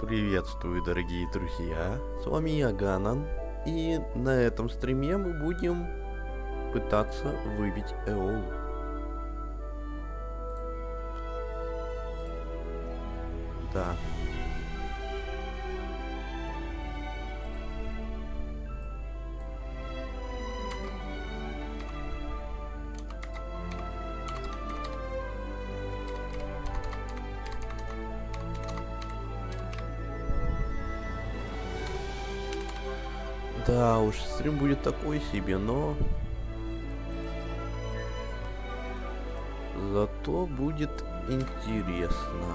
Приветствую, дорогие друзья, с вами я, Ганан, и на этом стриме мы будем пытаться выбить Эолу. Да. Да уж, стрим будет такой себе, но зато будет интересно.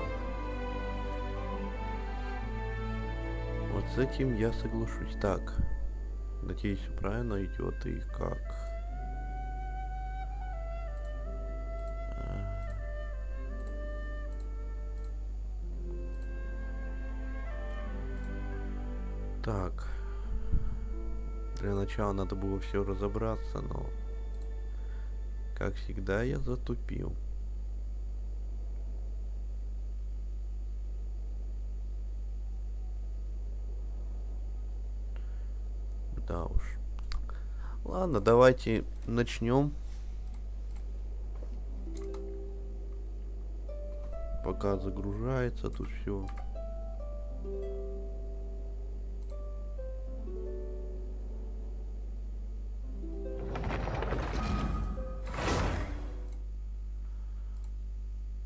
Вот с этим я соглашусь. Так, надеюсь, все правильно идет и как. Так, для начала надо было все разобраться, но, как всегда, я затупил. Да уж. Ладно, давайте начнем. Пока загружается тут все.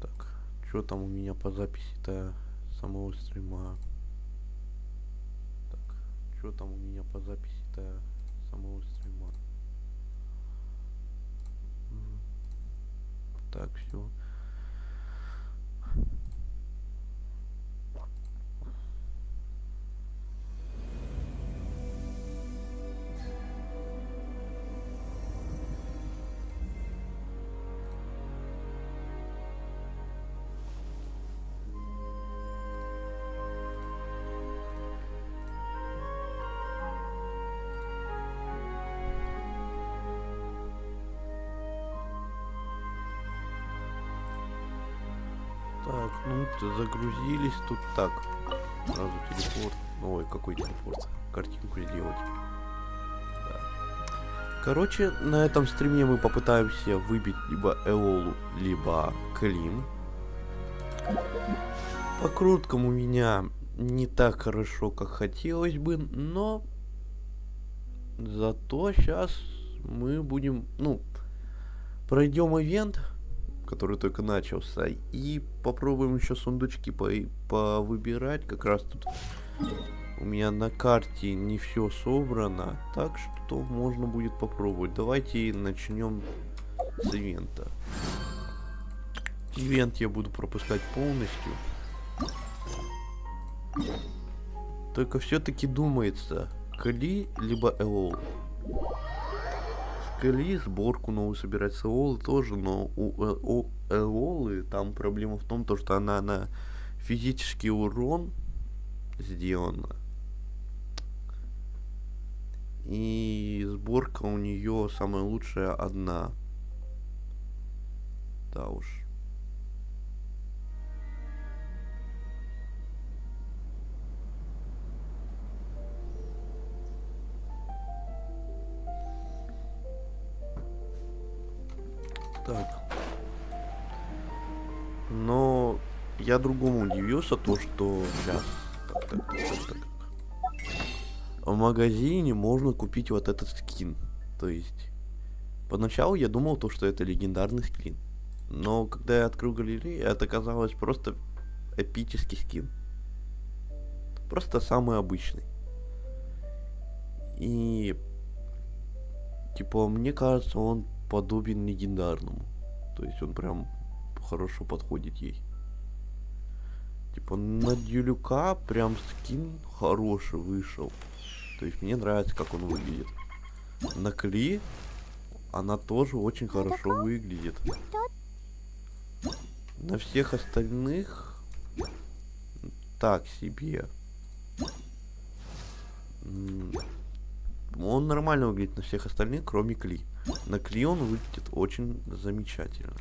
Так, что там у меня по записи-то самого стрима? Так, что там у меня по записи-то самого стрима? Так, все. Так, ну загрузились тут так. Сразу телепорт. Ой, какой телепорт? Картинку сделать. Да. Короче, на этом стриме мы попытаемся выбить либо Эолу, либо Клим. По круткам у меня не так хорошо, как хотелось бы, но зато сейчас мы будем, пройдем ивент, который только начался, и попробуем еще сундучки повыбирать. Как раз тут у меня на карте не все собрано, так что можно будет попробовать. Давайте начнем с ивента. Ивент я буду пропускать полностью. Только все-таки думается, Кли либо Эол. Кли сборку новую собирать с Эолы тоже, но у Эолы там проблема в том, что она на физический урон сделана. И сборка у нее самая лучшая одна. Да уж. Так. Но я другому удивился, то что сейчас. Так. В магазине можно купить вот этот скин. То есть, поначалу я думал, что это легендарный скин. Но когда я открыл галерею, это оказалось просто эпический скин. Просто самый обычный. И типа, мне кажется, он подобен легендарному. То есть он прям хорошо подходит ей. Типа на Дюлюка прям скин хороший вышел. То есть мне нравится, как он выглядит. На Кли она тоже очень хорошо выглядит. На всех остальных так себе. Он нормально выглядит на всех остальных, кроме Кли. На Кли он выглядит очень замечательно.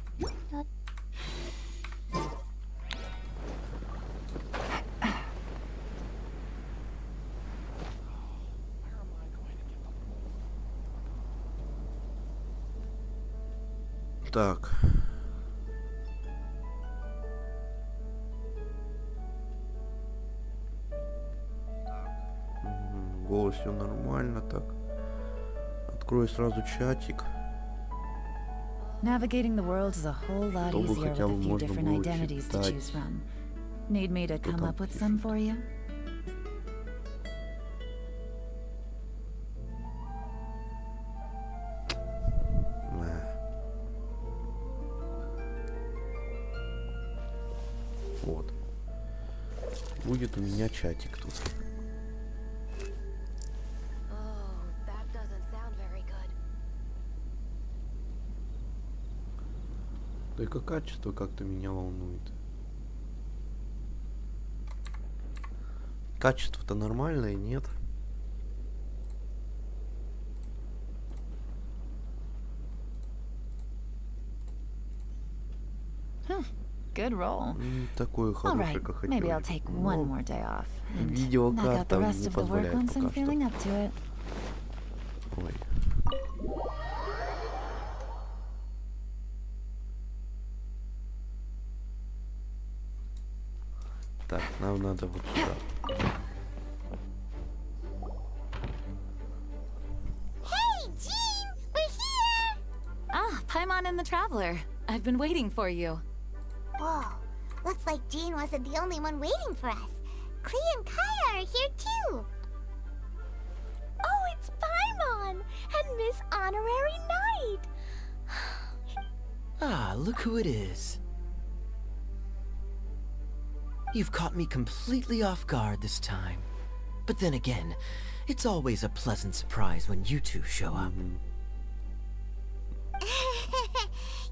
Так. Голос все нормально, так. Открою сразу чатик. Navigating the world is a whole lot Чтобы easier with хотя бы a few можно different было identities to читать, choose from. Need me to что come там up with some пишут. for you? Вот. Будет у меня чатик тут. Только качество как-то меня волнует. Качество-то нормальное, нет? Good roll. Такое All хорошее, right, как maybe I'll хотелось. take Но one more day off and knock out the видеокарта rest не of the work позволяет once I'm пока feeling что. up to it. Ой. Так, нам надо вот сюда. Hey, Jean! We're here! Ah, Paimon and the Traveler. I've been waiting for you. Whoa, looks like Jean wasn't the only one waiting for us. Klee and Kaya are here too. Oh, it's Paimon and Miss Honorary Knight. Ah, look who it is. You've caught me completely off guard this time. But then again, it's always a pleasant surprise when you two show up.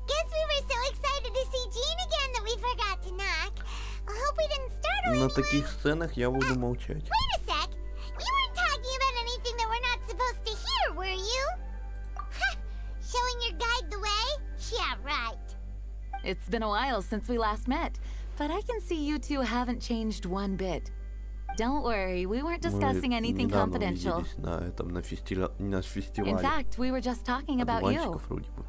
Guess we were so excited to see Jean again that we forgot to knock. I hope we didn't startle На anyone. таких сценах я буду молчать. Wait a sec. You weren't talking about anything that we're not supposed to hear, were you? Showing your guide the way? Yeah, right. It's been a while since we last met, but I can see you two haven't changed one bit. Don't worry, we weren't discussing Мы anything недавно confidential. увиделись на этом, на In фестивале fact, we were just talking about you. одуванчиков вроде бы.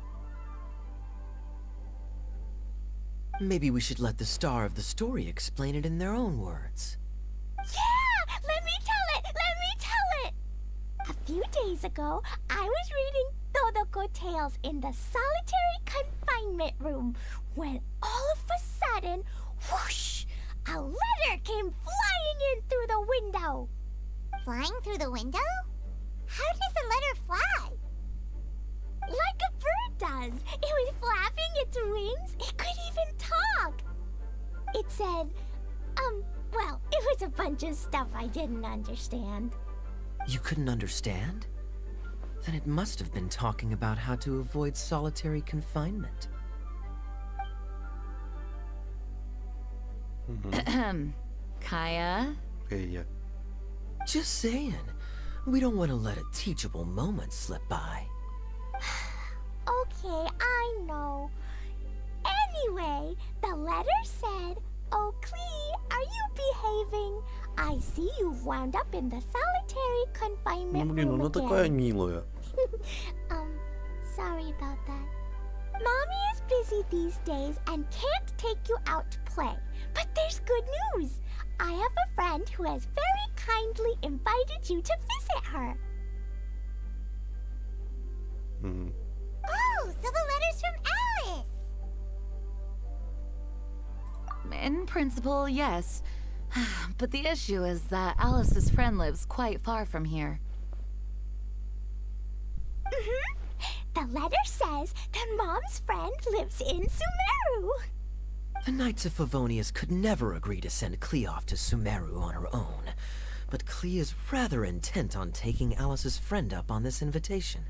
Maybe we should let the star of the story explain it in their own words. Yeah! Let me tell it! Let me tell it! A few days ago, I was reading Todoko Tales in the solitary confinement room when all of a sudden, whoosh! A letter came flying in through the window. Flying through the window? How does a letter fly? Like a bird does. It was flapping its wings. It could even talk. It said, well, it was a bunch of stuff I didn't understand. You couldn't understand? Then it must have been talking about how to avoid solitary confinement. Kaya? Я. Just saying. We don't want to let a teachable moment slip by. Okay, I know. Anyway, the letter said, "Oh, Klee, are you behaving? I see you've wound up in the solitary Ну confinement блин, room она такая again." милая. Sorry about that. Mommy is busy these days and can't take you out to play. But there's good news. I have a friend who has very kindly invited you to visit her. Мгм. Oh, so the letter's from Alice. In principle, yes. But the issue is that Alice's friend lives quite far from here. The letter says that Mom's friend lives in Sumeru. The Knights of Favonius could never agree to send Klee off to Sumeru on her own. But Klee is rather intent on taking Alice's friend up on this invitation.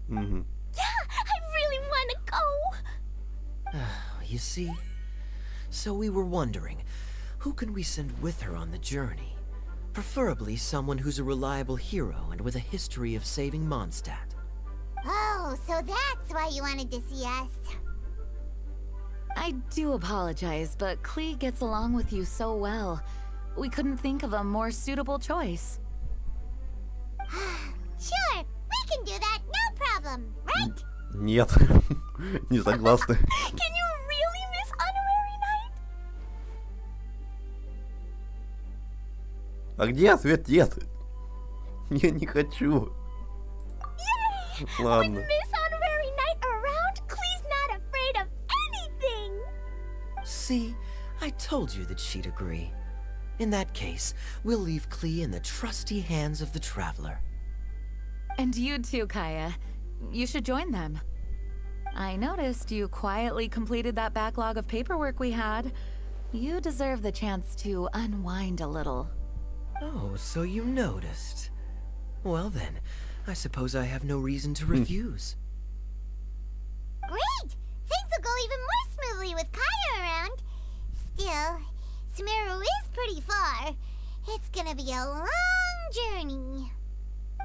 Мгм. Yeah, I really want to go. You see? So we were wondering, who can we send with her on the journey? Preferably someone who's a reliable hero and with a history of saving Mondstadt. Oh, so that's why you wanted to see us. I do apologize, but Klee gets along with you so well. We couldn't think of a more suitable choice. Sure, we can do that, no problem, right? Нет, не согласны. Can you really miss honorary night? А где ответ? Нет. Я не хочу. With Ладно. Miss Honorary Night around, Clee's not afraid of anything. See, I told you that she'd agree. In that case, we'll leave Clee in the trusty hands of the Traveler. And you too, Kaya. You should join them. I noticed you quietly completed that backlog of paperwork we had. You deserve the chance to unwind a little. Oh, so you noticed. Well then, I suppose I have no reason to refuse. Great! Things will go even more smoothly with Kaya around. Still, Sumeru is pretty far. It's gonna be a long journey.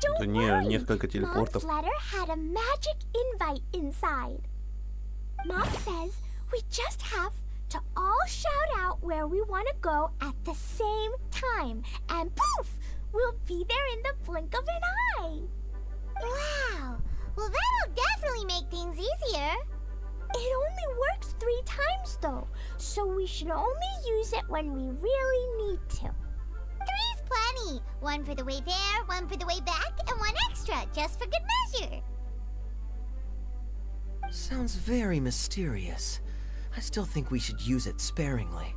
Да Don't не, worry. несколько Mom's телепортов. letter had a magic invite inside. Mom says we just have to all shout out where we want to go at the same time, and poof, we'll be there in the blink of an eye. Wow. Well, that'll definitely make things easier. It only works 3 times though, so we should only use it when we really need to. 3's plenty. 1 for the way there, 1 for the way back, and 1 extra, just for good measure. Sounds very mysterious. I still think we should use it sparingly.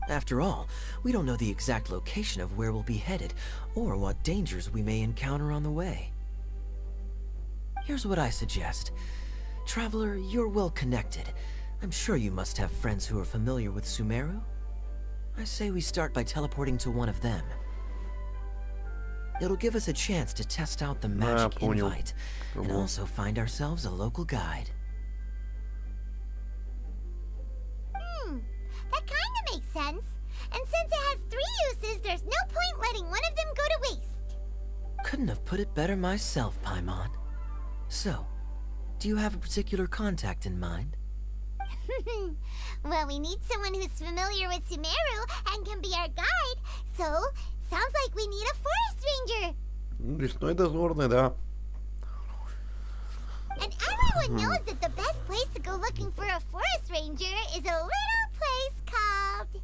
After all, we don't know the exact location of where we'll be headed, or what dangers we may encounter on the way. Here's what I suggest. Traveler, you're well connected. I'm sure you must have friends who are familiar with Sumeru. I say we start by teleporting to one of them. It'll give us a chance to test out the magic понял. invite, and Ого. also find ourselves a local guide. That kind of makes sense. And since it has 3 uses, there's no point letting one of them go to waste. Couldn't have put it better myself, Paimon. So, do you have a particular contact in mind? Well, we need someone who's familiar with Sumeru and can be our guide. So, sounds like we need a forest ranger. Лесной дозорный, да. And everyone knows that the best place to go looking for a forest ranger is a little place called...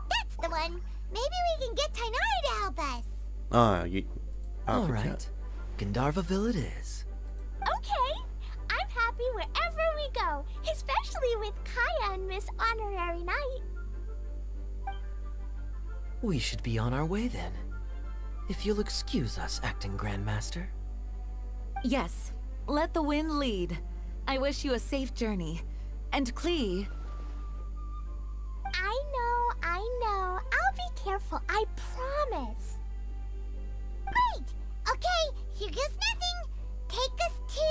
That's the one. Maybe we can get Tainari to help us. All хотя- right, Gandharvaville it is. Okay. I'm happy wherever we go, especially with Kaya and Miss Honorary Night. We should be on our way then. If you'll excuse us, Acting Grandmaster. Yes, let the wind lead. I wish you a safe journey. And Klee, I know. I'll be careful, I promise. Great! Okay, here goes nothing. Take us to...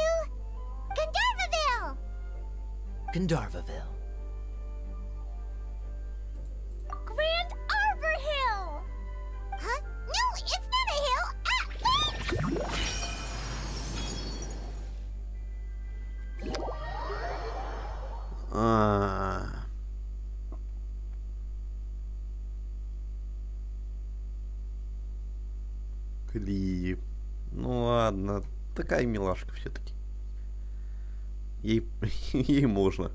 Gandharvaville! Gandharvaville. Grand Arbor Hill! Huh? No, it's not a hill! Ah, wait! А. Кли. Ну ладно, такая милашка все-таки. Ей, ей можно.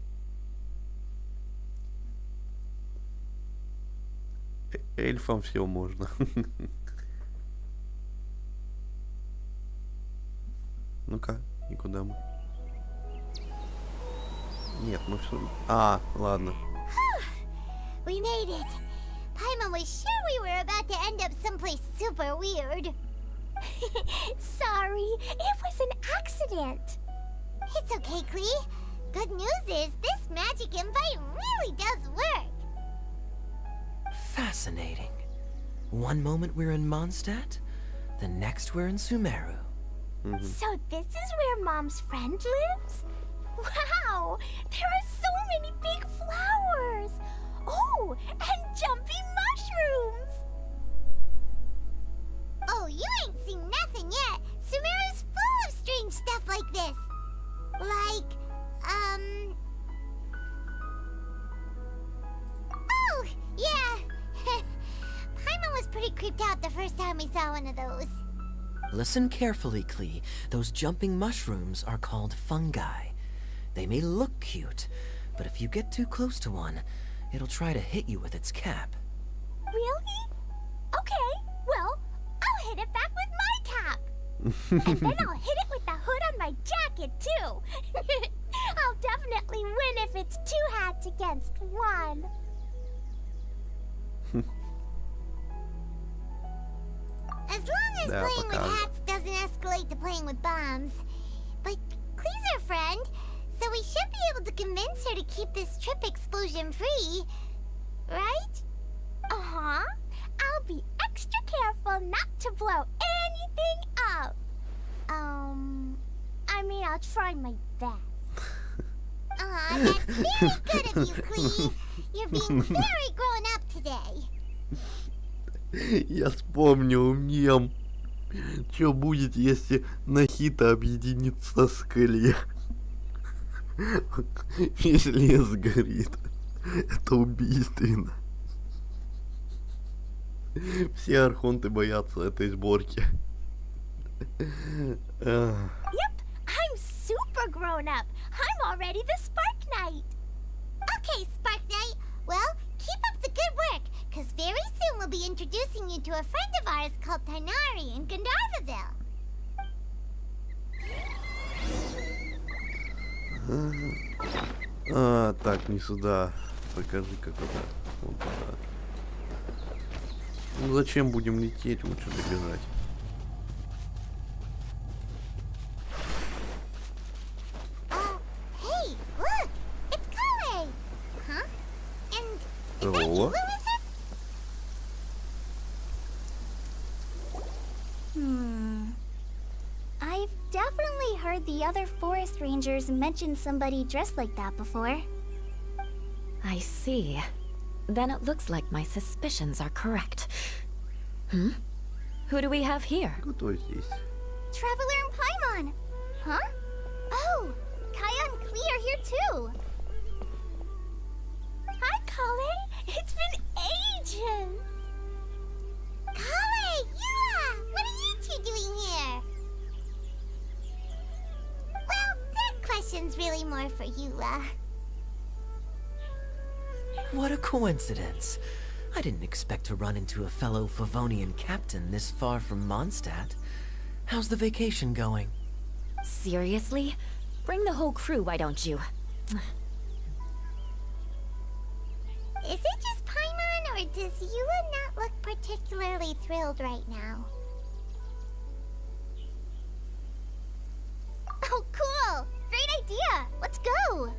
Эльфам все можно. Ну-ка, и куда мы? Нет, мы все... А, ладно. We made it. Paimon was sure we were about to end up someplace super weird. Sorry, it was an accident. It's okay, Klee. Good news is this magic invite really does work. Fascinating. One moment we're in Mondstadt, the next we're in Sumeru. So this is where Mom's friend lives? Wow, there are so many big flowers. Oh, and jumpy mushrooms. Oh, you ain't seen nothing yet. Sumeru's full of strange stuff like this. Like, Oh, yeah. Paimon was pretty creeped out the first first time we saw one of those. Listen carefully, Klee. Those jumping mushrooms are called fungi. They may look cute, but if you get too close to one, it'll try to hit you with its cap. Really? Okay, well, I'll hit it back with my cap. And then I'll hit it with the hood on my jacket, too. I'll definitely win if it's 2 hats against 1. As long as Да, playing with покажет. hats doesn't escalate to playing with bombs. But Klee's our friend, so we should be able to convince her to keep this trip explosion-free. Right? Uh-huh. I'll be extra careful not to blow anything up. I mean, I'll try my best. Aw, that's very good of you, Klee. You're being very grown up today. Я вспомнил мем. Что будет, если Нахита объединится с Кле? Весь лес горит. Это убийственно. Все архонты боятся этой сборки. Yep, I'm super grown up. I'm already the Spark Knight. Okay, Spark Knight. Well, keep up the good work, because very soon we'll be introducing you to a friend of ours called Tainari in Gandharvaville. Так, не сюда. Покажи, как это. Вот туда. Ну зачем будем лететь, лучше добежать. Hey, look! It's Kale! Huh? And is that you, Эола? Lilith? I've definitely heard the other forest rangers mention somebody dressed like that before. I see. Then it looks like my suspicions are correct. Who do we have here? Кто здесь? Traveler and Paimon! Huh? Oh, Kaya and Klee are here too! Hi, Kale! It's been ages! Kale! Yua! What are you two doing here? Well, that question's really more for Yua. What a coincidence. I didn't expect to run into a fellow Favonian captain this far from Mondstadt. How's the vacation going? Seriously? Bring the whole crew, why don't you? Is it just Paimon, or does Yua not look particularly thrilled right now? Oh, cool! Great idea! Let's go!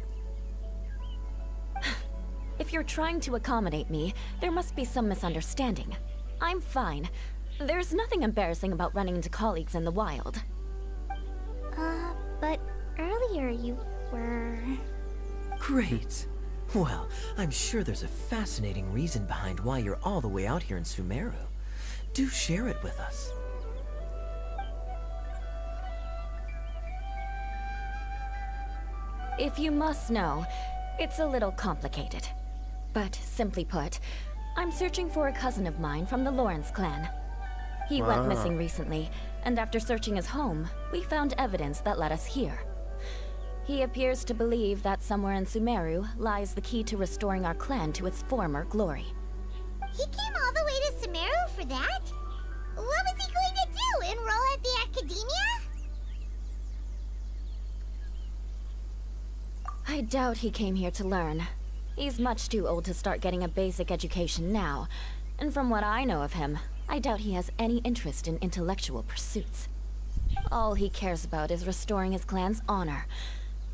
If you're trying to accommodate me, there must be some misunderstanding. I'm fine. There's nothing embarrassing about running into colleagues in the wild. But earlier you were... Great. Well, I'm sure there's a fascinating reason behind why you're all the way out here in Sumeru. Do share it with us. If you must know, it's a little complicated. But simply put, I'm searching for a cousin of mine from the Lawrence clan. He went missing recently, and after searching his home, we found evidence that led us here. He appears to believe that somewhere in Sumeru lies the key to restoring our clan to its former glory. He came all the way to Sumeru for that? What was he going to do? Enroll at the academia? I doubt he came here to learn. He's much too old to start getting a basic education now, and from what I know of him, I doubt he has any interest in intellectual pursuits. All he cares about is restoring his clan's honor.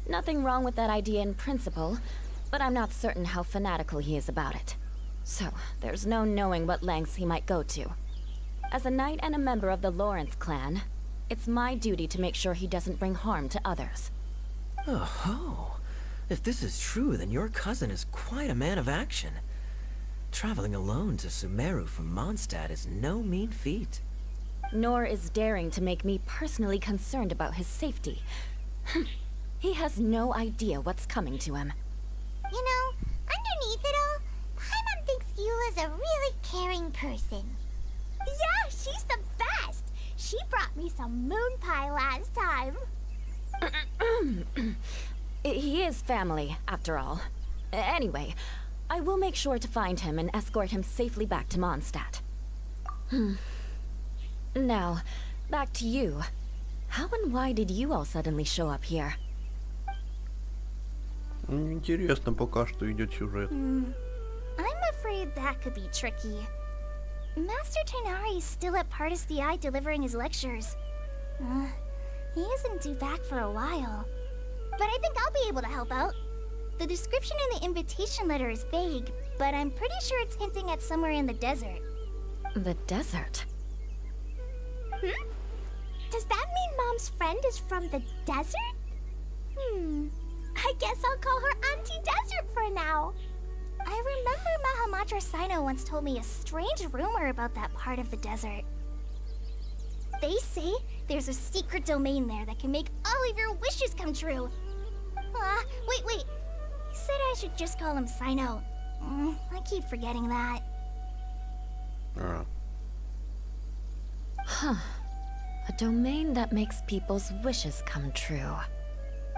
Nothing wrong with that idea in principle, but I'm not certain how fanatical he is about it. So, there's no knowing what lengths he might go to. As a knight and a member of the Lawrence clan, it's my duty to make sure he doesn't bring harm to others. Oh-ho. If this is true, then your cousin is quite a man of action. Traveling alone to Sumeru from Mondstadt is no mean feat. Nor is daring to make me personally concerned about his safety. He has no idea what's coming to him. You know, underneath it all, Paimon thinks Yula's a really caring person. Yeah, she's the best. She brought me some moon pie last time. He is family, after all. Anyway, I will make sure to find him and escort him safely back to Mondstadt. Now, back to you. How and why did you all suddenly show up here? Интересно пока что идет сюжет. I'm afraid that could be tricky. Master Tighnari is still at Partis the Eye delivering his lectures. He isn't due back for a while. But I think I'll be able to help out. The description in the invitation letter is vague, but I'm pretty sure it's hinting at somewhere in the desert. The desert? Does that mean Mom's friend is from the desert? I guess I'll call her Auntie Desert for now. I remember Mahamatra Sino once told me a strange rumor about that part of the desert. They say there's a secret domain there that can make all of your wishes come true. Wait. He said I should just call him Sino. I keep forgetting that. A domain that makes people's wishes come true.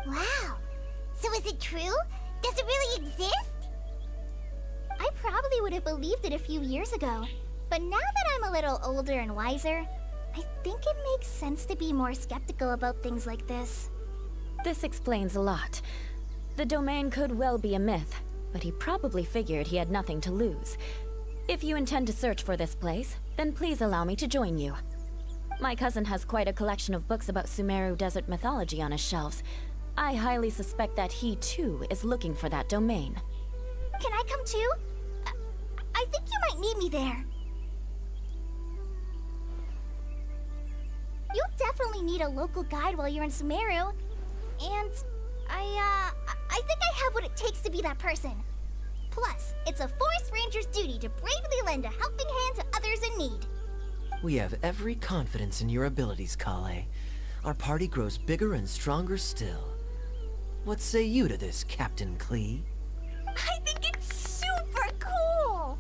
Wow. So is it true? Does it really exist? I probably would have believed it a few years ago. But now that I'm a little older and wiser, I think it makes sense to be more skeptical about things like this. This explains a lot. The domain could well be a myth, but he probably figured he had nothing to lose. If you intend to search for this place, then please allow me to join you. My cousin has quite a collection of books about Sumeru desert mythology on his shelves. I highly suspect that he, too, is looking for that domain. Can I come too? I think you might need me there. You'll definitely need a local guide while you're in Sumeru. And I think I have what it takes to be that person. Plus, it's a forest ranger's duty to bravely lend a helping hand to others in need. We have every confidence in your abilities, Kale. Our party grows bigger and stronger still. What say you to this, Captain Klee? I think it's super cool!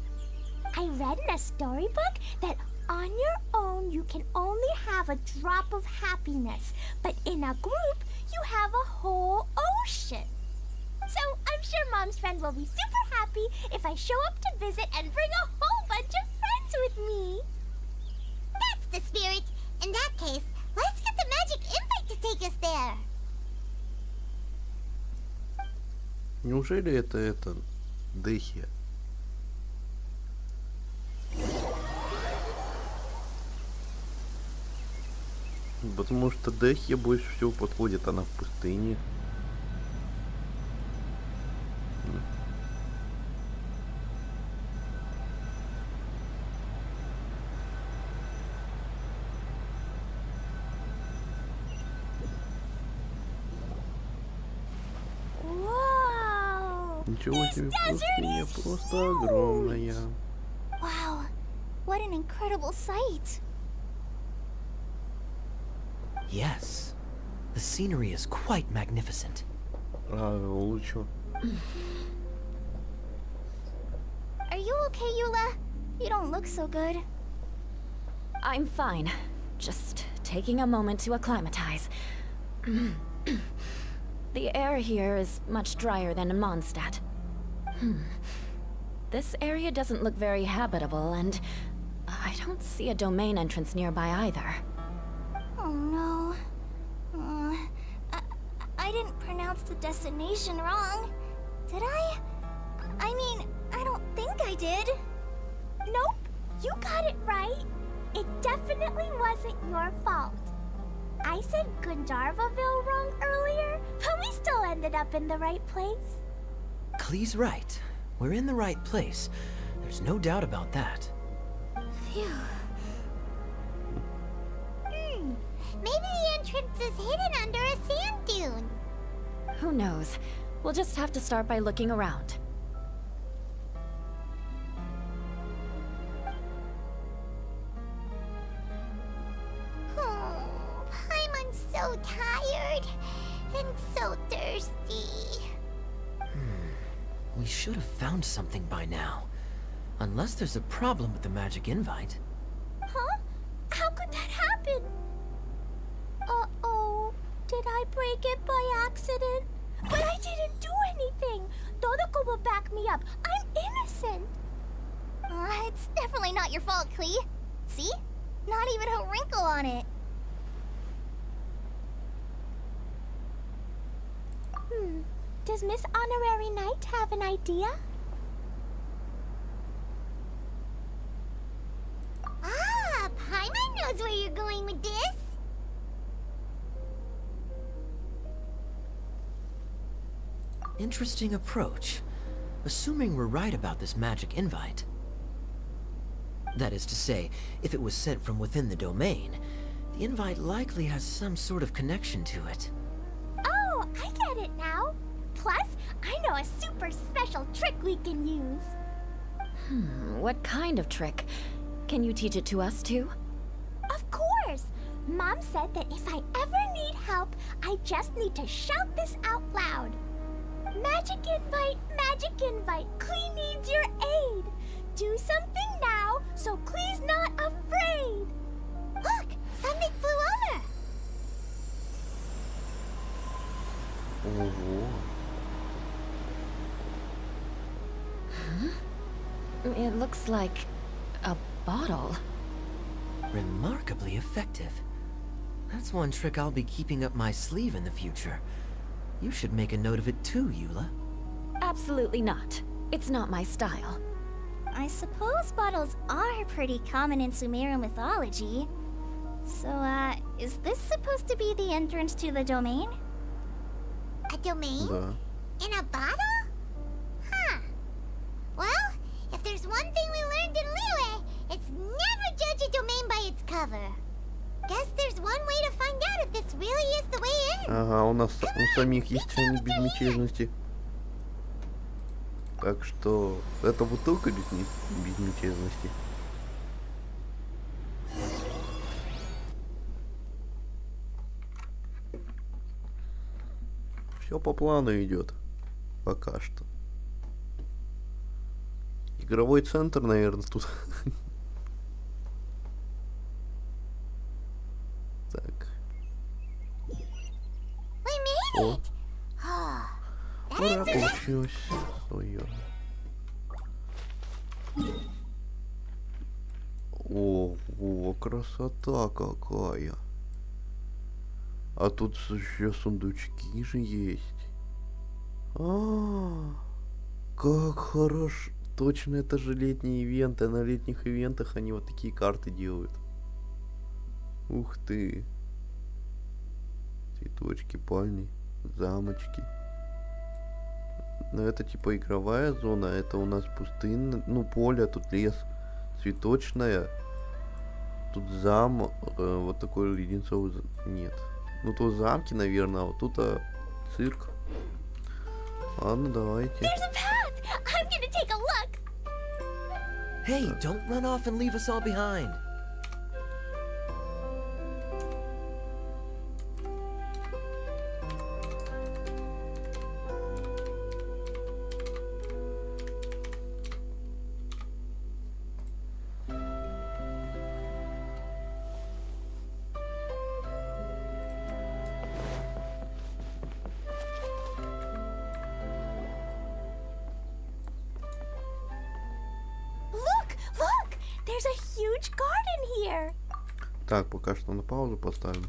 I read in a storybook that on your own you can only have a drop of happiness, but in a group you have a whole ocean. So I'm sure Mom's friend will be super happy if I show up to visit and bring a whole bunch of friends with me. That's the spirit. In that case, let's get the magic invite to take us there. Неужели это Дехи? Потому что Дехи больше всего подходит, она в пустыне. Whoa! Ничего себе, This desert пустыня is просто huge! огромная. Wow, what an incredible sight. Yes. The scenery is quite magnificent. Лучше. Are you okay, Eula? You don't look so good. I'm fine. Just taking a moment to acclimatize. The air here is much drier than in Mondstadt. This area doesn't look very habitable, and I don't see a domain entrance nearby either. Oh no. I didn't pronounce the destination wrong. Did I? I mean, I don't think I did. Nope, you got it right. It definitely wasn't your fault. I said Gandharvaville wrong earlier, but we still ended up in the right place. Klee's right. We're in the right place. There's no doubt about that. Phew. Maybe the entrance is hidden under a sand dune. Who knows? We'll just have to start by looking around. I'm so tired and so thirsty. We should have found something by now. Unless there's a problem with the magic invite. Huh? break it by accident. But I didn't do anything. Todoko will back me up. I'm innocent. It's definitely not your fault, Klee. See? Not even a wrinkle on it. Does Miss Honorary Knight have an idea? Ah, Paimon knows where you're going with this. Interesting approach. Assuming we're right about this magic invite. That is to say, if it was sent from within the domain, the invite likely has some sort of connection to it. Oh, I get it now. Plus, I know a super special trick we can use. What kind of trick? Can you teach it to us too? Of course! Mom said that if I ever need help, I just need to shout this out loud. Magic invite, Klee needs your aid. Do something now, so Klee's not afraid. Look, something flew over. Ого. It looks like a bottle. Remarkably effective. That's one trick I'll be keeping up my sleeve in the future. You should make a note of it too, Eula. Absolutely not. It's not my style. I suppose bottles are pretty common in Sumerian mythology. So, is this supposed to be the entrance to the domain? A domain? Да. In a bottle? Huh. Well, if there's one thing we learned in Liyue, it's never judge a domain by its cover. Guess there's one way to find out if this really is the way in. Ага, у самих есть чайник безмятежности. Так что это бутылка безмятежности. Все по плану идет. Пока что. Игровой центр, наверное, тут. Так. О. Ура, получилось. Ой-ой. Ого, красота какая. А тут еще сундучки же есть. Как хорошо. Точно, это же летние ивенты. На летних ивентах они вот такие карты делают. Ух ты. Цветочки, пальни, замочки. Но это типа игровая зона, это у нас пустынная, ну поле, тут лес, цветочная, тут замок, вот такой леденцовый, нет. Ну тут замки, наверное, а вот тут цирк. Ладно, давайте. Hey, don't run off and leave us all behind. There's a huge garden here. Так, пока что на паузу поставим.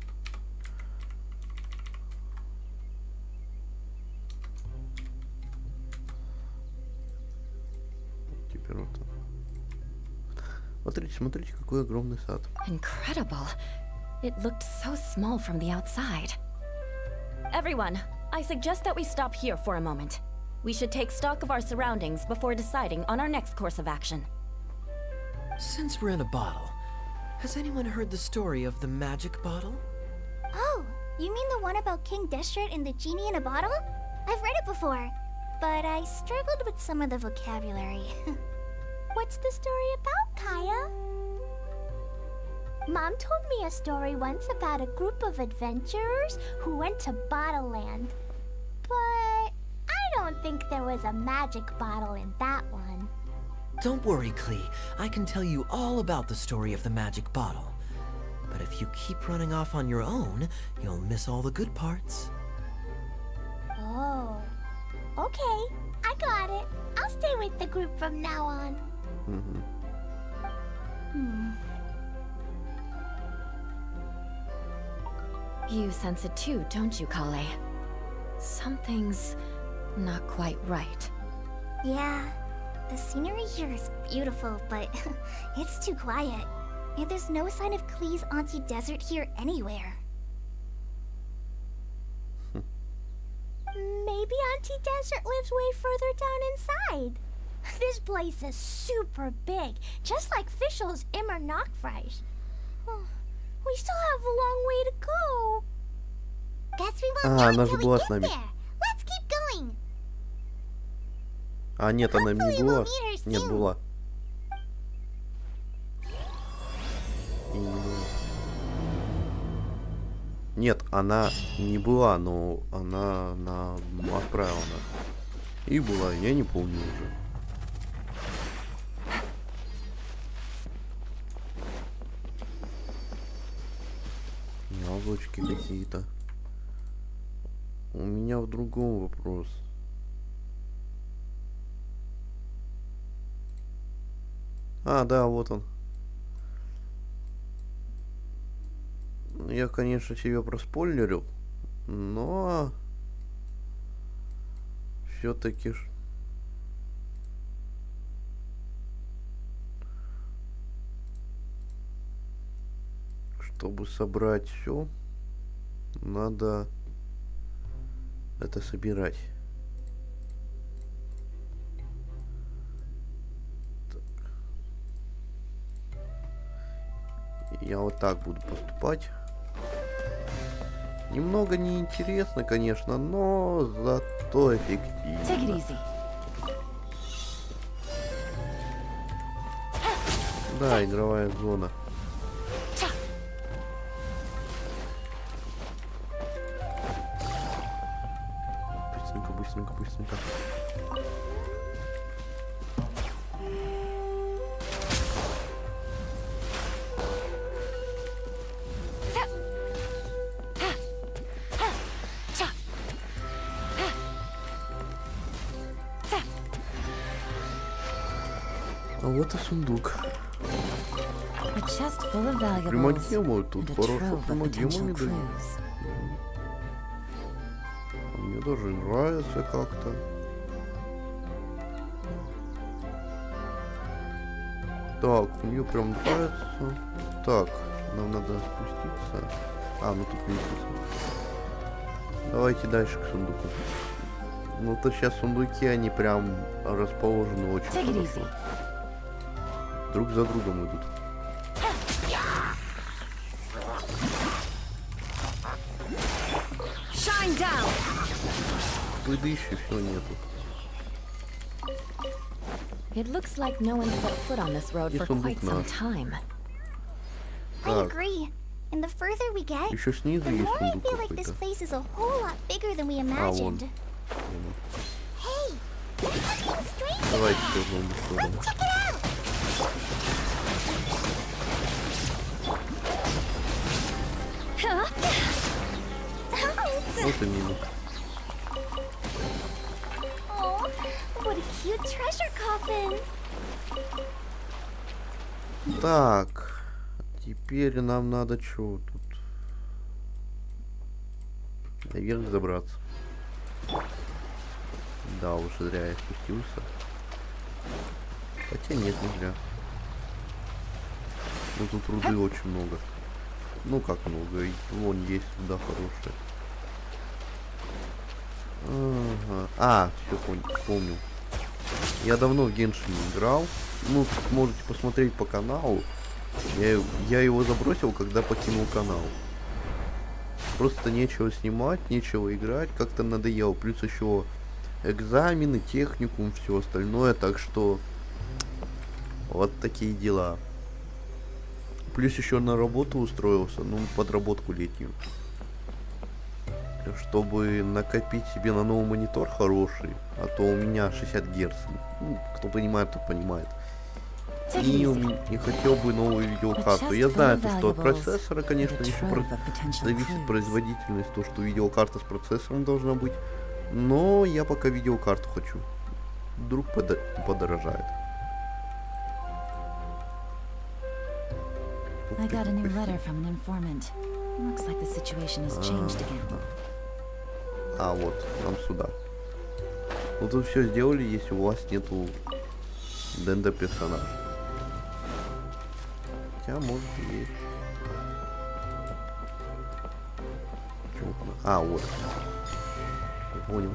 Теперь вот так. Смотрите, смотрите, какой огромный сад. Incredible. It looked so small from the outside. Everyone, I suggest that we stop here for a moment. We should take stock of our surroundings before deciding on our next course of action. Since we're in a bottle, has anyone heard the story of the magic bottle? Oh, you mean the one about King Deshret and the genie in a bottle? I've read it before, but I struggled with some of the vocabulary. What's the story about, Kaya? Mom told me a story once about a group of adventurers who went to Bottle Land. But I don't think there was a magic bottle in that one. Don't worry, Klee. I can tell you all about the story of the magic bottle. But if you keep running off on your own, you'll miss all the good parts. Okay, I got it. I'll stay with the group from now on. Мгм. You sense it too, don't you, Kale? Something's not quite right. Yeah, the scenery here is beautiful, but it's too quiet. And there's no sign of Klee's Auntie Desert here anywhere. Maybe Auntie Desert lives way further down inside. This place is super big, just like Fischl's Immer Nachtreich. We still have a long way to go. Guess we won't А, know она же until we была get с нами. there. Let's keep going. А, нет, она не Hopefully была. we'll meet her Нет, soon. была. И не была. Нет, она не была, но она отправила нас. И была, я не помню уже. Яблочки какие-то. У меня в другом вопрос. А, да, вот он. Я, конечно, себе проспойлерил, но все-таки чтобы собрать все, надо это собирать. Так. Я вот так буду поступать. Немного неинтересно, конечно, но зато Take it эффективно. easy. Да, игровая зона. Быстренько, быстренько, быстренько. А вот и сундук. A chest full of valuables Примагема тут and a хорошая trove of примагема potential не дают. clues. Мне даже нравится как-то. Так, мне прям нравится. Так, нам надо спуститься. А, ну тут лестница. Давайте дальше к сундуку. Ну то сейчас сундуки, они прям расположены очень Take it хорошо. easy. Друг за другом идут. Shine down. Выдыщи, все нету. It looks like no one set foot on this road И for сундук quite some наш. time. I Так, agree. And the further we get, еще снизу the есть more I сундук feel like this какой-то. place is a whole lot bigger than we А, вон. imagined. Hey, there's something strange Давайте there. тоже уничтожим. Let's check it out. Ouch. Вот и минус. Oh, what a cute treasure coffin. Так, теперь нам надо что тут? Наверх забраться. Да, уже зря я спустился. Хотя нет, не зря. Ну тут руды очень много. Ну как много, и вон есть руда хорошая. Ага. А, все помню. Я давно в Геншин не играл. Ну, можете посмотреть по каналу. Я его забросил, когда покинул канал. Просто нечего снимать, нечего играть, как-то надоело. Плюс еще экзамены, техникум, все остальное. Так что вот такие дела. Плюс еще на работу устроился, ну, подработку летнюю. Чтобы накопить себе на новый монитор хороший, а то у меня 60 Гц. Ну, кто понимает, тот понимает. И хотел бы новую видеокарту. Я знаю, что от процессора, конечно, еще зависит производительность, то, что видеокарта с процессором должна быть. Но я пока видеокарту хочу. Вдруг подорожает. I got a new letter from an informant. Looks like the situation has changed again. А, вот, нам сюда. Ну тут все сделали, если у вас нету Денда персонажа. Хотя, может, и есть. Чего? А, вот. Я понял.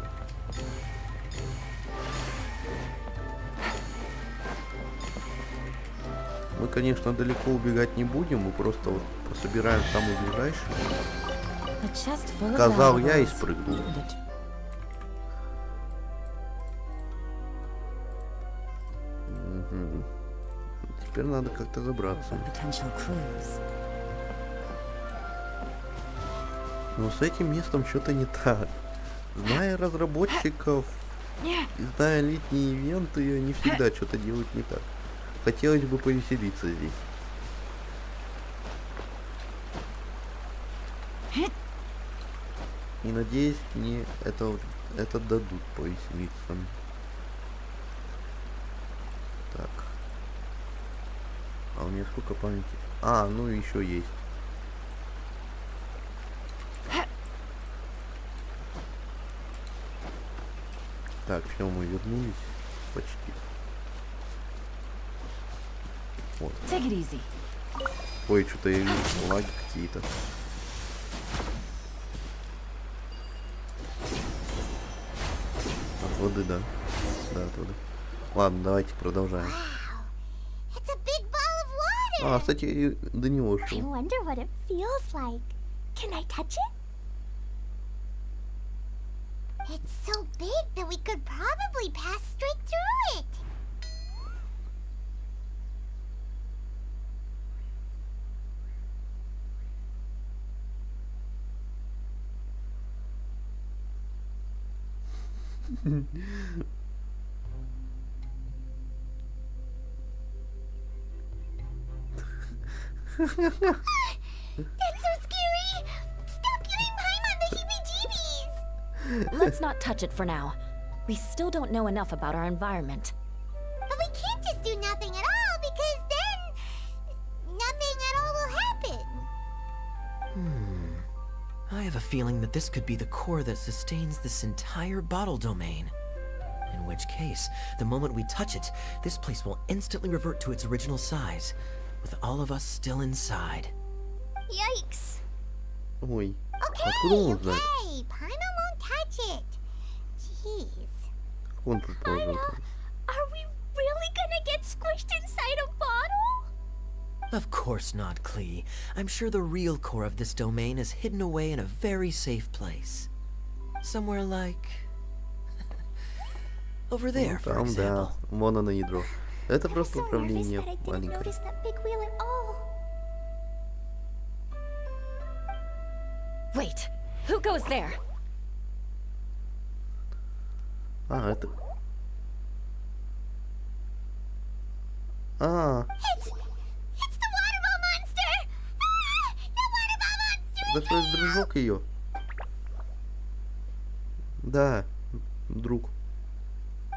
Мы, конечно, далеко убегать не будем, мы просто вот пособираем самый ближайший. A chest full of Сказал я и valuables. спрыгнул. And a Мгм. Теперь надо как-то забраться. potential clues. Но с этим местом что-то не так. Зная разработчиков и зная летние ивенты, они всегда что-то делают не так. Хотелось бы повеселиться здесь. И надеюсь, мне это дадут повеселиться. Так. А у меня сколько памяти? А, ну еще есть. Так, все, мы вернулись. Почти. Вот. Take it easy. Ой, что-то я вижу, лаги какие-то. От воды, да. Да, от воды. Ладно, давайте продолжаем. It's a big ball of water. А, кстати, и до него I шел. wonder what it feels like. Can I touch it? It's so big that we could probably pass straight through it. That's so scary. Stop giving Paimon the heebie-jeebies. Let's not touch it for now. We still don't know enough about our environment. But we can't just do nothing at all because then nothing at all will happen. I have a feeling that this could be the core that sustains this entire bottle domain. In which case, the moment we touch it, this place will instantly revert to its original size, with all of us still inside. Yikes. Ой. Okay, Откуда он знает? okay. Paimon won't touch it. Jeez. Как он предположил это? Are we really gonna get squished inside a bottle? Of course not, Klee. I'm sure the real core of this domain is hidden away in a very safe place. Somewhere like... over there, for Там, да. example. Вон оно ядро. Это I was просто so nervous управление that I didn't маленькое. notice that big wheel at all. Wait, who goes there? А, это... А, It's the water ball monster! Ah, the water ball monster! это что, дружок ее? Да, друг.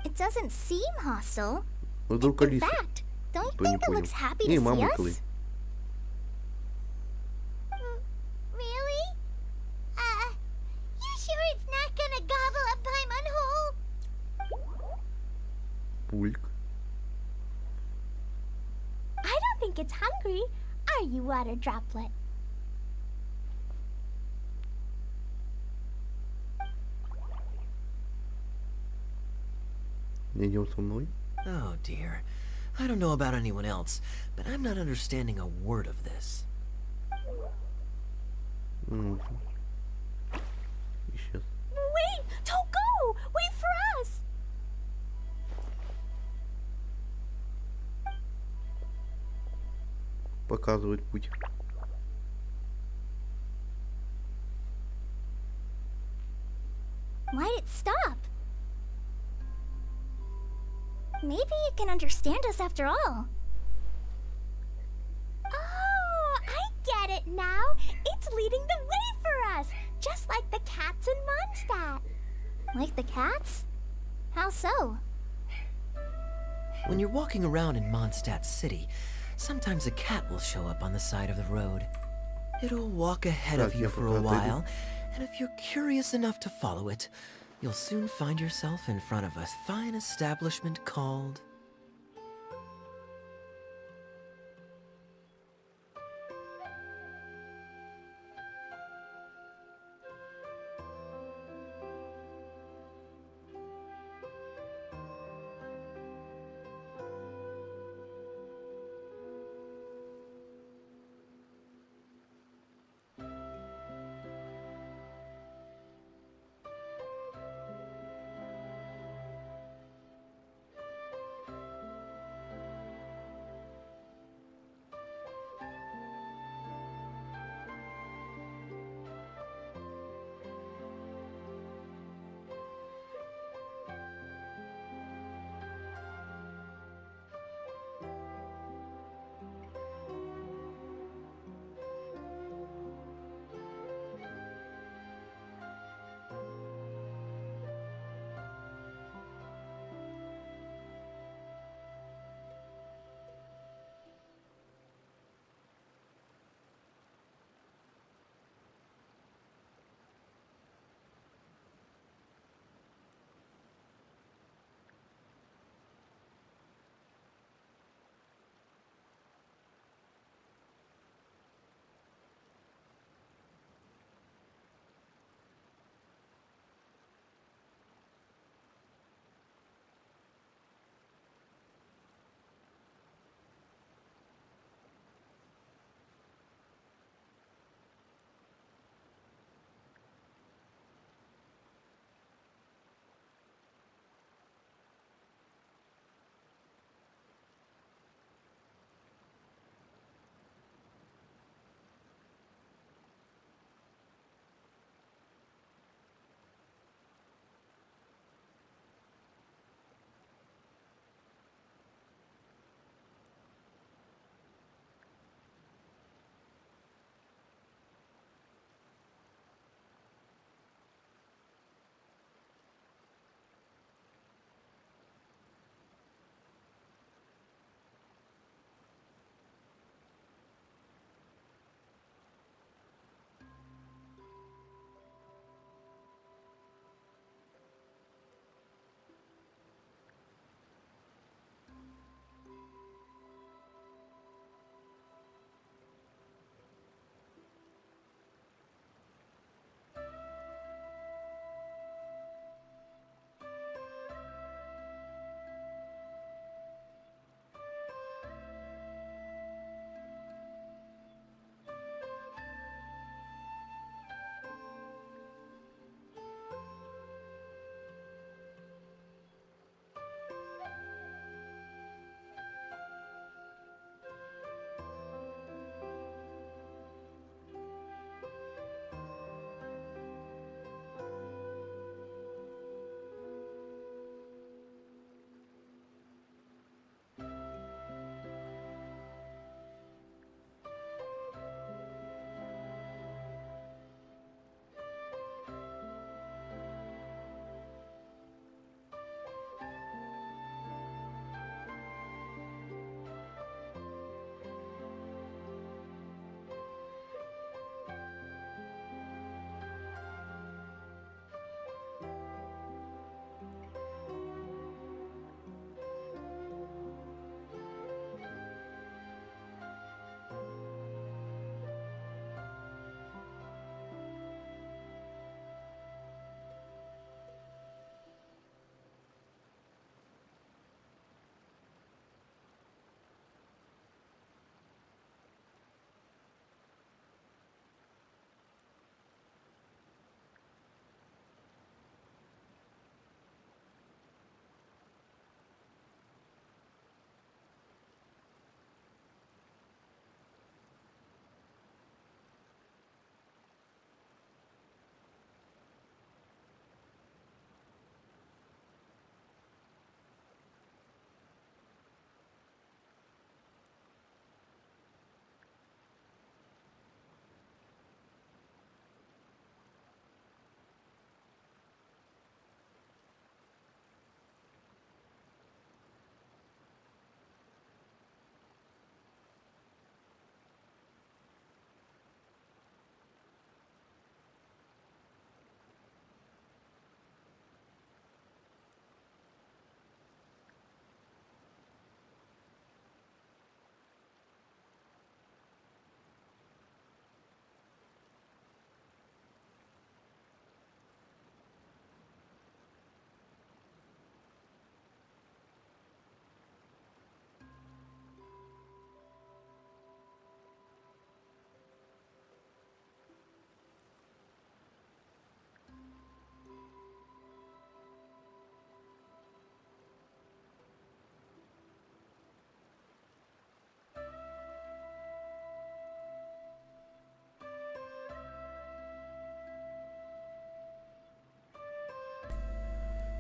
It doesn't seem hostile. Друг In Алисы. fact, don't you Кто не think it понял. looks happy И to see мама Клы. us? Really? You sure it's not gonna gobble up Paimon whole? Пульк. I don't think it's hungry. Are you, water droplet? Идем со мной. Oh dear. I don't know about anyone else, but I'm not understanding a word of this. Мгм. Исчез. Wait! Don't go! Wait for us! Показывает путь. Why'd it stop? Maybe it can understand us after all. Oh, I get it now. It's leading the way for us, just like the cats in Mondstadt. Like the cats? How so? When you're walking around in Mondstadt City, sometimes a cat will show up on the side of the road. It'll walk ahead of Так, you я for a пока отойду. while, and if you're curious enough to follow it, you'll soon find yourself in front of a fine establishment called...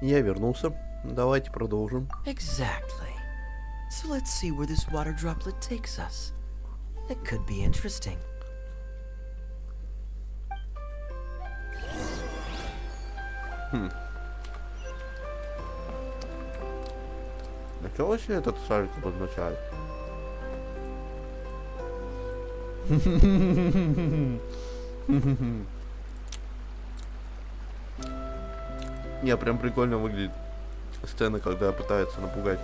Я вернулся. Давайте продолжим. Exactly. So let's see where this water droplet takes us. It could be interesting. А что вообще этот шарик обозначает? Не, прям прикольно выглядит сцена, когда пытается напугать.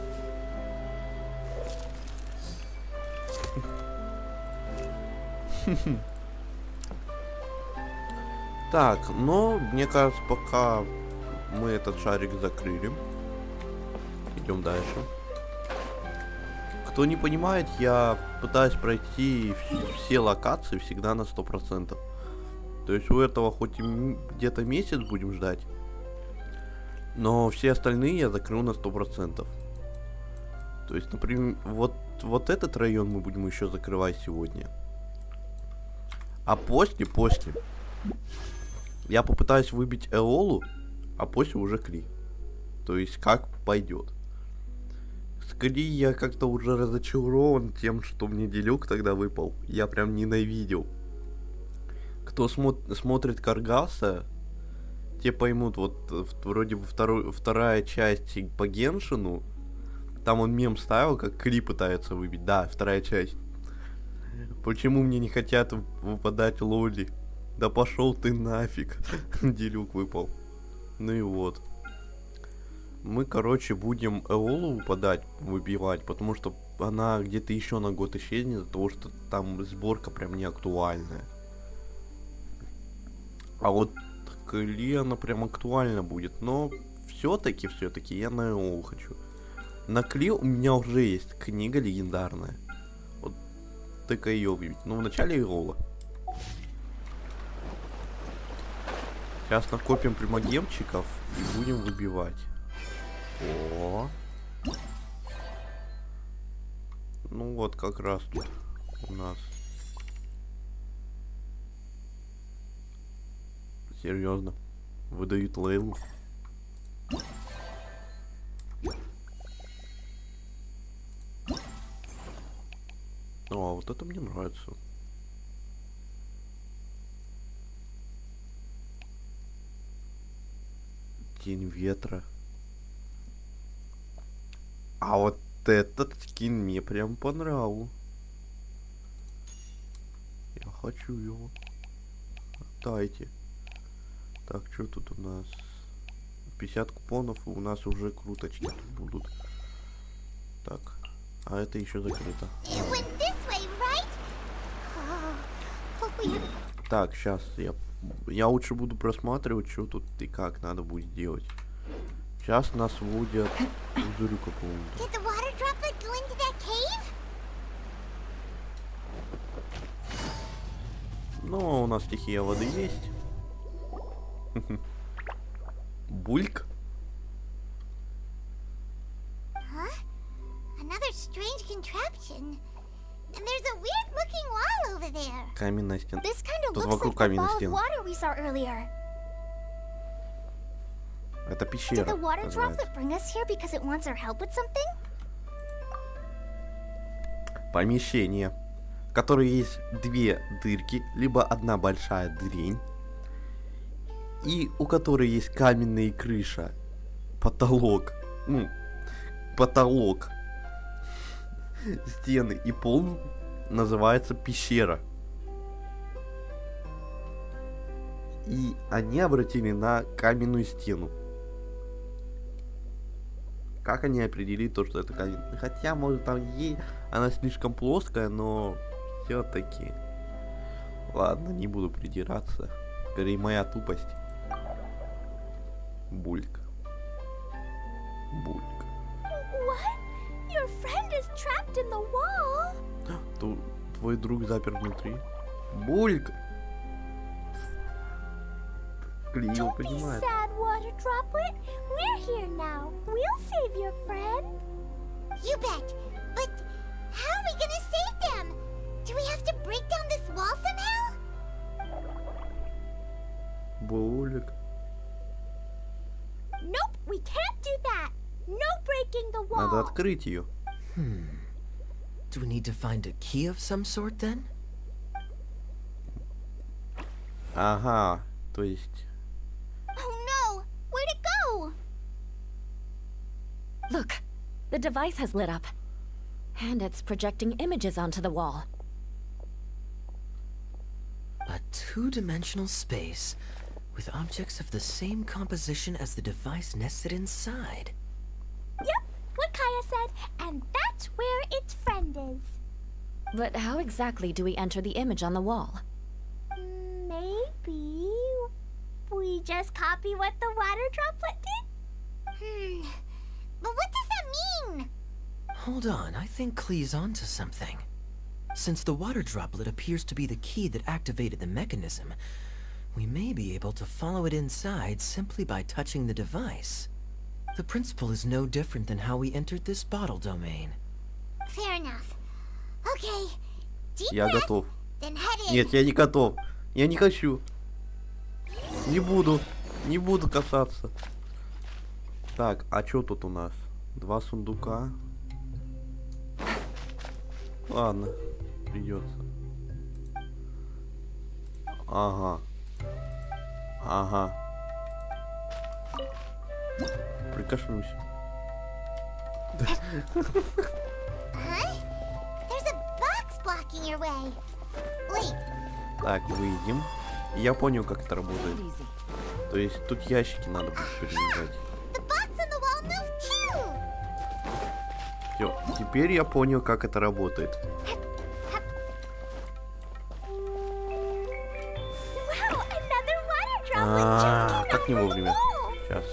Так, но мне кажется, пока мы этот шарик закрыли, идем дальше. Кто не понимает, я пытаюсь пройти все локации всегда на 100%. То есть у этого хоть и где-то месяц будем ждать, но все остальные я закрыл на 100%. То есть, например, вот этот район мы будем еще закрывать сегодня. А после я попытаюсь выбить Эолу, а после уже Кли. То есть как пойдет. С Кли я как-то уже разочарован тем, что мне делюк тогда выпал. Я прям ненавидел. Кто смотрит Каргаса, те поймут, вот вроде бы вторая часть по Геншину, там он мем ставил, как Кли пытается выбить. Да, вторая часть. Почему мне не хотят выпадать лоли? Да пошел ты нафиг. Делюк выпал. Ну и вот. Мы, короче, будем Эолу выбивать, потому что она где-то еще на год исчезнет, из-за того, что там сборка прям не актуальная. А вот Кли она прям актуальна будет, но все-таки я на Эолу хочу. На Кли у меня уже есть книга легендарная. Вот только ее выбить. Ну, вначале Эола. Сейчас накопим примагемчиков и будем выбивать. О. Ну вот как раз тут у нас. Серьезно. Выдают Лейлу. О, а вот это мне нравится. Тень ветра. А вот этот скин мне прям понравился. Я хочу его. Дайте. Так, что тут у нас? 50 купонов, и у нас уже круточки тут будут. Так, а это еще закрыто. Так, сейчас я лучше буду просматривать, что тут и как надо будет делать. Сейчас нас водят в дурю какого-то. Ну, у нас стихия воды есть. Бульк. Каменная стена. Тут вокруг каменной стены. Это пещера. Помещение, в котором есть две дырки, либо одна большая дрень, и у которой есть каменная крыша, потолок, потолок, стены и пол, называется пещера. И они обратили на каменную стену. Как они определили то, что это камень? Хотя, может, там ей она слишком плоская, но все-таки. Ладно, не буду придираться. Скорее, моя тупость. Бульк. Бульк. Твой друг запер внутри. Бульк. Клио понимает. We're here now. We'll save your friend. You bet. But how are we gonna save them? Do we have to break down this wall somehow? Булик. Nope, we Надо wall. открыть ее. Do we need to find a key of some sort then? Ага, то есть... Oh no! Where'd it go? Look, the device has lit up. And it's projecting images onto the wall. A two-dimensional space with objects of the same composition as the device nested inside. Yep, what Kaya said, and that's where its friend is. But how exactly do we enter the image on the wall? Maybe we just copy what the water droplet did? But what does that mean? Hold on, I think Klee's onto something. Since the water droplet appears to be the key that activated the mechanism, we may be able to follow it inside simply by touching the device. The principle is no different than how we entered this bottle domain. Fair enough. Okay, deep Я breath, готов. then head in. Нет, я не готов. Я не хочу. Не буду. Не буду касаться. Так, а что тут у нас? 2 сундука. Ладно, придется. Ага. Ага. Прикоснусь. Huh? There's a box blocking your way. Wait, Так, выйдем. Я понял, как это работает. Easy. То есть тут ящики надо будет передвигать. the box on the wall moved too. Всё, теперь я понял, как это работает. Wow, another water droplet just came Как out не of the вовремя. wall. Сейчас.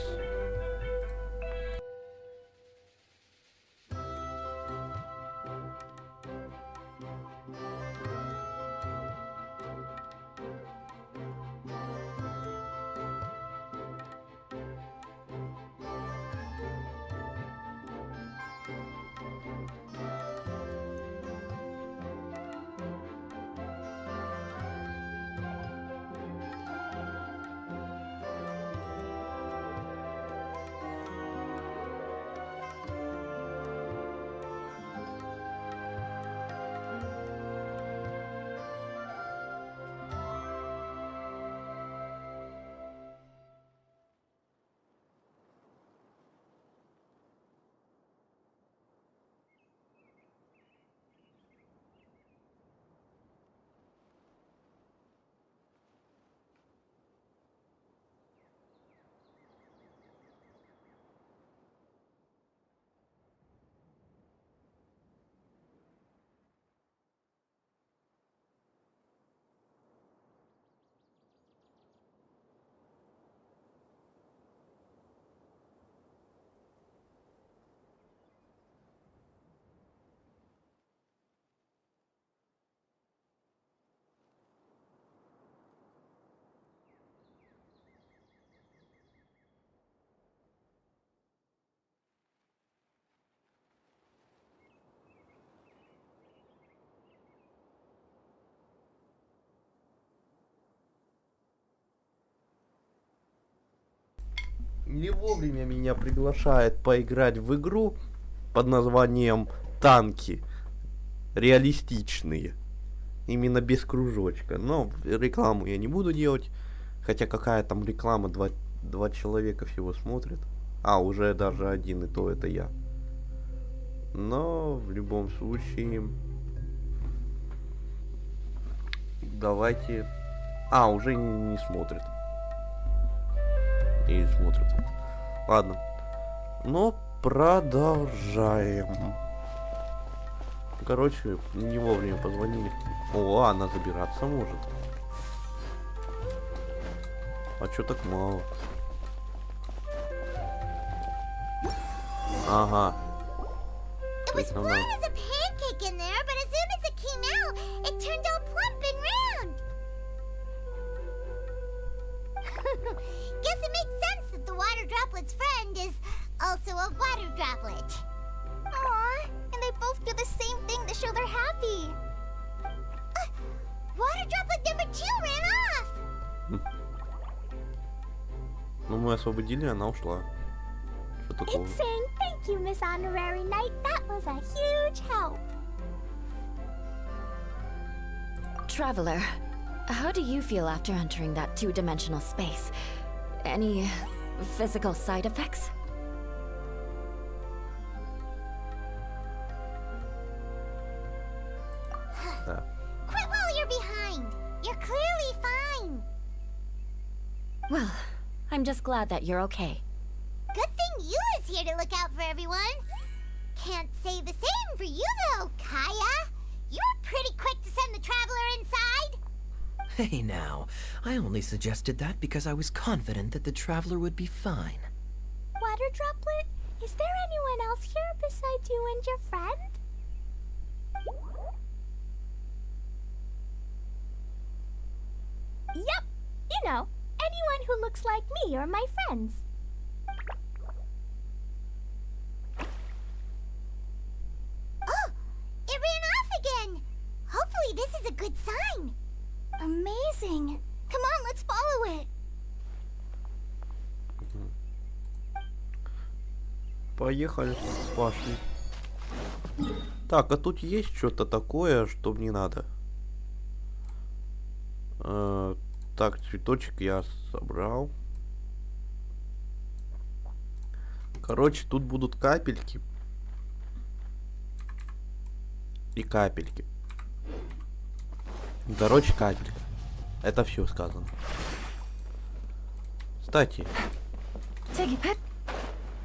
Не вовремя меня приглашает поиграть в игру под названием «Танки». Реалистичные. Именно без кружочка. Но рекламу я не буду делать. Хотя какая там реклама, два человека всего смотрят. А, уже даже один, и то это я. Но в любом случае... Давайте... А, уже не смотрят. И смотрят. Ладно. Но продолжаем. Короче, не вовремя позвонили. О, она забираться может. А чё так мало? Ага. It То was есть нам flat надо... as a pancake in there, but as soon as it came out, it turned all plump and round. Guess it makes sense that the water droplet's friend is also a water droplet. Aw, and they both do the same thing to show they're happy. Water droplet number 2 ran off. Ну, мы освободили, она ушла. Что такого? It's saying thank you, Miss Honorary Knight. That was a huge help. Traveler, how do you feel after entering that two-dimensional space? Any physical side effects? Да. Quit while you're behind. You're clearly fine. Well, I'm just glad that you're okay. Good thing you is here to look out for everyone. Can't say the same for you though, Kaya. You were pretty quick to send the traveler inside. Hey now, I only suggested that because I was confident that the traveler would be fine. Water Droplet, is there anyone else here besides you and your friend? Yep, you know, anyone who looks like me or my friends. Oh, it ran off again. Hopefully this is a good sign. Amazing. Come on, let's follow it. Поехали, пошли. Так, а тут есть что-то такое, что мне надо. Так, цветочек я собрал. Короче, тут будут капельки. И капельки. Короче, капелька. Это все сказано. Кстати,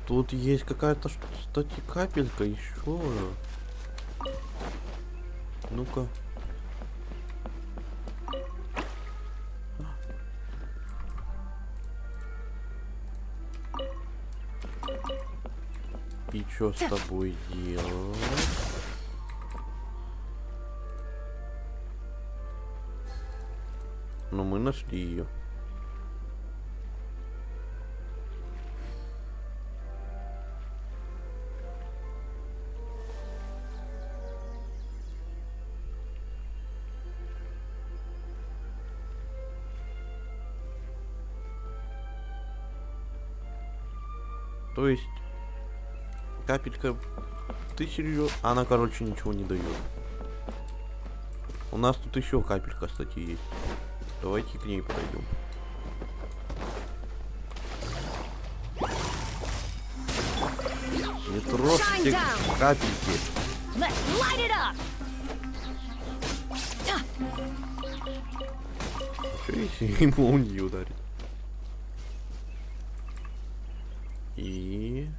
тут есть какая-то, кстати, капелька еще. Ну-ка. И что с тобой делать? Но мы нашли ее. То есть капелька, ты серьезно? Она, короче, ничего не дает. У нас тут еще капелька, кстати, есть. Давайте к ней подойдем. Не трожьте капельки. Что если и молнии ударит? И...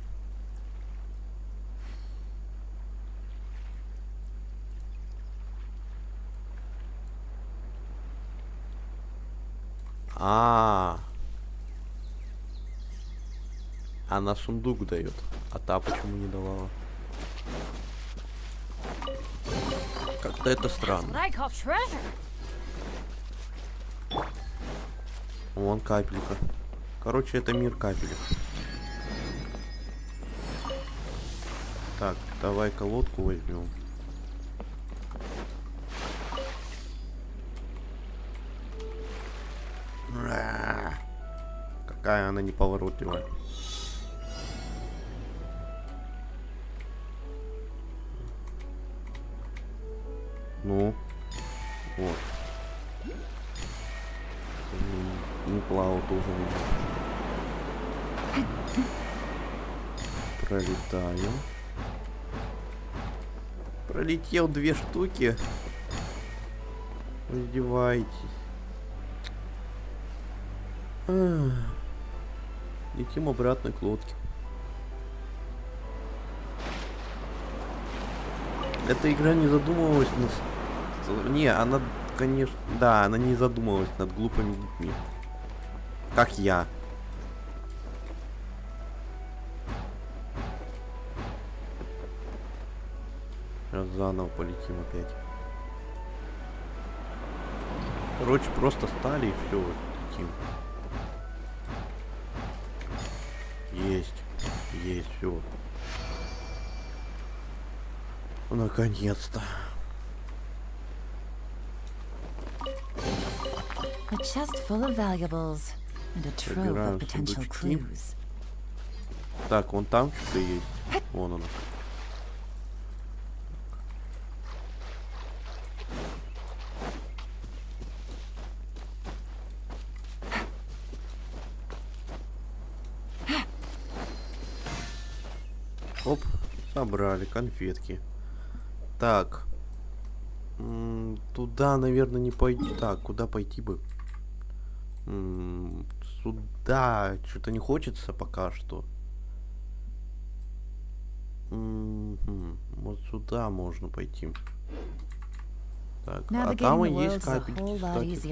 Она сундук дает, а та почему не давала? Как-то это странно. Вон капелька. Короче, это мир капелек. Так, давай колодку возьмем. Какая она неповоротливая. Ну, вот. Не плавал тоже. Пролетаю. Пролетел 2 штуки. Издеваетесь. Летим обратно к лодке. Эта игра не задумывалась над... Не, она, конечно... Да, она не задумывалась над глупыми детьми. Как я. Сейчас заново полетим опять. Короче, просто стали и все, вот, летим. Есть, все. Наконец-то. A chest full of valuables and a trove of potential clues. Так, вон там что-то есть. Вон оно. Оп, собрали конфетки. Так. Туда, наверное, не пойти. Так, куда пойти бы? Сюда что-то не хочется пока что. Вот сюда можно пойти. Так, а там и есть капельки, кстати, тоже.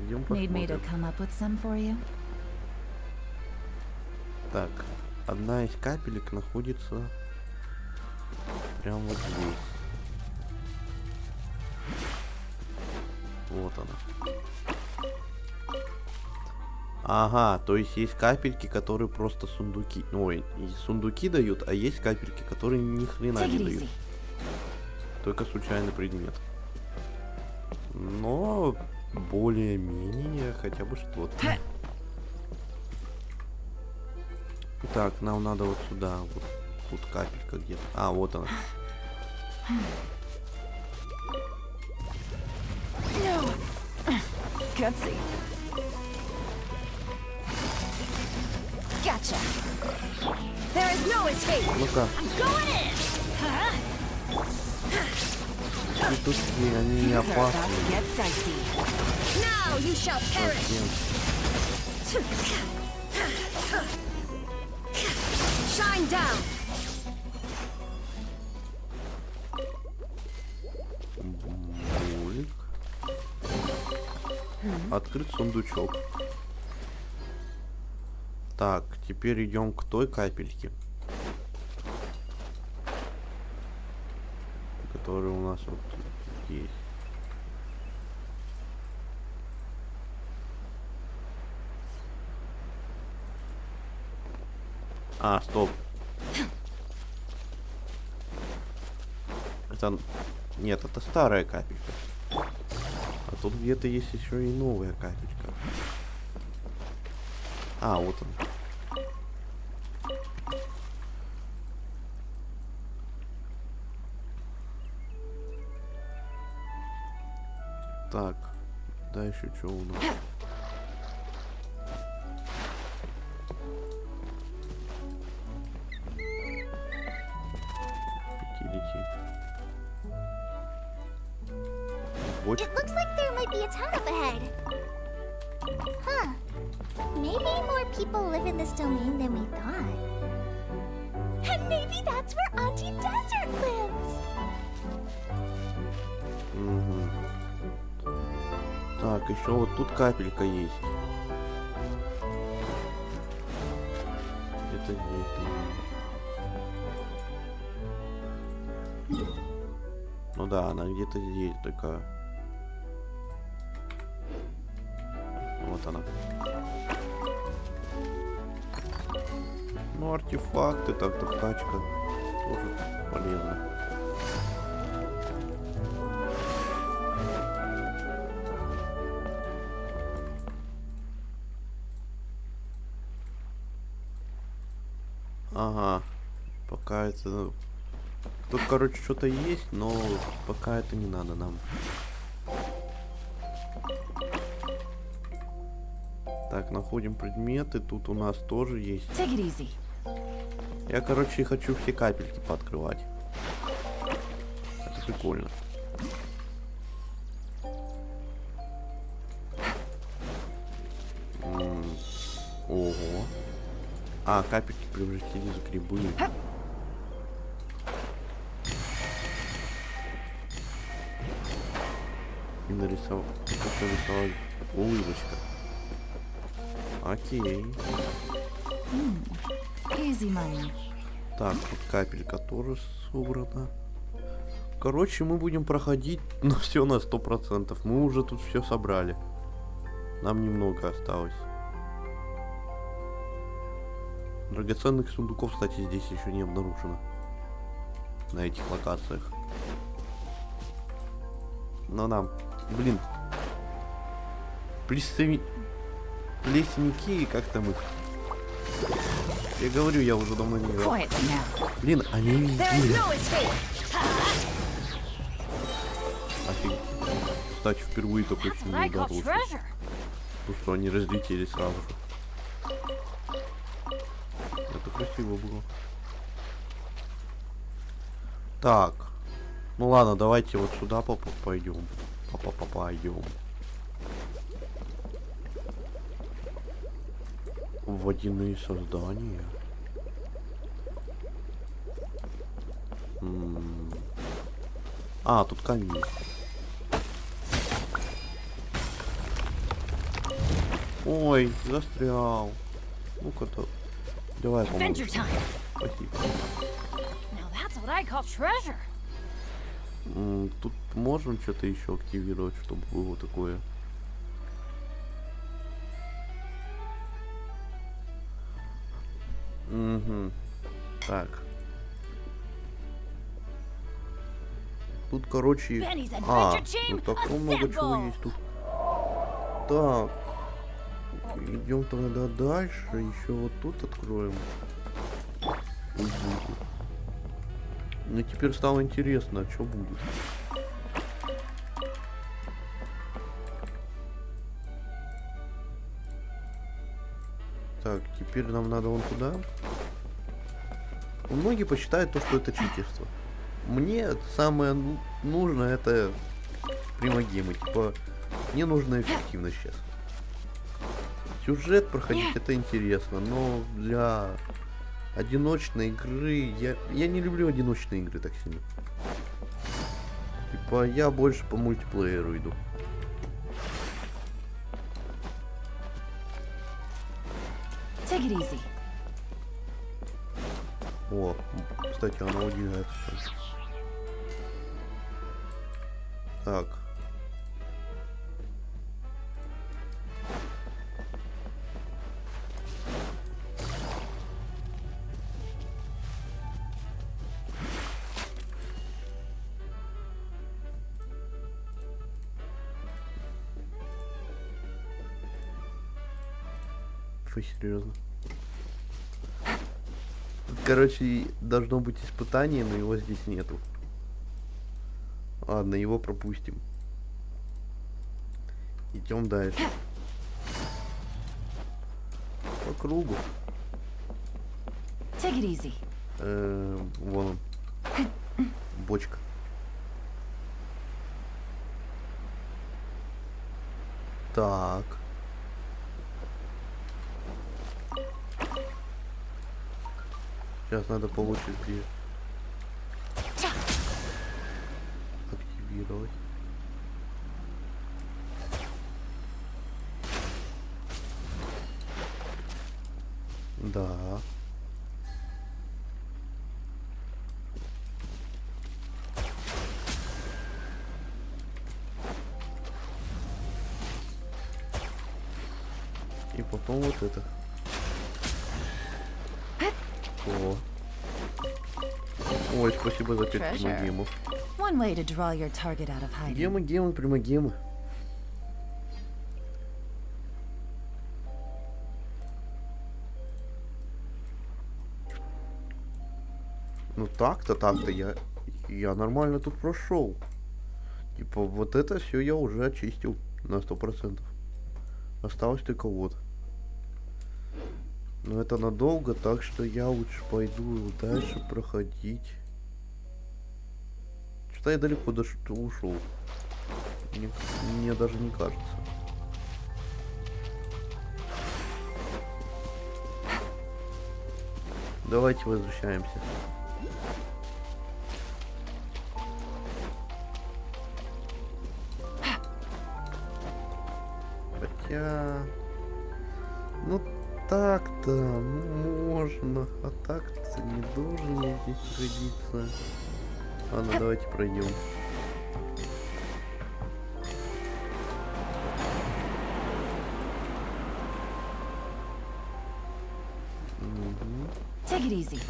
Идем посмотрим. Так, одна из капелек находится прямо вот здесь. Вот она. Ага, то есть есть капельки, которые просто сундуки. Ой, и сундуки дают, а есть капельки, которые ни хрена не дают. Только случайный предмет. Но более-менее хотя бы что-то. Так, нам надо вот сюда. Вот тут капелька где-то. А, вот она. Ну-ка. И тут они не опасны. Булик. Открыть сундучок. Так, теперь идем к той капельке, которая у нас вот есть. А, стоп. Это... Нет, это старая капелька. А тут где-то есть еще и новая капелька. А, вот он. Так, дальше что у нас? It looks like there might be a town up ahead. Huh. Maybe more people live in this domain than we thought. And maybe that's where Auntie Desert lives. Угу. Так, еще вот тут капелька есть. Где-то здесь. Ну да, она где-то здесь, только... Вот она. Ну, артефакты, так-то вкачка тоже полезно. Ага, пока это... Тут, короче, что-то есть, но пока это не надо нам. Так, находим предметы. Тут у нас тоже есть. Я, короче, хочу все капельки пооткрывать. Это прикольно. Ого. А, капельки превратились в грибы. И нарисовал улыбочка. Окей. Так, тут капелька тоже собрана. Короче, мы будем проходить, ну, все на 100%. Мы уже тут все собрали. Нам немного осталось. Драгоценных сундуков, кстати, здесь еще не обнаружено. На этих локациях. Но нам, блин, плесники, как там их? Я говорю, я уже давно не играл. Quiet now. Блин, они There's везде. no escape. Офигеть. Кстати, впервые такой That's фильм what I не call удалось. treasure. Потому что они разлетелись сразу же. Это красиво было. Так. Ну ладно, давайте вот сюда пойдем. Пойдем. Водяные создания. А, тут камень есть. Ой, застрял. Ну-ка-то. Давай поможем. Adventure time. Спасибо. Now that's what I call treasure. Тут можем что-то еще активировать, чтобы было такое. Угу. Так. Тут, короче... Benny's А, Adventure Team, ну так много чего assemble! есть тут. Так. Идем тогда дальше. Еще вот тут откроем. Мне теперь стало интересно, что будет. Так, теперь нам надо вон туда. Многие посчитают то, что это читерство. Мне самое нужное это примагемы. Типа, мне нужна эффективность сейчас. Сюжет проходить это интересно, но для одиночной игры я не люблю одиночные игры так сильно. Типа, я больше по мультиплееру иду. Take it easy. О, кстати, она удивляется. Так. Фу, серьезно. Тут, короче, должно быть испытание, но его здесь нету. Ладно, его пропустим. Идем дальше. По кругу. Take it easy. Вон он. Бочка. Так. Сейчас надо получить где активировать. Да. И потом вот это. О. Ой, спасибо за 5 Treasure. примагемов. One way to draw your target out of hiding. Гемы, примагемы. Ну так-то я нормально тут прошел. Типа вот это все я уже очистил на 100%. Осталось только вот. Но это надолго, так что я лучше пойду дальше проходить. Что-то я далеко ушел. Мне даже не кажется. Давайте возвращаемся. Хотя... Ну так-то можно, а так-то не должен я здесь находиться. Ладно, давайте пройдем. Take it easy.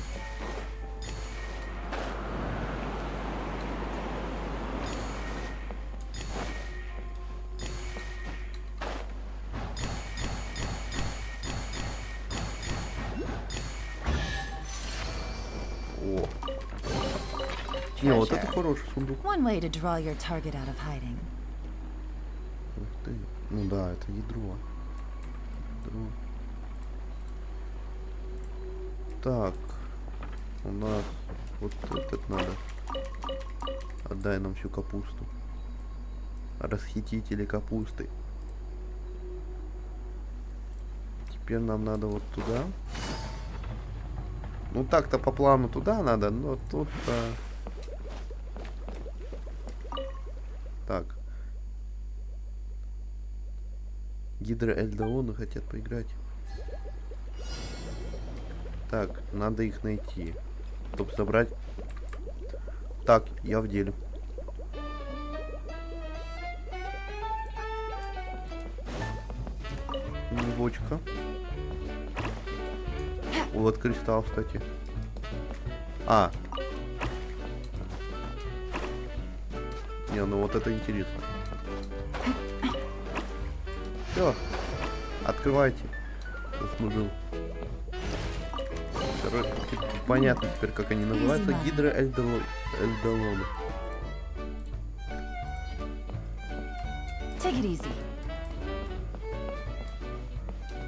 О. Не, вот это хороший сундук. One way to draw your target out of hiding. Ух ты. Ну да, это ядро. Ядро. Так. У нас вот этот надо. Отдай нам всю капусту. Расхитители капусты. Теперь нам надо вот туда. Ну так-то по плану туда надо, но тут... Так. Гидроэльдооны хотят поиграть. Так, надо их найти. Чтобы собрать... Так, я в деле. Бочка. Вот кристалл, кстати. А. Не, ну вот это интересно. Все. Открывайте. Заслужил. Короче, понятно теперь, как они называются. Гидроэльдооны. Take it easy.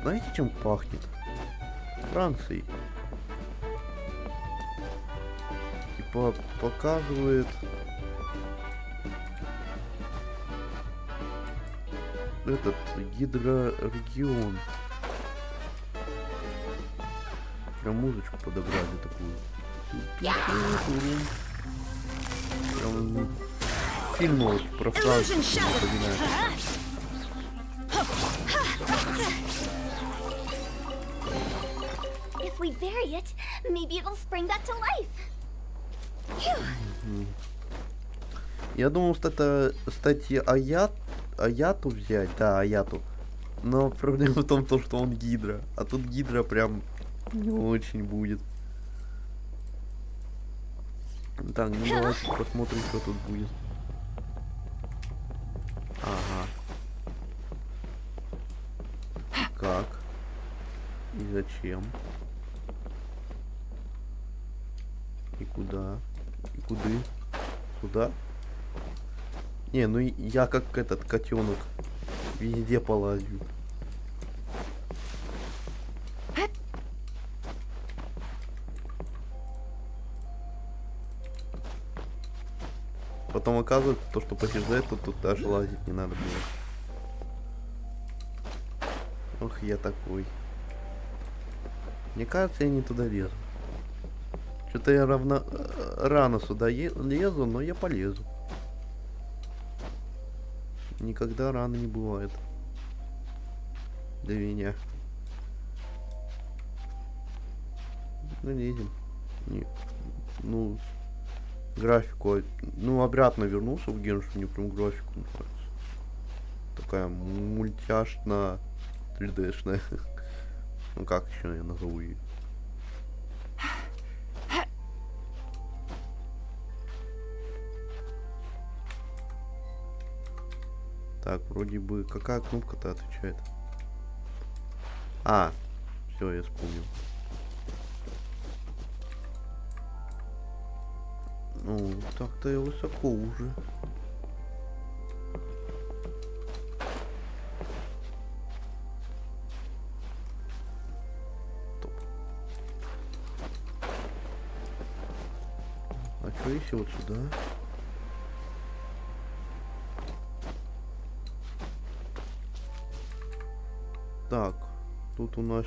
Знаете, чем пахнет? Францией. Типа показывает этот гидрорегион. Прям музычку подобрали такую. Прям фильм вот про Францию напоминает. If we bury it, maybe it'll spring back to life. Я думал, что это, кстати, Аяту взять. Да, Аяту. Но проблема в том, что он гидра. А тут гидра прям не очень будет. Так, ну давайте посмотрим, что тут будет. Ага. Как? И зачем? И куда? И куды? Сюда? Не, ну я как этот котенок везде полазю. Потом оказывается, то, что побеждает, то тут даже лазить не надо было. Ох, я такой. Мне кажется, я не туда лезу. Что-то я рано сюда лезу, но я полезу. Никогда рано не бывает. Для меня. Ну, лезем. Не. Ну, графику. Ну, обратно вернулся в Генш, мне прям графику нравится. Такая мультяшная, 3D-шная. Ну, как еще я назову ее? Так, вроде бы... Какая кнопка-то отвечает? А, все, я вспомнил. Ну, так-то я высоко уже. Топ. А что если вот сюда? Так, тут у нас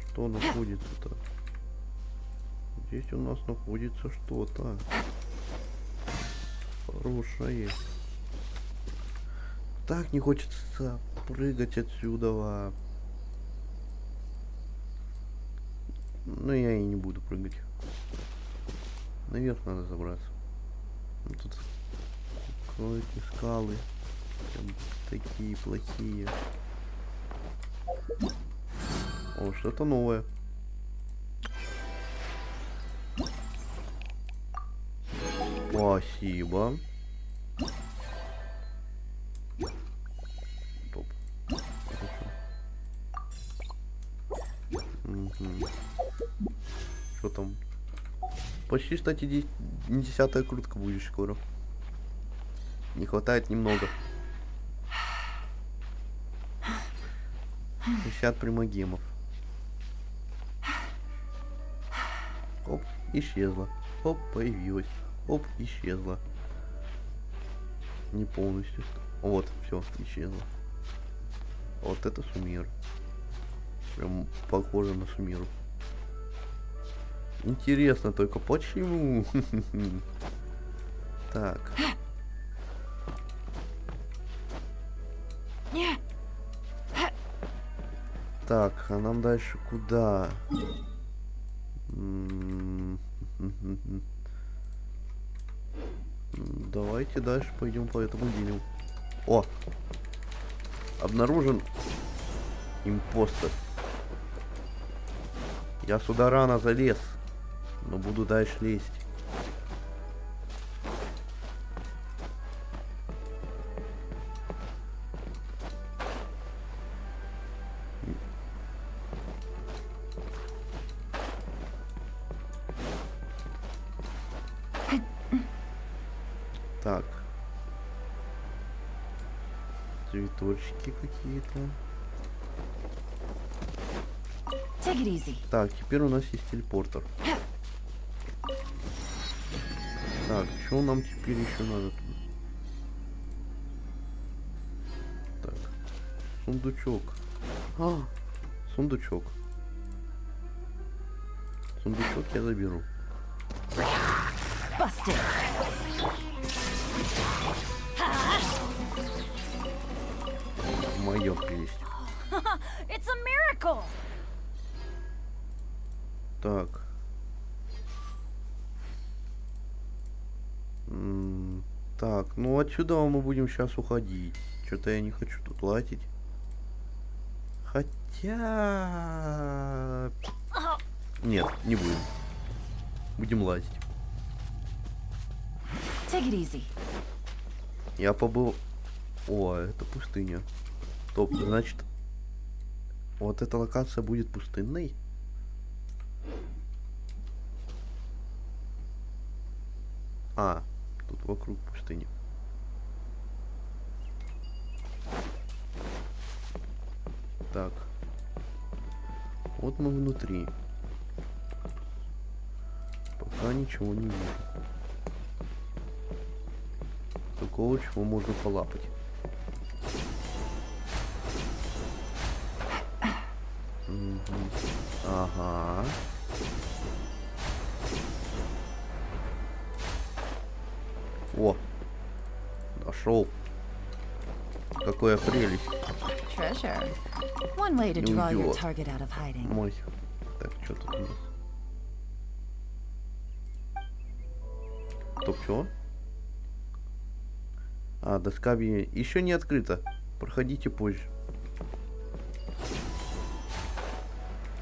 что находится-то? Здесь у нас находится что-то хорошее. Так не хочется прыгать отсюда. Но я и не буду прыгать. Наверх надо забраться. Тут эти скалы прям такие плохие. О, что-то новое. Спасибо. Топ. Хорошо. Угу. Что там? Почти, кстати, 10-я крутка будешь скоро. Не хватает немного. 60 примагемов. Оп, исчезла. Оп, появилась. Оп, исчезла. Не полностью. Вот, все, исчезла. Вот это суммир. Прям похоже на суммиру. Интересно только почему. Так. Так, а нам дальше куда? Давайте дальше пойдем по этому дереву. О! Обнаружен импостер. Я сюда рано залез, но буду дальше лезть. Так. Цветочки какие-то. Take it easy. Так, теперь у нас есть телепортер. Так, что нам теперь еще надо тут? Так. Сундучок. А, сундучок. Сундучок я заберу. Busted. Моё есть. It's a miracle! Так. Так, ну отсюда мы будем сейчас уходить. Что-то я не хочу тут латить. Хотя... Нет, не будем. Будем лазить. Take it easy. Я побыл... О, это пустыня. Стоп, значит... Вот эта локация будет пустынной? А, тут вокруг пустыни. Так. Вот мы внутри. Пока ничего не вижу. Такого, чего можно полапать. Ага. О, нашел. Какая прелесть. Treasure. One way to draw your Идиот. target out of hiding. Мой. Так, что тут у нас? Стоп, чё? А, доска еще не открыта. Проходите позже.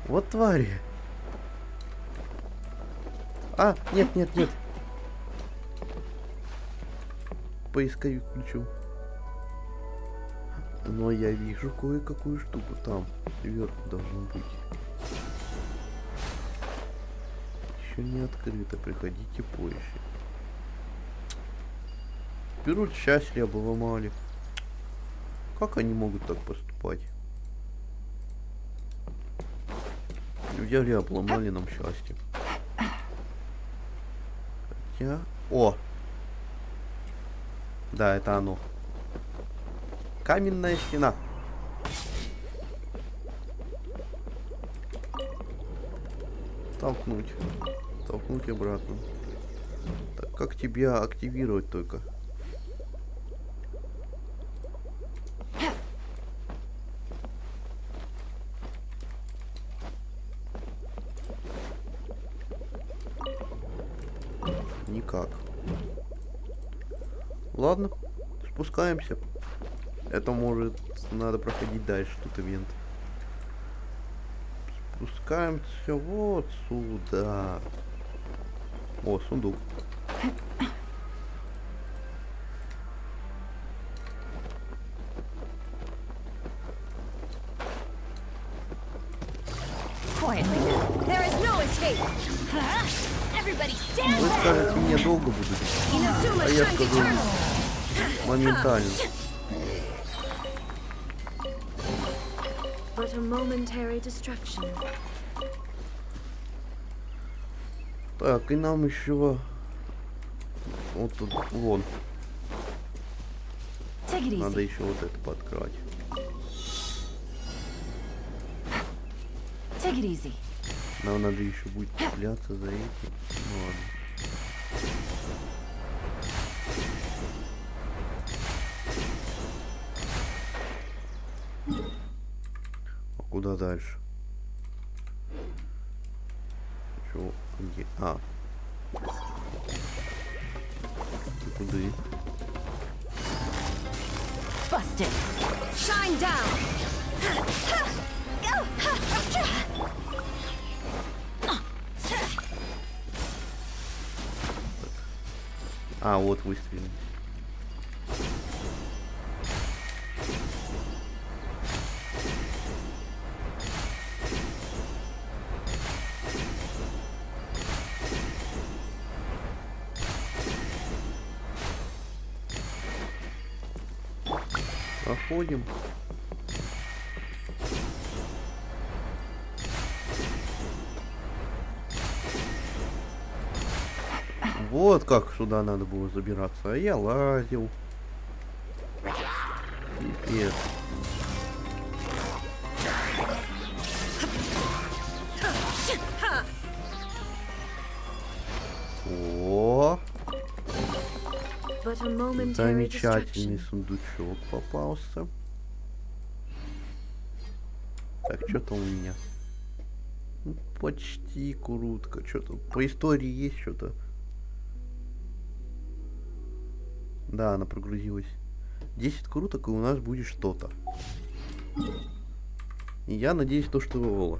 Вот твари. А, нет, нет, нет. Поисковик включу. Но я вижу кое-какую штуку там. Сверху должно быть. Еще не открыто. Приходите позже. Берут счастье, обломали. Как они могут так поступать? Взяли, обломали нам счастье. Хотя... О! Да, это оно. Каменная стена. Толкнуть. Толкнуть обратно. Так, как тебя активировать только? Никак. Ладно, спускаемся. Это может надо проходить дальше, тут ивент. Спускаемся вот сюда. О, сундук. Quietly. There is no escape. Вы скажете, мне долго будет, а я скажу моментально. But a momentary distraction. Так, и нам еще вот тут, вон, Take it надо easy. еще вот это подкрать. Take it easy. Нам надо еще будет цепляться за эти. Ну ладно. А куда дальше? Чё? Где? А. Ты куда? Busted. Shine down! А, вот выстрелились. Проходим. Вот как сюда надо было забираться, а я лазил. Пипец. О, But a momentary замечательный distraction. сундучок попался. Так, что-то у меня. Ну, почти курутка. Что-то по истории есть что-то. Да, она прогрузилась. 10 круток, и у нас будет что-то. И я надеюсь, то, что Эола.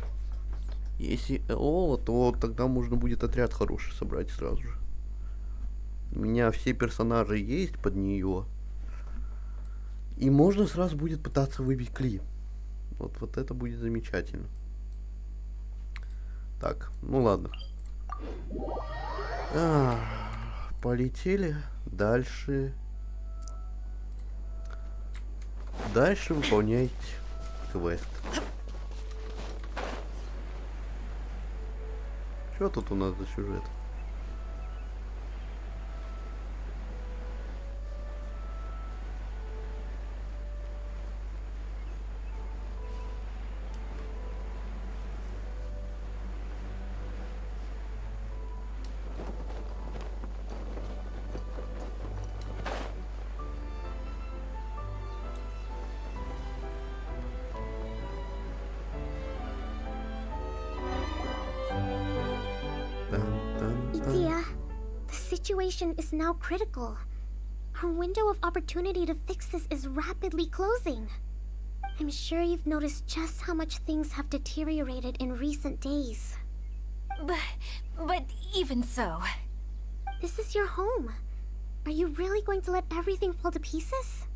Если Эола, то тогда можно будет отряд хороший собрать сразу же. У меня все персонажи есть под нее. И можно сразу будет пытаться выбить Кли. Вот это будет замечательно. Так, ну ладно. Полетели дальше. Дальше выполняйте квест. Что тут у нас за сюжет? Idea, the situation is now critical. Our window of opportunity to fix this is rapidly closing. I'm sure you've noticed just how much things have deteriorated in recent days. But even so. This is your home. Are you really going to let everything fall to pieces?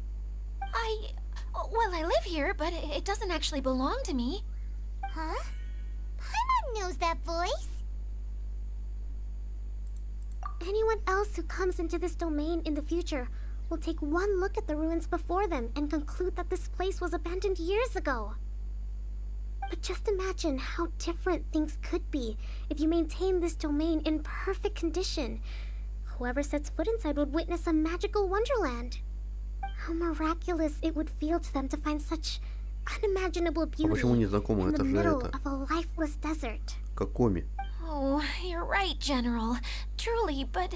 Well, I live here, but it doesn't actually belong to me. Huh? Paimon knows that voice. Anyone else who comes into this domain in the future will take one look at the ruins before them and conclude that this place was abandoned years ago. But just imagine how different things could be if you maintain this domain in perfect condition. Whoever sets foot inside would witness a magical wonderland. How miraculous it would feel to them to find such unimaginable beauty почему незнакомый? in the Это же middle это. of a lifeless desert. Какоми? Oh, you're right, General. Truly, but...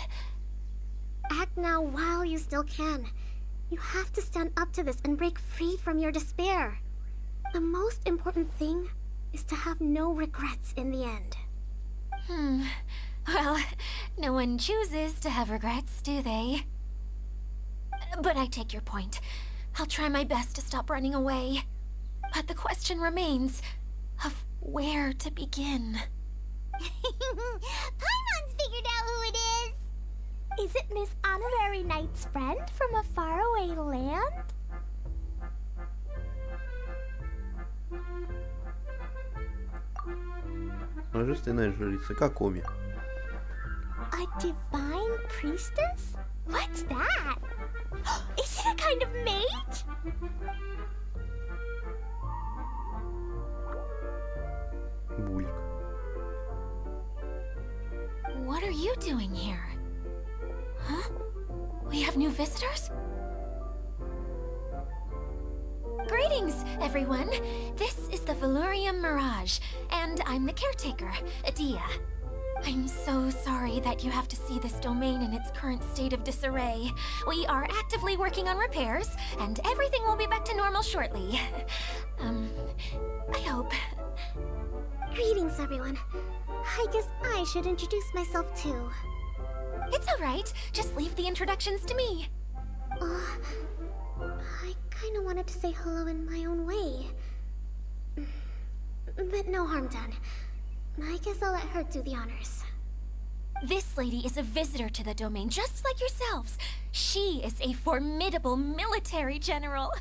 Act now while you still can. You have to stand up to this and break free from your despair. The most important thing is to have no regrets in the end. Well, no one chooses to have regrets, do they? But I take your point. I'll try my best to stop running away. But the question remains of where to begin. Paimon's figured out who it is! Is it Miss Honorary Knight's friend from a faraway land? Божественная жрица Какоми. A divine priestess? What's that? Is it a kind of mage? Бульк. What are you doing here? Huh? We have new visitors? Greetings, everyone. This is the Valurium Mirage, and I'm the caretaker, Adia. I'm so sorry that you have to see this domain in its current state of disarray. We are actively working on repairs, and everything will be back to normal shortly. I hope. Greetings, everyone. I guess I should introduce myself too. It's all right. Just leave the introductions to me. I kinda wanted to say hello in my own way. But no harm done. I guess I'll let her do the honors. This lady is a visitor to the domain, just like yourselves. She is a formidable military general.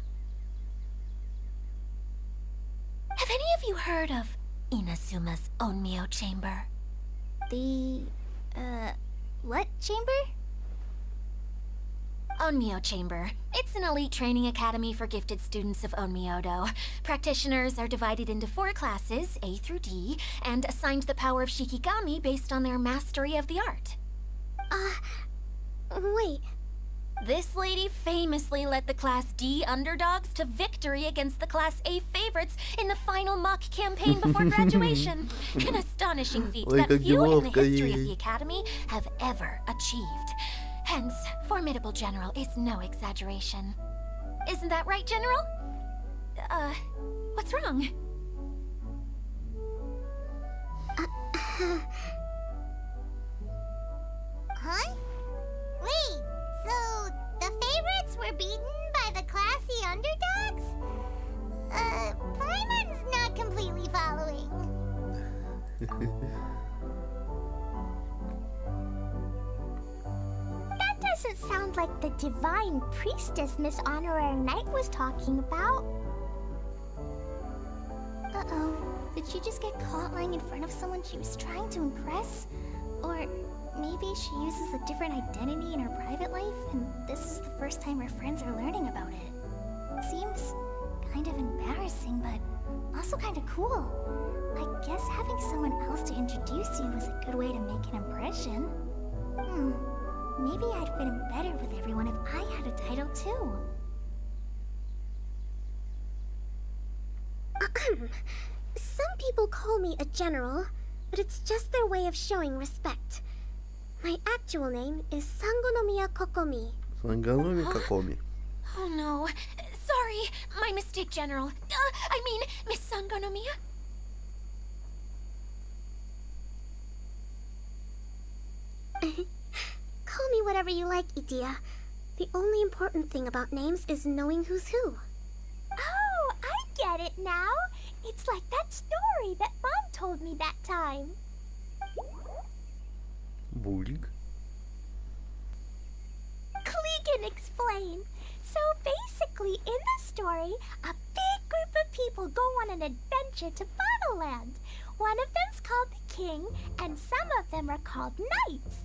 Have any of you heard of Inazuma's Onmyo Chamber? The, what chamber? Onmyo Chamber. It's an elite training academy for gifted students of Onmyodo. Practitioners are divided into 4 classes, A through D, and assigned the power of Shikigami based on their mastery of the art. Wait. This lady famously led the Class D underdogs to victory against the Class A favorites in the final mock campaign before graduation. An astonishing feat Ой, that как few in the неловко history of ей. the Academy have ever achieved. Hence, formidable general is no exaggeration. Isn't that right, General? What's wrong? Huh? Wait, so the favorites were beaten by the classy underdogs? Paimon's not completely following. That doesn't sound like the divine priestess Miss Honorary Knight was talking about. Uh-oh. Did she just get caught lying in front of someone she was trying to impress? Or maybe she uses a different identity in her private life, and this is the first time her friends are learning about it. Seems kind of embarrassing, but also kind of cool. I guess having someone else to introduce you was a good way to make an impression. Maybe I'd fit in better with everyone if I had a title too. Some people call me a general, but it's just their way of showing respect. My actual name is Sangonomiya Kokomi. Санганоми Какоми. Oh no. Sorry, my mistake, General. I mean, Miss Sangonomiya. Call me whatever you like, Idia. The only important thing about names is knowing who's who. Oh, I get it now. It's like that story that Mom told me that time. Бульк. Klee can explain. So basically, in the story, a big group of people go on an adventure to Bottleland. One of them's called the King, and some of them are called Knights.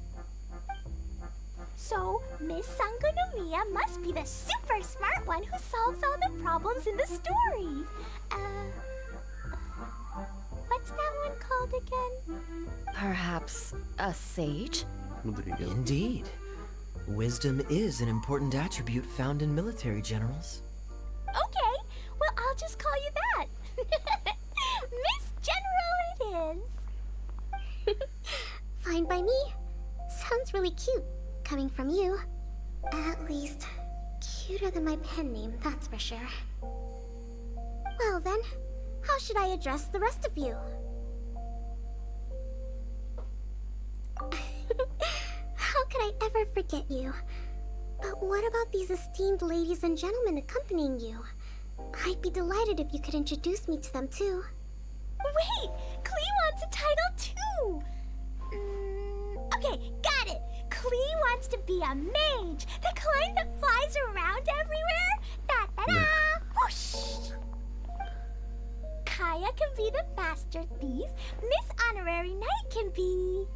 So, Miss Sangonomiya must be the super smart one who solves all the problems in the story. What's that one called again? Perhaps a sage? Мудрец. Indeed. Wisdom is an important attribute found in military generals. Okay, well, I'll just call you that. Miss General it is. Fine by me. Sounds really cute, coming from you. At least, cuter than my pen name, that's for sure. Well then, how should I address the rest of you? How could I ever forget you? But what about these esteemed ladies and gentlemen accompanying you? I'd be delighted if you could introduce me to them too. Wait! Klee wants a title too! Okay, got it! Klee wants to be a mage! The kind that flies around everywhere! Da-da-da! Whoosh! Kaya can be the master thief. Miss Honorary Knight can be...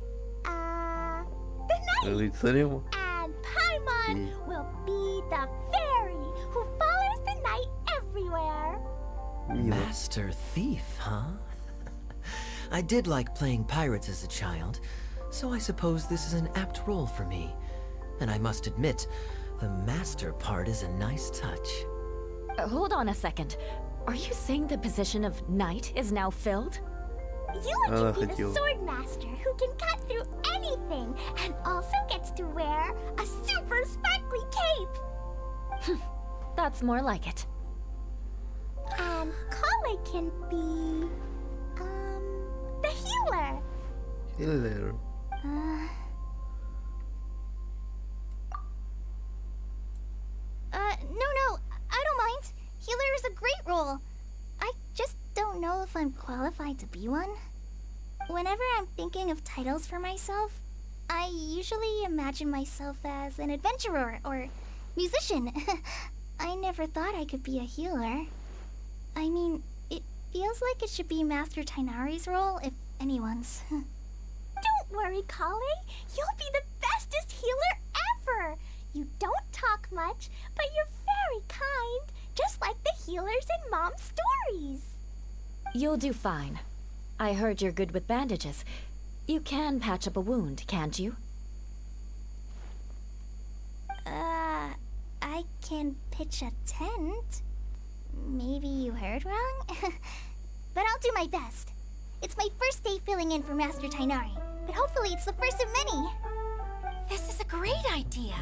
Рыцарем. And Paimon will be the fairy who follows the knight everywhere. Мило. Master Thief, huh? I did like playing pirates as a child, so I suppose this is an apt role for me. And I must admit, the master part is a nice touch. Hold on a second. Are you saying the position of knight is now filled? Eula can be хотела. the sword master who can cut through anything and also gets to wear a super sparkly cape. That's more like it. And Kale can be, the healer. Хиллер. No, I don't mind. Healer is a great role. I just don't know if I'm qualified to be one. Whenever I'm thinking of titles for myself, I usually imagine myself as an adventurer or musician. I never thought I could be a healer. I mean, it feels like it should be Master Tainari's role, if anyone's. Don't worry, Kale. You'll be the bestest healer ever. You don't talk much, but you're very kind, just like the healers in Mom's stories. You'll do fine. I heard you're good with bandages. You can patch up a wound, can't you? I can pitch a tent. Maybe you heard wrong? But I'll do my best. It's my first day filling in for Master Tainari, but hopefully it's the first of many. This is a great idea.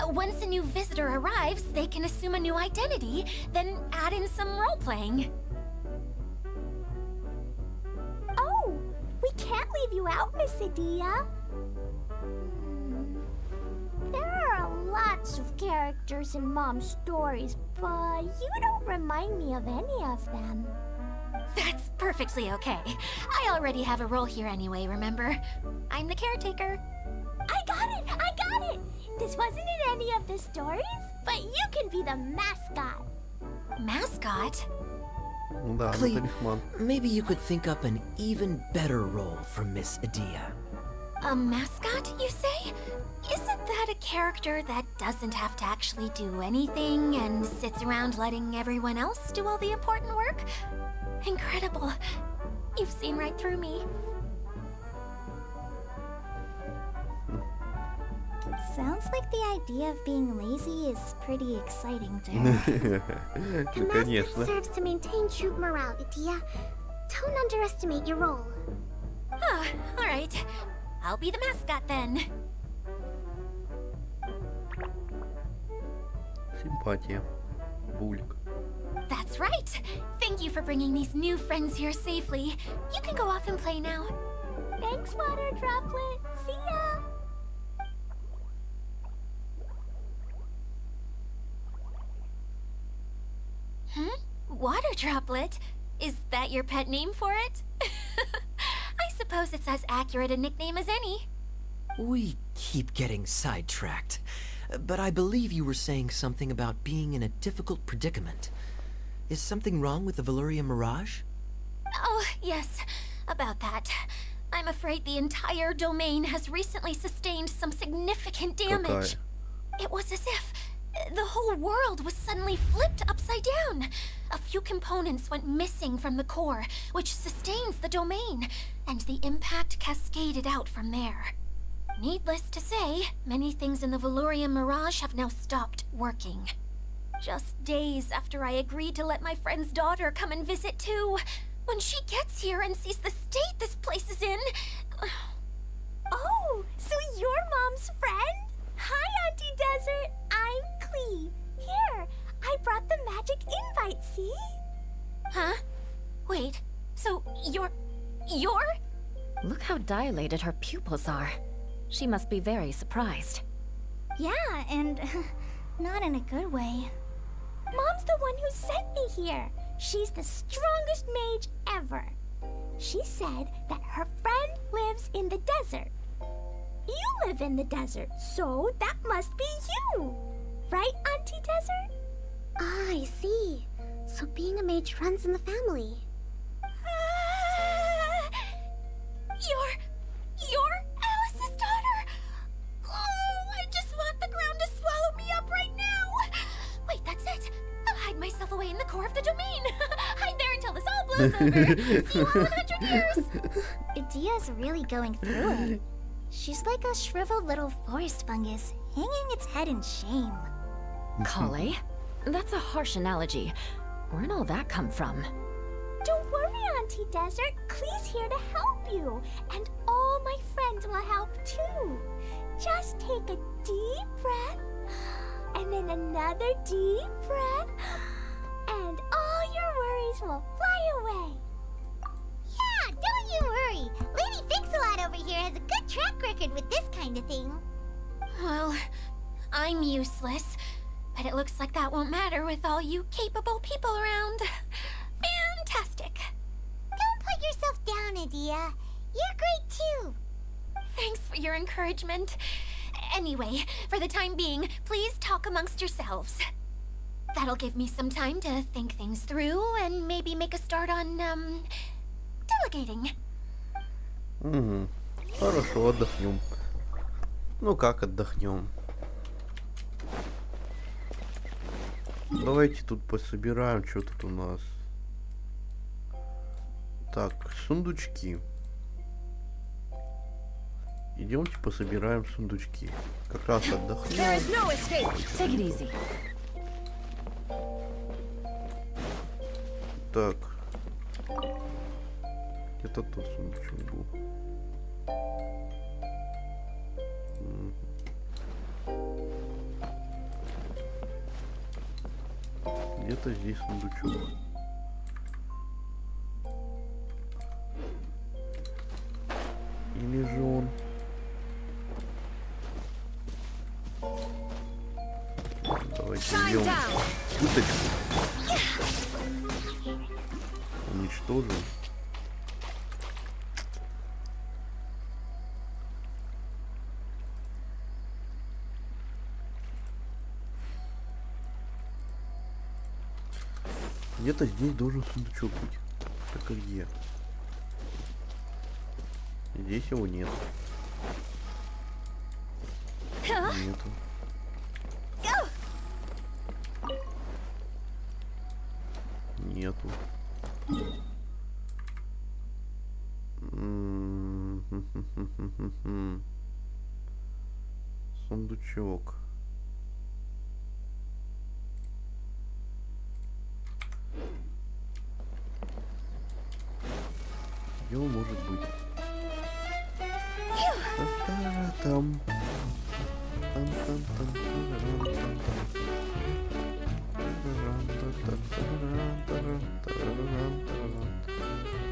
Once a new visitor arrives, they can assume a new identity, then add in some role-playing. Oh, we can't leave you out, Miss Adia. There are lots of characters in Mom's stories, but you don't remind me of any of them. That's perfectly okay. I already have a role here anyway, remember? I'm the caretaker. I got it! This wasn't in any of the stories, but you can be the mascot. Mascot? Ну да, Clee, талисман. maybe you could think up an even better role for Miss Adia. A mascot, you say? Isn't that a character that doesn't have to actually do anything and sits around letting everyone else do all the important work? Incredible. You've seen right through me. Sounds like the idea of being lazy is pretty exciting to her. Ну, конечно. serves to maintain troop morale, Adia. Don't underestimate your role. Ah, all right. I'll be the mascot then. Симпатия. Булик. That's right. Thank you for bringing these new friends here safely. You can go off and play now. Thanks, Water Droplet. See ya! Water Droplet? Is that your pet name for it? I suppose it's as accurate a nickname as any. We keep getting sidetracked, but I believe you were saying something about being in a difficult predicament. Is something wrong with the Valyria Mirage? Oh, yes, about that. I'm afraid the entire domain has recently sustained some significant damage. It was as if the whole world was suddenly flipped upside down. A few components went missing from the core, which sustains the domain, and the impact cascaded out from there. Needless to say, many things in the Valyria Mirage have now stopped working. Just days after I agreed to let my friend's daughter come and visit too. When she gets here and sees the state this place is in... Oh, so you're Mom's friend? Hi, Auntie Desert. I'm Clee. Here, I brought the magic invite, see? Huh? Wait, so you're... Look how dilated her pupils are. She must be very surprised. Yeah, and not in a good way. Mom's the one who sent me here. She's the strongest mage ever. She said that her friend lives in the desert. You live in the desert, so that must be you. Right, Auntie Desert? Ah, I see. So being a mage runs in the family. You're Alice's daughter! was over. See you in 100 years. Idia's really going through it. She's like a shriveled little forest fungus, hanging its head in shame. Kale? That's a harsh analogy. Where'd all that come from? Don't worry, Auntie Desert. Klee's here to help you. And all my friends will help too. Just take a deep breath, and then another deep breath, and all your worries will fly away. Yeah, don't you worry. Lady Fix-a-Lot over here has a good track record with this kind of thing. Well, I'm useless, but it looks like that won't matter with all you capable people around. Fantastic. Don't put yourself down, Adia. You're great too. Thanks for your encouragement. Anyway, for the time being, please talk amongst yourselves. That'll give me some time to think things through and maybe make a start on, delegating. Хорошо, отдохнем. Ну как отдохнем? Давайте тут пособираем, что тут у нас. Так, сундучки. Идемте пособираем сундучки. Как раз отдохнем. There is no escape. Take it easy. Так. Где-то тут сундучок был. Где-то здесь сундучок. Или же он... Давайте Shine убьем down. уточку. Уничтожим. Где-то здесь должен сундучок быть. Так и где? Здесь его нет. Нету. Нету. Сундучок. Где он может быть? Там.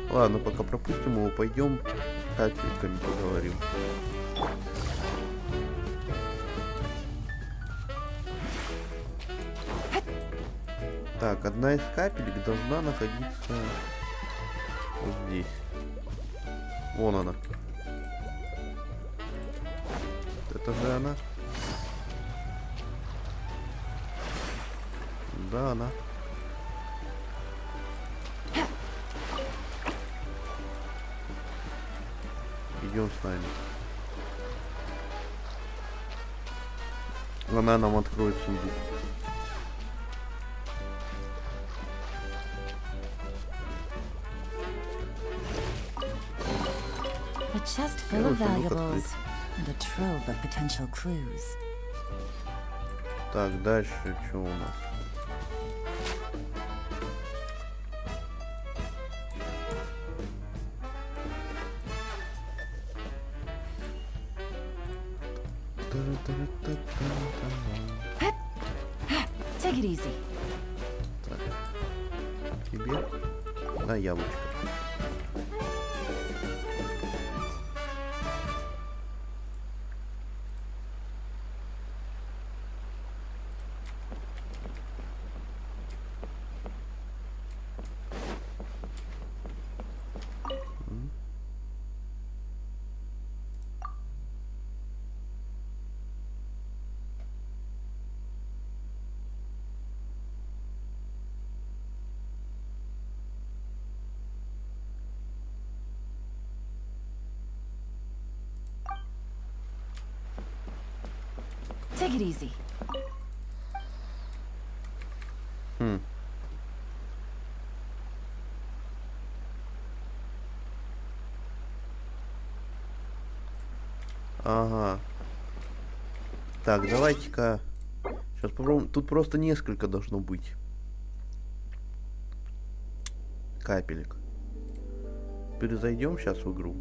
Ладно, пока пропустим его, пойдем капельками поговорим. Так, одна из капелек должна находиться вот здесь. Вон она. Это же она. Да, она. Идем с нами. Она нам откроет сундук. A chest full of valuables and a trove of potential clues. Так, дальше что у нас? Take it easy. Так. Тебе на яблочко. Take it easy. Ага. Так, давайте-ка. Сейчас попробуем. Тут просто несколько должно быть. Капелек. Перезайдем сейчас в игру.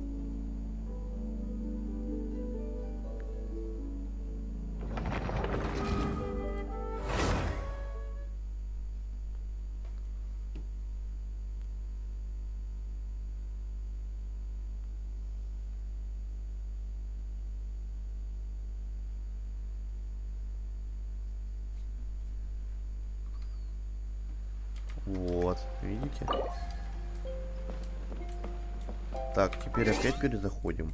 Вот, видите? Так, теперь опять перезаходим.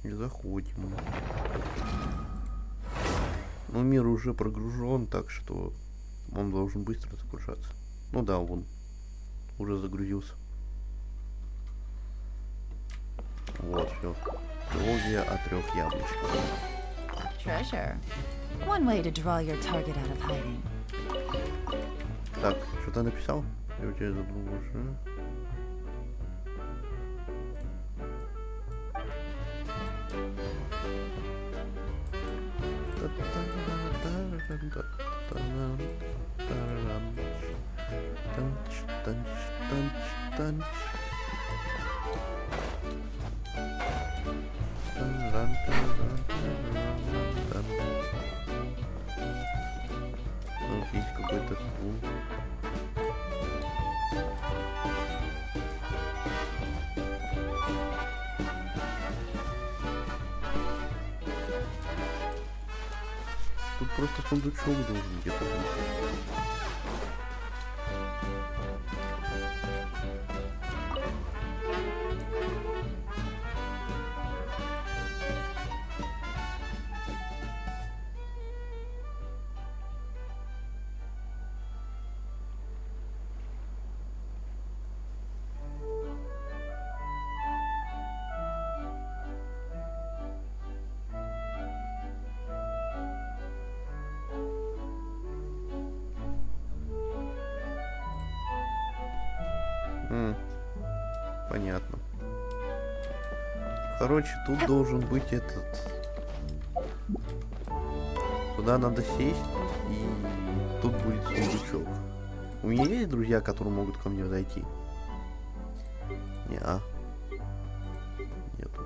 И заходим. Ну, мир уже прогружен, так что он должен быстро загружаться. Ну да, он уже загрузился. Вот, все. Трилогия о 3 яблочках. Treasure. One way to draw your target out of hiding. Так, что ты написал? Я у тебя забыл уже. Есть какой-то пункт. Тут просто сундучок должен где-то быть. Понятно. Короче, тут должен быть этот... Сюда надо сесть, и тут будет сундучок. У меня есть друзья, которые могут ко мне зайти? Не-а. Нету.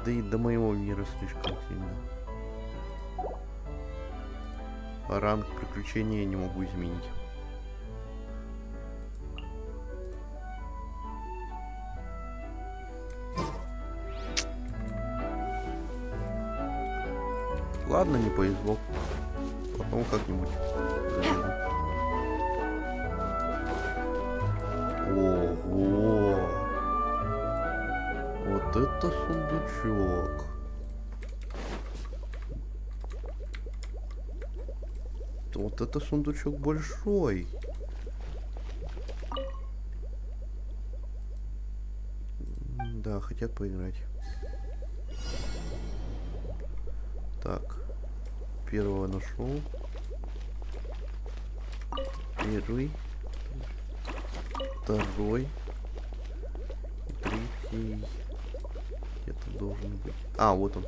Да и до моего мира слишком сильно. Ранг приключения я не могу изменить. Ладно, не повезло. Потом как-нибудь заберу. Ого! Вот это сундучок. Вот это сундучок большой. Да, хотят поиграть. Так, первого нашел. Первый. Второй. Третий. Где-то должен быть. А, вот он.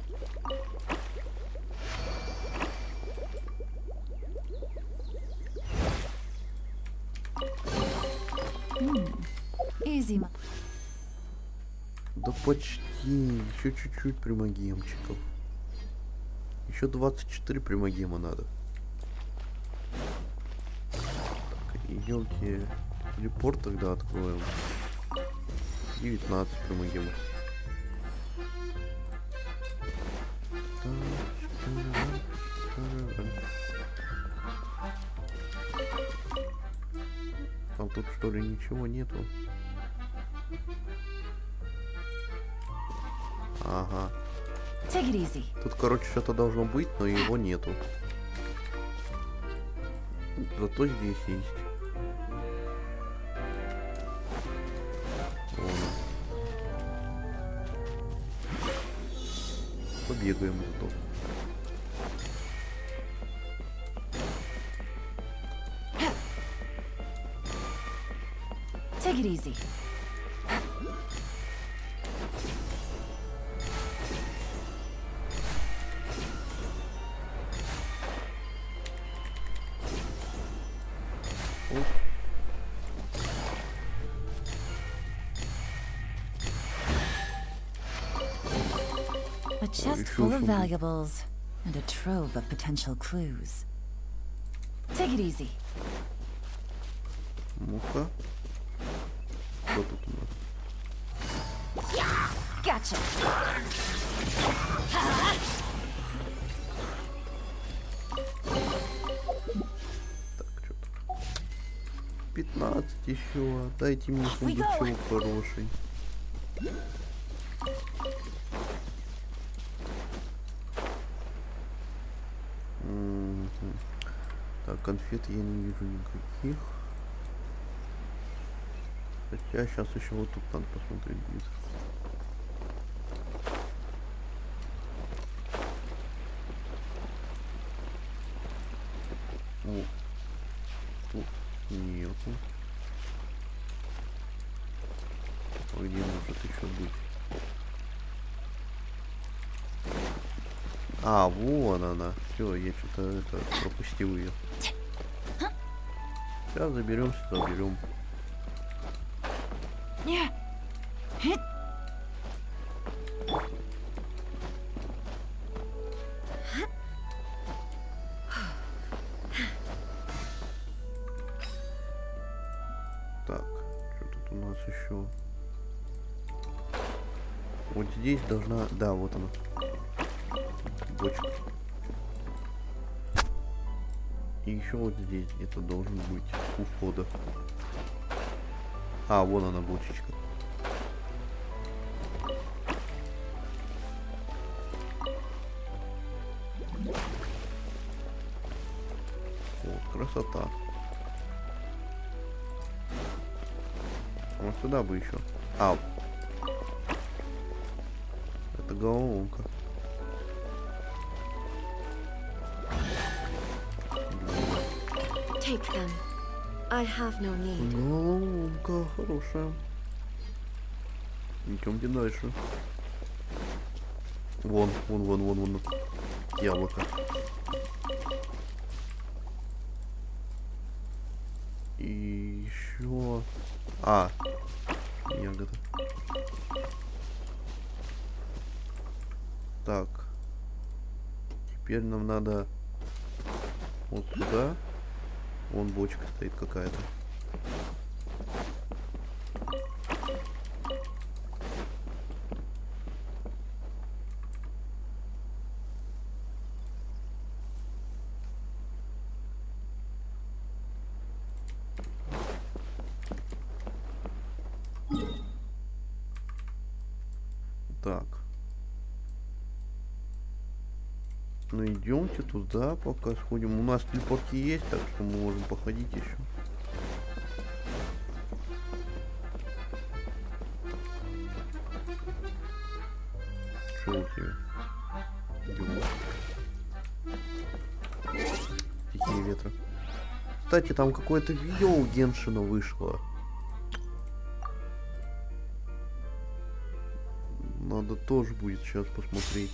Easy. Да почти. Еще чуть-чуть примагемчиков. Еще 24 примагема надо. Так, идемте. Телепорт тогда откроем. 19 примагемов. А тут что ли ничего нету? Ага. Take it easy. Тут, короче, что-то должно быть, но его нету. Зато здесь есть. Вон. Побегаем зато. Take it easy. A chest full of valuables and a trove of potential clues. Take it easy. Ну-ка. Что тут у нас? Gotcha. Так, что тут? 15 еще. Дайте мне сундучок хороший. Так, конфет я не вижу никаких. Хотя сейчас еще вот тут надо посмотреть будет. О, тут нету. А где может еще быть? А, вон она. Все, я что-то это пропустил ее. Сейчас заберем. Так, что тут у нас еще? Вот здесь должна... Да, вот она. Бочка. И еще вот здесь где-то должен быть у входа. А, вон она, бочечка. О, красота. Вот сюда бы еще. А, это головоломка. Take them. I have no need. Головоломка хорошая. Идемте дальше. Вон. Яблоко. И еще... А, ягода. Так. Теперь нам надо вот сюда. Вон бочка стоит какая-то. Так. Ну идемте туда, пока сходим. У нас телепорты есть, так что мы можем походить еще. Что у тебя? Идем. Стихия ветра. Кстати, там какое-то видео у Геншина вышло. Надо тоже будет сейчас посмотреть.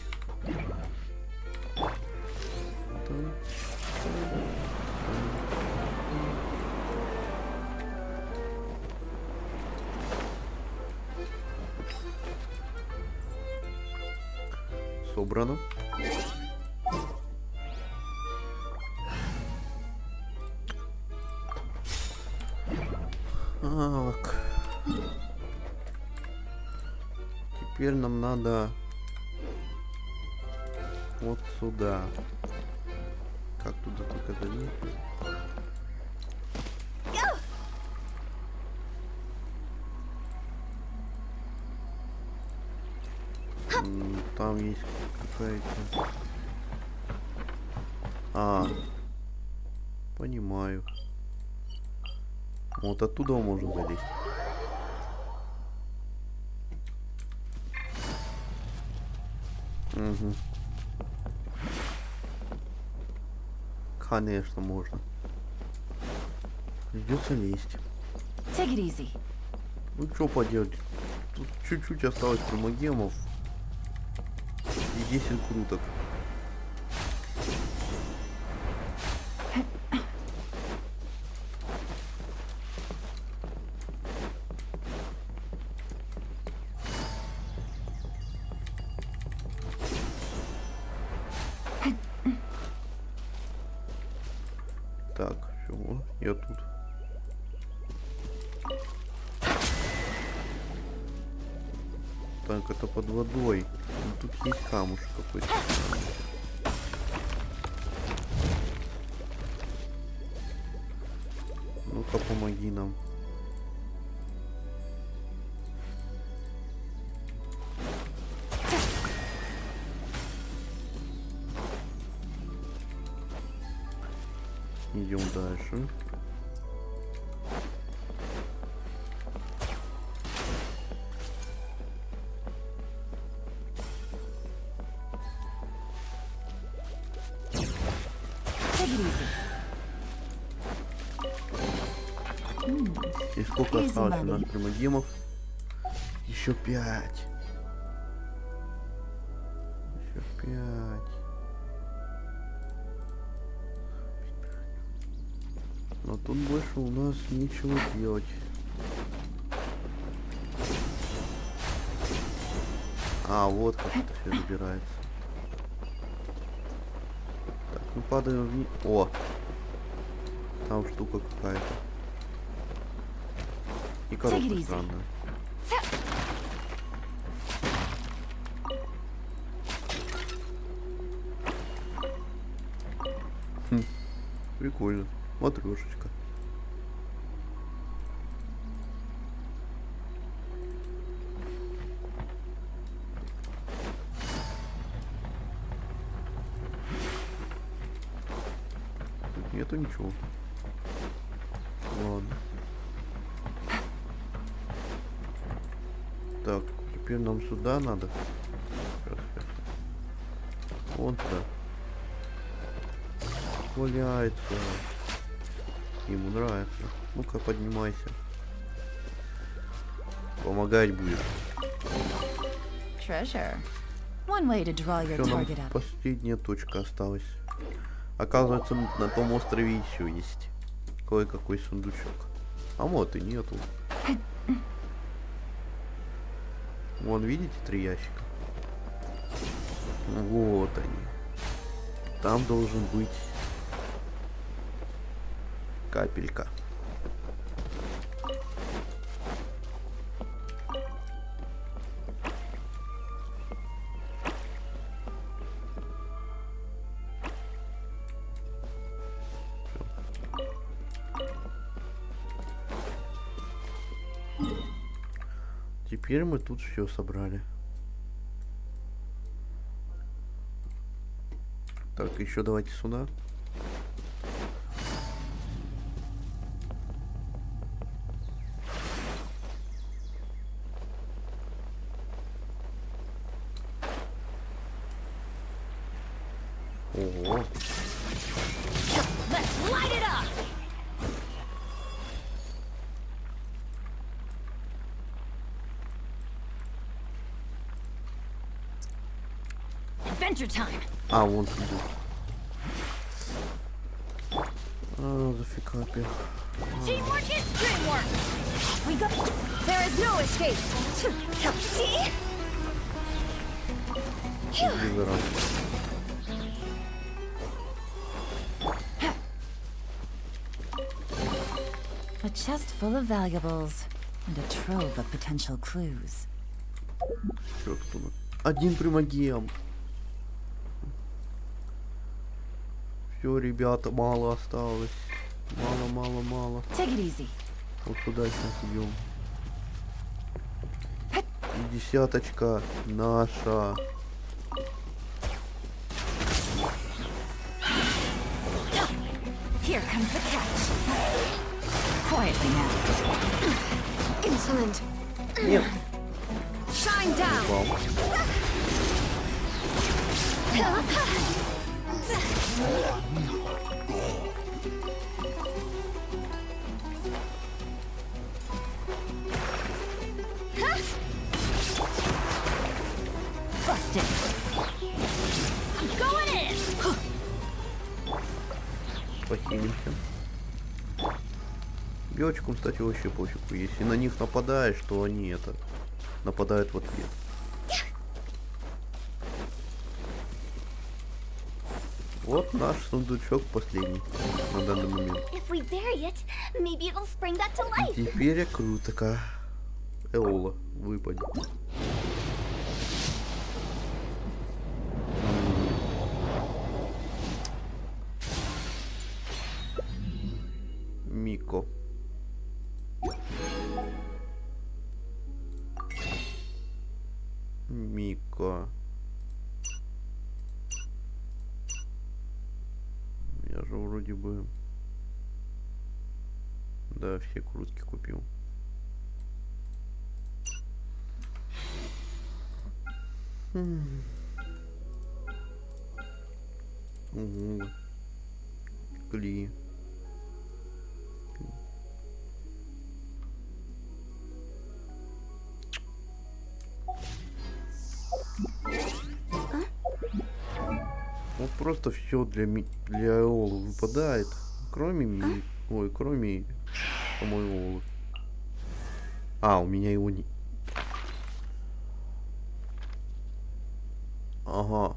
Собрано. Так. Теперь нам надо вот сюда. Как туда только залезть? Там есть какая-то... А, понимаю. Вот оттуда можно залезть. Угу. Конечно, можно. Придется лезть. Take it easy. Ну что поделать? Тут чуть-чуть осталось примагемов. И 10 круток. Так, все, я тут. Так, это под водой. Ну, тут есть камушек какой-то. Ну-ка, помоги нам. Идем дальше. И сколько осталось у нас примагемов? Еще 5. Еще 5. Но тут больше у нас нечего делать. А, вот как это все забирается. Так, ну падаем вниз. О! Там штука какая-то. И коробка странная. Хм, прикольно. Матрешечка. Тут нету ничего. Ладно. Так, теперь нам сюда надо. Сейчас. Вон туда. Валяется. Ему нравится. Ну-ка, поднимайся. Помогать будешь. Treasure. One way to draw your Всё, нам target up. последняя точка осталась. Оказывается, на том острове еще есть кое-какой сундучок. А вот и нету. Вон, видите, 3 ящика? Вот они. Там должен быть капелька. Теперь мы тут все собрали. Так, еще давайте сюда. Ого. Adventure time. А, вон сундук. А, зафикапи. Teamwork is dreamwork. We go. There is no escape. See? A chest full of valuables and a trove of potential clues. Чё тут у нас? Один примагем. Все, ребята, мало осталось. Мало. Take it easy. Вот сюда сейчас идем. И 10-очка наша. Here comes the catch. Quietly now. Insolent. Нет. Shine down. Упал. Похилимся. Белочкам, кстати, вообще пофигу. Если на них нападаешь, то они нападают в ответ. Вот наш сундучок последний на данный момент. И теперь круто. Эола выпадет. Мико. Мико. Я же вроде бы... Да, все крутки купил. Угу. Кли. Вот просто все для Эолы выпадает, кроме кроме, по-моему, у меня его не... Ага.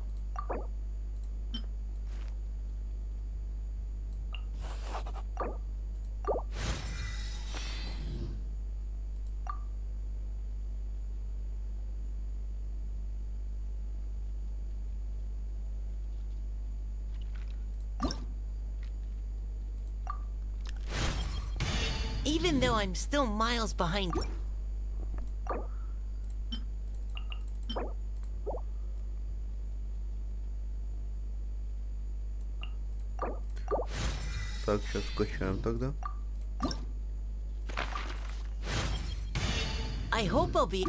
Even though I'm still miles behind. Так, сейчас скачаем тогда. I hope I'll be.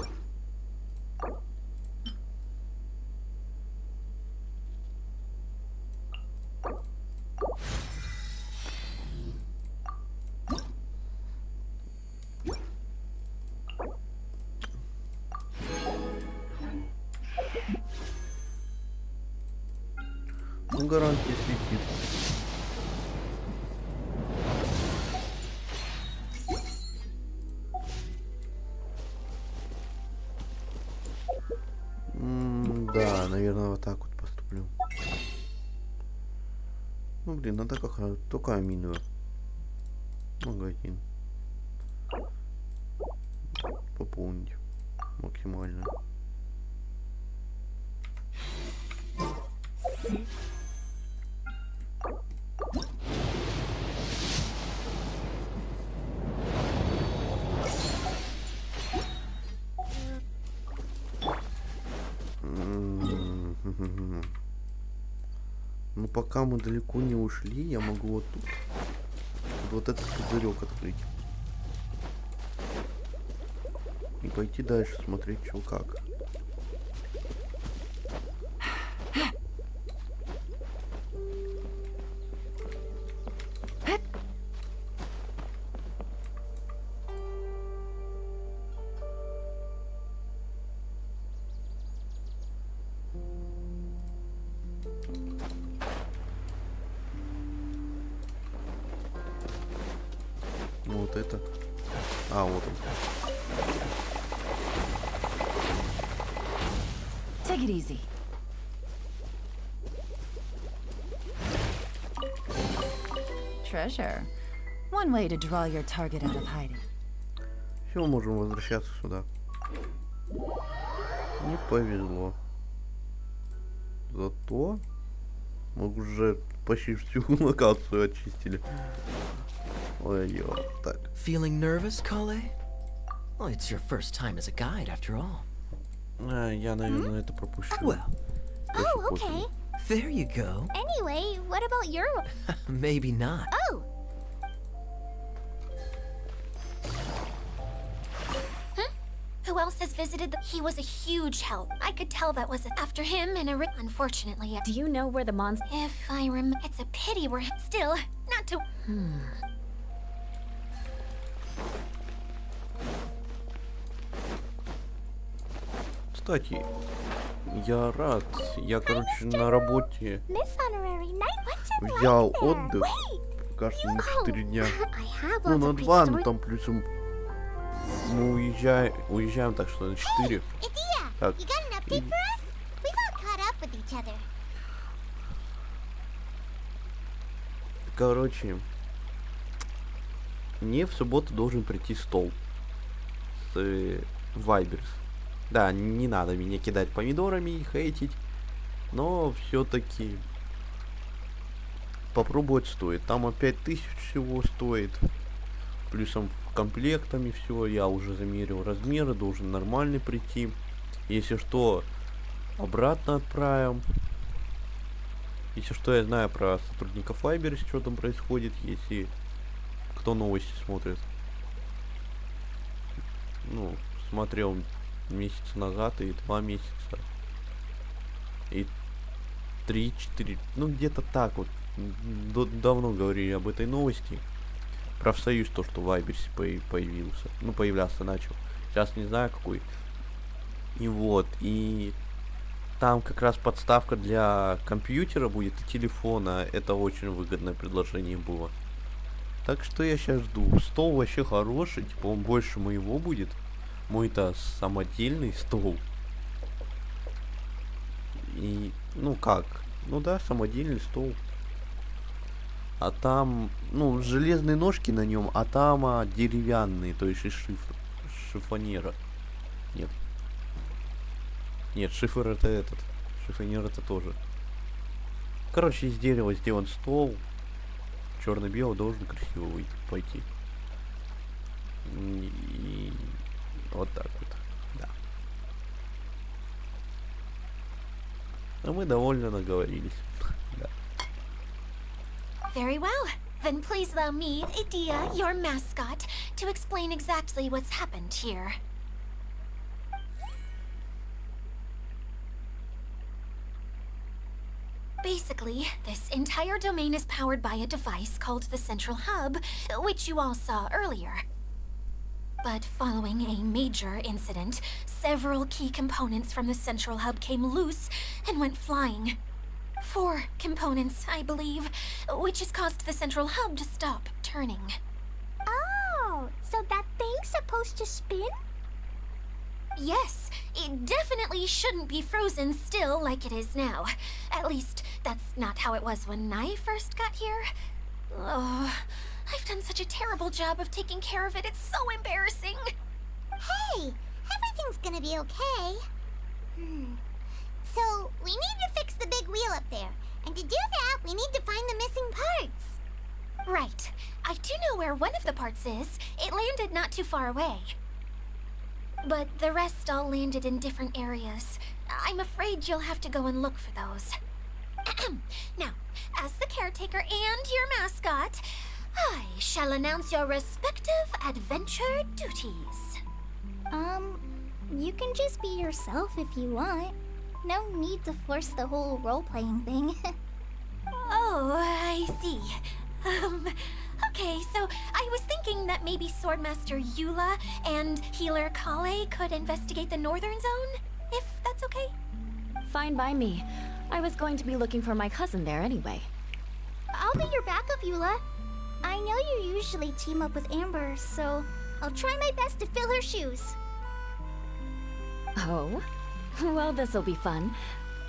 Ну, гарантия светит. Да, наверное, вот так вот поступлю. Ну, блин, надо как только аминую. Магазин. Пополнить максимально. Ну, пока мы далеко не ушли, я могу вот тут вот этот пузырек открыть и пойти дальше смотреть, что как. Вот это. Вот он. Take it easy. Treasure. One way to draw your target out of hiding. Все, можем возвращаться сюда. Не повезло. Зато мы уже почти всю локацию очистили. Ой-ё, так. Feeling nervous, Kale? Well, it's your first time as a guide, after all. Я, наверное, это пропущу. Well, Oh, okay. there you go. Anyway, what about your... Maybe not. Oh! Who else has visited He was a huge help. I could tell that was after him and unfortunately, Do you know where the monster... if I remember, it's a pity we're still not to... Кстати, я рад. Я, короче, на работе Miss Honorary Knight, what's it взял like there? отдых. Wait! кажется, на 4 дня. I have Ну, lots на of 2, great ну stories. там плюсом мы уезжаем, так что на 4. Idia, Так. you got an update for us? We've all caught up with each other. Короче, мне в субботу должен прийти стол с Вайберс. Да, не надо меня кидать помидорами и хейтить, но все-таки попробовать стоит. Там 5000 всего стоит, плюсом комплектами все. Я уже замерил размеры, должен нормальный прийти. Если что, обратно отправим. Если что, я знаю про сотрудников Вайберс, что там происходит, если кто новости смотрит. Ну, смотрел месяц назад и 2 месяца. И 3-4, ну где-то так вот. Давно говорили об этой новости. Профсоюз, то, что в Вайберсе появился. Ну, появляться начал. Сейчас не знаю какой. И вот, и там как раз подставка для компьютера будет и телефона. Это очень выгодное предложение было. Так что я сейчас жду. Стол вообще хороший, типа он больше моего будет. Мой-то самодельный стол. И, ну как? Ну да, самодельный стол. А там, ну, железные ножки на нем, а там деревянные, то есть из шифонера. Нет. Нет, шифер это этот. Шифонер это тоже. Короче, из дерева сделан стол. Черно-белый должен красиво пойти. И вот так вот. Да. А мы довольно наговорились. Да. Very well. Then please allow me, Idia, your mascot, to explain exactly what's happened here. Basically, this entire domain is powered by a device called the Central Hub, which you all saw earlier. But following a major incident, several key components from the Central Hub came loose and went flying. 4 components, I believe, which has caused the Central Hub to stop turning. Oh, so that thing's supposed to spin? Yes, it definitely shouldn't be frozen still like it is now. At least, that's not how it was when I first got here. Oh, I've done such a terrible job of taking care of it, it's so embarrassing. Hey, everything's gonna be okay. So, we need to fix the big wheel up there. And to do that, we need to find the missing parts. Right. I do know where one of the parts is. It landed not too far away. But the rest all landed in different areas. I'm afraid you'll have to go and look for those. Now, as the caretaker and your mascot, I shall announce your respective adventure duties. You can just be yourself if you want. No need to force the whole role-playing thing. Oh, I see. Okay, so I was thinking that maybe Swordmaster Eola and Healer Kale could investigate the northern zone, if that's okay? Fine by me. I was going to be looking for my cousin there anyway. I'll be your backup, Eula. I know you usually team up with Amber, so I'll try my best to fill her shoes. Oh? Well, this'll be fun.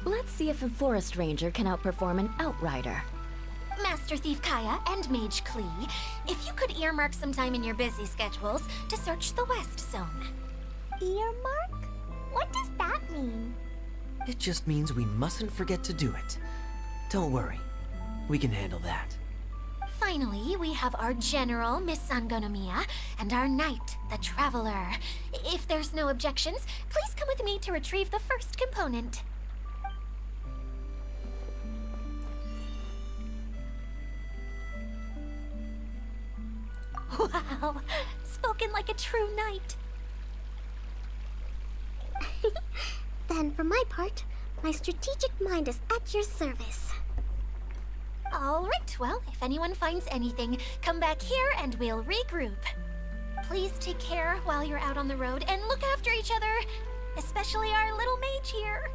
Let's see if a forest ranger can outperform an outrider. Master Thief Kaya and Mage Klee, if you could earmark some time in your busy schedules to search the west zone. Earmark? What does that mean? It just means we mustn't forget to do it. Don't worry. We can handle that. Finally, we have our General, Miss Sangonomiya, and our Knight, the Traveler. If there's no objections, please come with me to retrieve the first component. Wow, spoken like a true knight. Then, for my part, my strategic mind is at your service. All right, well, if anyone finds anything, come back here and we'll regroup. Please take care while you're out on the road and look after each other, especially our little mage here.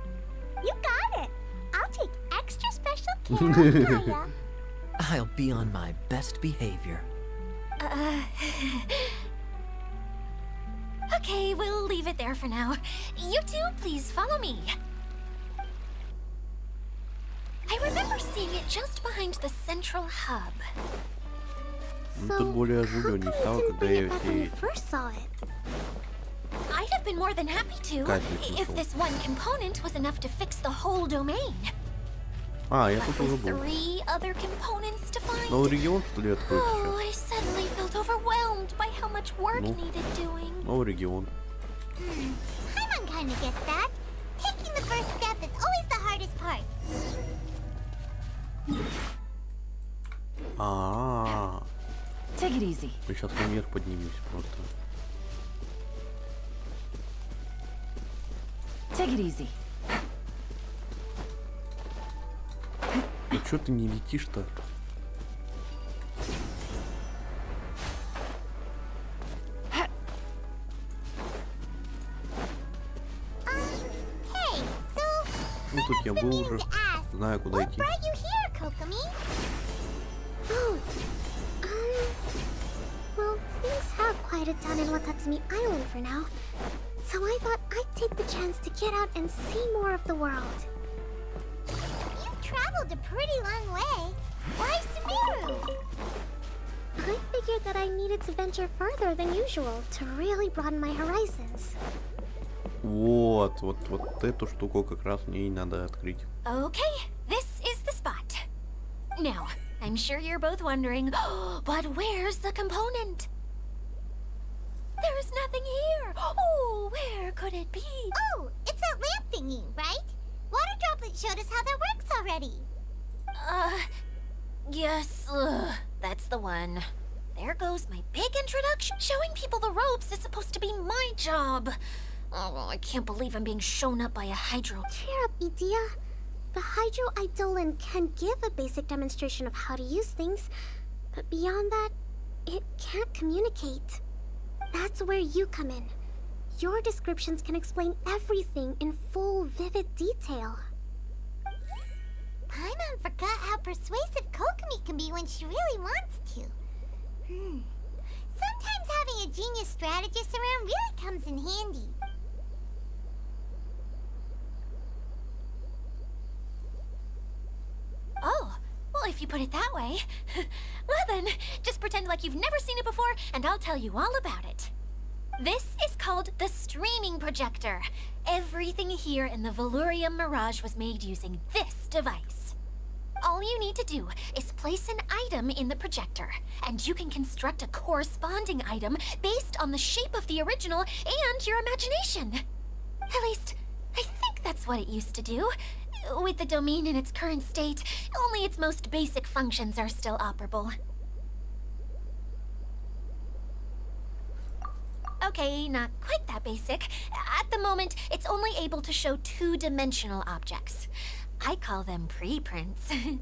You got it. I'll take extra special care of Kaya. I'll be on my best behavior. Okay, we'll leave it there for now. You two, please follow me. I remember seeing it just behind the central hub. Ну, тут более оживленнее стало, когда я все эти First saw it. I'd have been more than happy to, Катник if нашел. this one component was enough to fix the whole domain. А, я But тут уже with был. 3 other components to find. Новый регион, что ли, откроется Oh, сейчас? I suddenly felt overwhelmed by how much work Ну. needed doing. Новый регион. Paimon kinda gets that. Taking the first step is always the hardest part. А, Take it easy. мы сейчас наверх поднимемся просто. Take it easy. Ну чё ты не летишь-то? Hey, so Ну тут я был уже. to ask, Знаю, куда what идти. brought you here, Kokomi? Oh, well, things have quieted down in Watatsumi Island for now. So I thought I'd take the chance to get out and see more of the world. You've traveled a pretty long way. Why Sumeru? I figured that I needed to venture further than usual to really broaden my horizons. Вот эту штуку как раз мне и надо открыть. Okay, this is the spot. Now, I'm sure you're both wondering, but where's the component? There's nothing here. Oh, where could it be? Oh, it's that lamp thingy, right? Water Droplet showed us how that works already. Yes, that's the one. There goes my big introduction. Showing people the ropes is supposed to be my job. Oh, I can't believe I'm being shown up by a hydro. Cheer up, Idia. The Hydro Eidolon can give a basic demonstration of how to use things, but beyond that, it can't communicate. That's where you come in. Your descriptions can explain everything in full, vivid detail. Paimon forgot how persuasive Kokomi can be when she really wants to. Sometimes having a genius strategist around really comes in handy. Oh, well, if you put it that way. Well then, just pretend like you've never seen it before, and I'll tell you all about it. This is called the streaming projector. Everything here in the Valurium Mirage was made using this device. All you need to do is place an item in the projector, and you can construct a corresponding item based on the shape of the original and your imagination. At least, I think that's what it used to do. With the domain in its current state, only its most basic functions are still operable. Okay, not quite that basic. At the moment, it's only able to show two-dimensional objects. I call them preprints. Think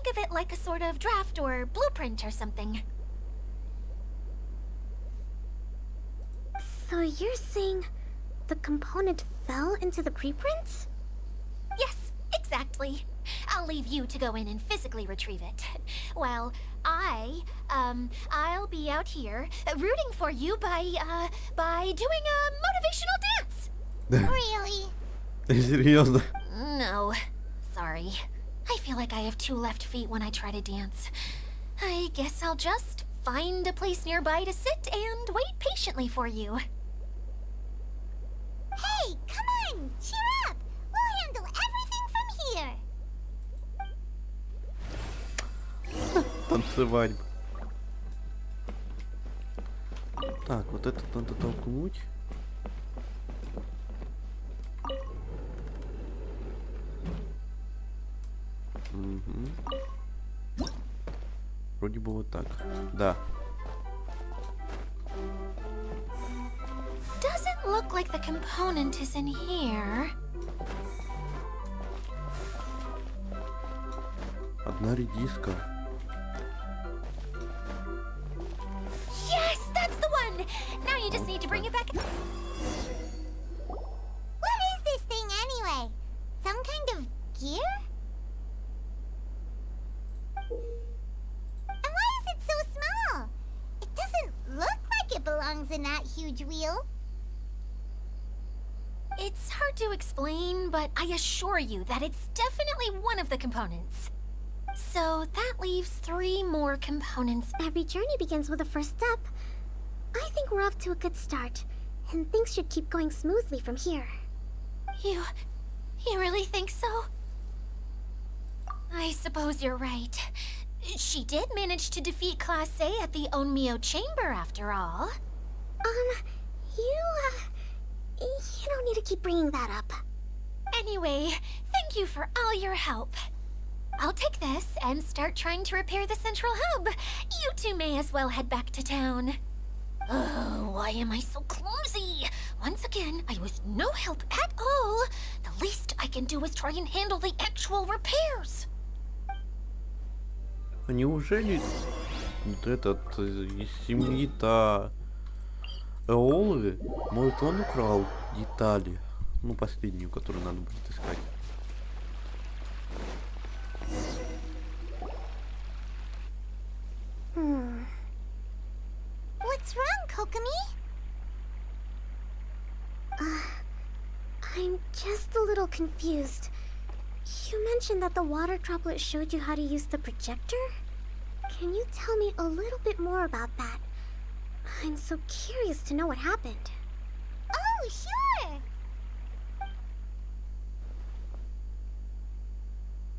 of it like a sort of draft or blueprint or something. So you're saying the component fell into the preprints? Yes, exactly. I'll leave you to go in and physically retrieve it. While I'll be out here rooting for you by doing a motivational dance. Really? Серьезно? No, sorry. I feel like I have 2 left feet when I try to dance. I guess I'll just find a place nearby to sit and wait patiently for you. Hey, come on! Cheer up! We'll handle everything from here! Танцевать. Так, вот это надо толкнуть. Угу. Вроде бы вот так. Да. Doesn't look like the component is in here. Одна редиска. Yes, that's the one! Now you just need to bring it back. What is this thing anyway? Some kind of gear? in that huge wheel? It's hard to explain, but I assure you that it's definitely one of the components. So that leaves 3 more components. Every journey begins with a first step. I think we're off to a good start, and things should keep going smoothly from here. You really think so? I suppose you're right. She did manage to defeat Class A at the Onmyo Chamber after all. You don't need to keep bringing that up. Anyway, thank you for all your help. I'll take this and start trying to repair the central hub. You two may as well head back to town. Oh, why am I so clumsy? Once again, I was no help at all. The least I can do is try and handle the actual repairs. А неужели вот этот из семьи-то Эолы, может, он украл детали? Ну, последнюю, которую надо будет искать. What's wrong, Kokomi? I'm just a little confused. You mentioned that the water droplet showed you how to use the projector? Can you tell me a little bit more about that? I'm so curious to know what happened. Oh, sure!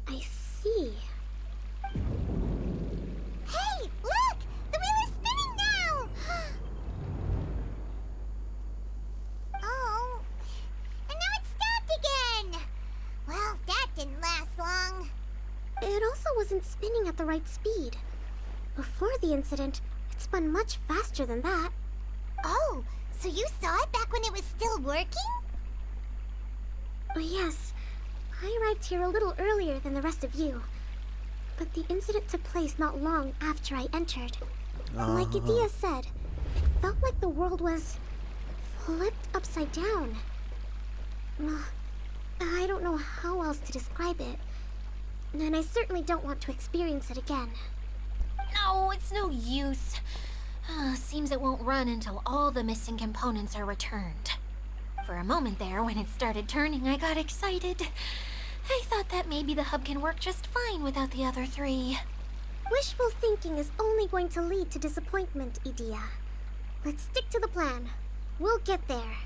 I see. Hey, look! The wheel is spinning now! Oh, and now it's stopped again! Well, that didn't last long. It also wasn't spinning at the right speed. Before the incident, it spun much faster than that. Oh, so you saw it back when it was still working? Yes. I arrived here a little earlier than the rest of you. But the incident took place not long after I entered. Like Idia said, it felt like the world was flipped upside down. I don't know how else to describe it. And I certainly don't want to experience it again. No, it's no use. Seems it won't run until all the missing components are returned. For a moment there, when it started turning, I got excited. I thought that maybe the hub can work just fine without the other 3. Wishful thinking is only going to lead to disappointment, Idia. Let's stick to the plan. We'll get there.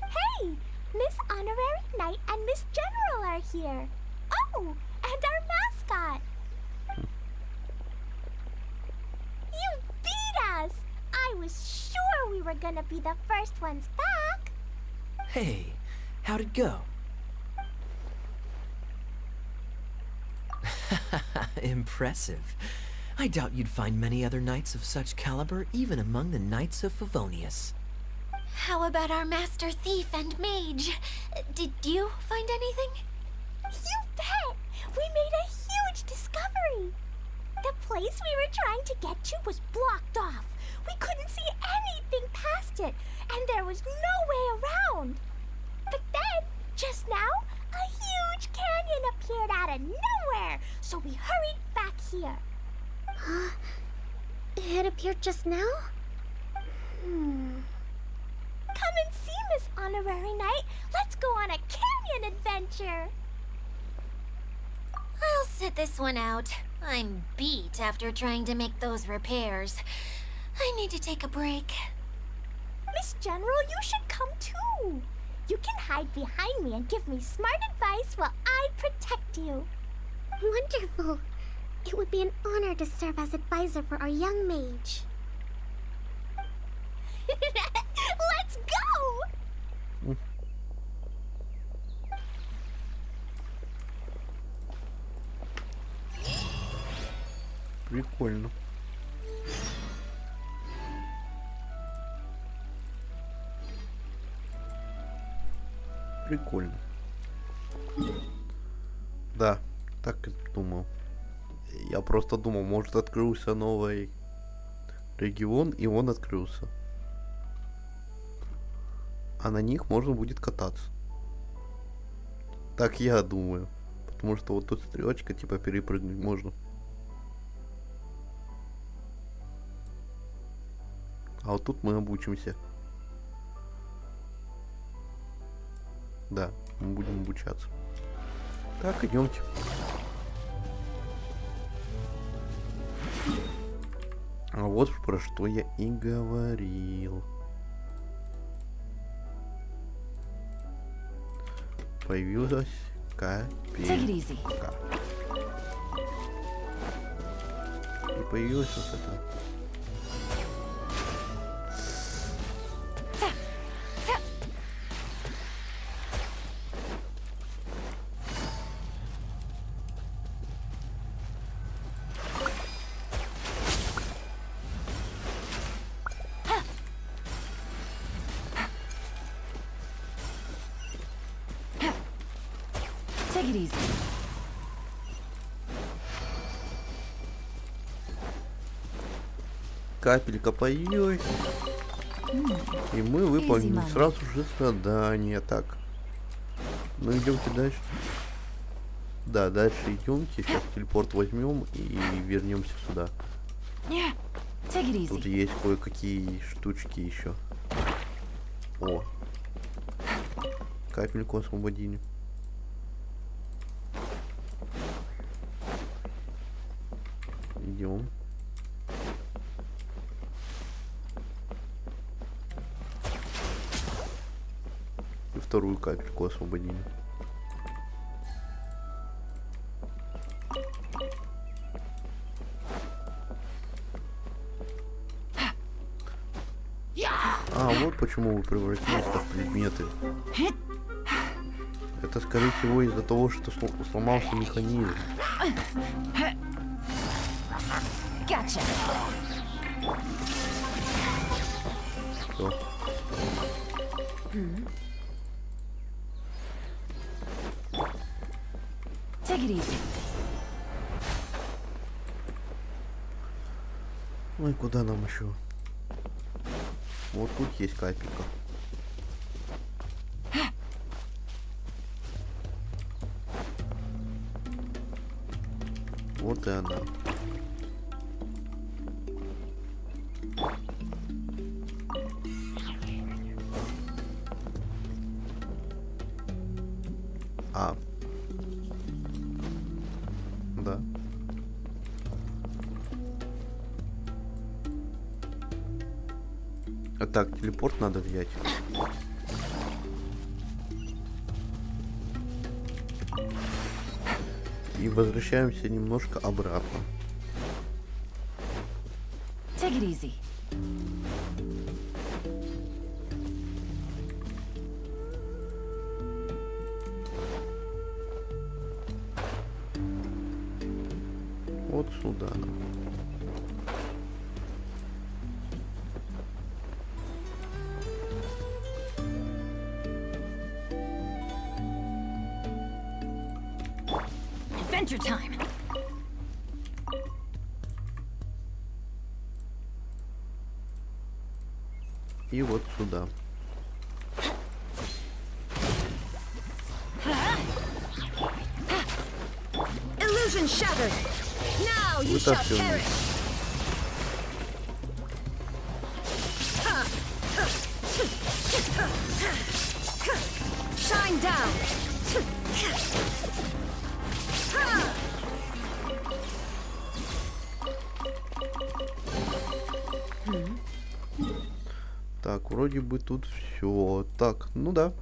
Hey! Miss Honorary Knight and Miss General are here. Oh, and our mascot. You beat us! I was sure we were gonna be the first ones back. Hey, how'd it go? Impressive. I doubt you'd find many other knights of such caliber even among the Knights of Favonius. How about our master thief and mage? Did you find anything? You bet! We made a huge discovery! The place we were trying to get to was blocked off. We couldn't see anything past it, and there was no way around. But then, just now, a huge canyon appeared out of nowhere, so we hurried back here. It appeared just now? Come and see, Miss Honorary Knight. Let's go on a canyon adventure. I'll sit this one out. I'm beat after trying to make those repairs. I need to take a break. Miss General, you should come too. You can hide behind me and give me smart advice while I protect you. Wonderful. It would be an honor to serve as advisor for our young mage. Let's go! Прикольно. Прикольно. Да, так и думал. Я просто думал, может, открылся новый регион, и он открылся. А на них можно будет кататься. Так я думаю. Потому что вот тут стрелочка, типа, перепрыгнуть можно. А вот тут мы обучимся. Да, мы будем обучаться. Так, идемте. А вот про что я и говорил. Появилась капелька. И появилась вот это. Take it easy. Капелька появилась. И мы выполнили Easy, сразу же задание. Так. Ну идемте дальше. Да, дальше идемте. Сейчас телепорт возьмем и вернемся сюда. Take it Тут easy. есть кое-какие штучки еще. О. Капельку освободили. Идем. И вторую капельку освободили. А, вот почему вы превратились в предметы. Это, скорее всего, из-за того, что сломался механизм. Gotcha. Всё. Take it easy. Ой, куда нам еще? Вот тут есть капелька. Вот и она. А. Да. А так, телепорт надо взять. И возвращаемся немножко обратно. Take it easy. Вот сюда. Adventure time. И вот сюда. Illusion shattered. Now you shall Вытаскиваем. perish. Shine down. Так, вроде бы тут все. Так, ну да.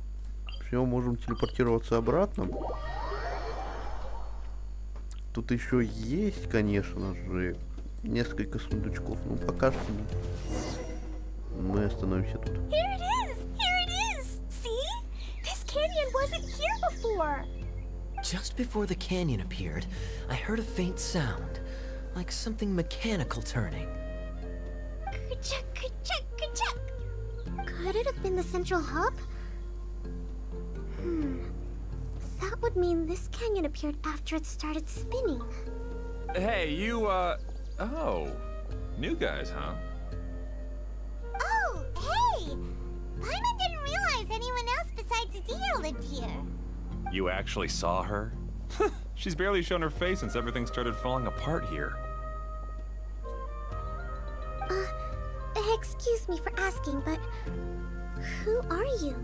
Все, можем телепортироваться обратно. Тут еще есть, конечно же, несколько сундучков. Ну, пока что мы остановимся тут. Here it is! Here it is! See? This canyon wasn't here before. Just before the canyon appeared, I heard a faint sound, like something mechanical turning. Ka-chuck, ka-chuck, ka-chuck. Could it have been the central hub? That would mean this canyon appeared after it started spinning. Hey, you, oh. New guys, huh? Oh, hey! Paimon didn't realize anyone else besides Dio lived here. You actually saw her? She's barely shown her face since everything started falling apart here. Excuse me for asking, but who are you?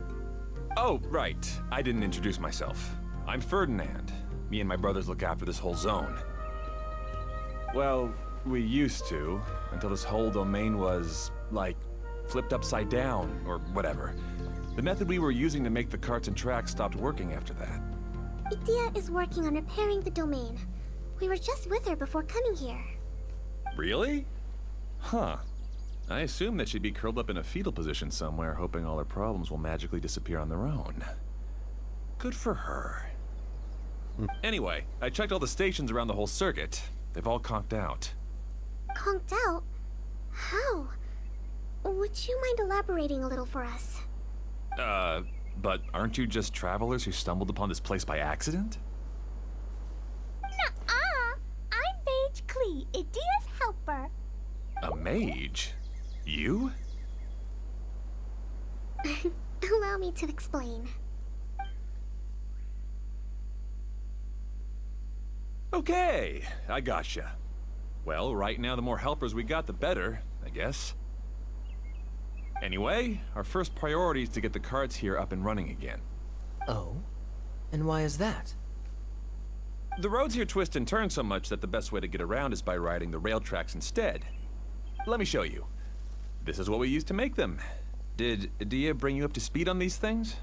Oh, right. I didn't introduce myself. I'm Ferdinand. Me and my brothers look after this whole zone. Well, we used to, until this whole domain was, like, flipped upside down, or whatever. The method we were using to make the carts and tracks stopped working after that. Idia is working on repairing the domain. We were just with her before coming here. Really? Huh. I assume that she'd be curled up in a fetal position somewhere, hoping all her problems will magically disappear on their own. Good for her. Anyway, I checked all the stations around the whole circuit. They've all conked out. Conked out? How? Would you mind elaborating a little for us? But aren't you just travelers who stumbled upon this place by accident? Nuh-uh! I'm Mage Klee, Idia's helper. A mage? You? Allow me to explain. Okay, I gotcha. Well, right now the more helpers we got, the better, I guess. Anyway, our first priority is to get the carts here up and running again. Oh? And why is that? The roads here twist and turn so much that the best way to get around is by riding the rail tracks instead. Let me show you. This is what we used to make them. Did Dia bring you up to speed on these things?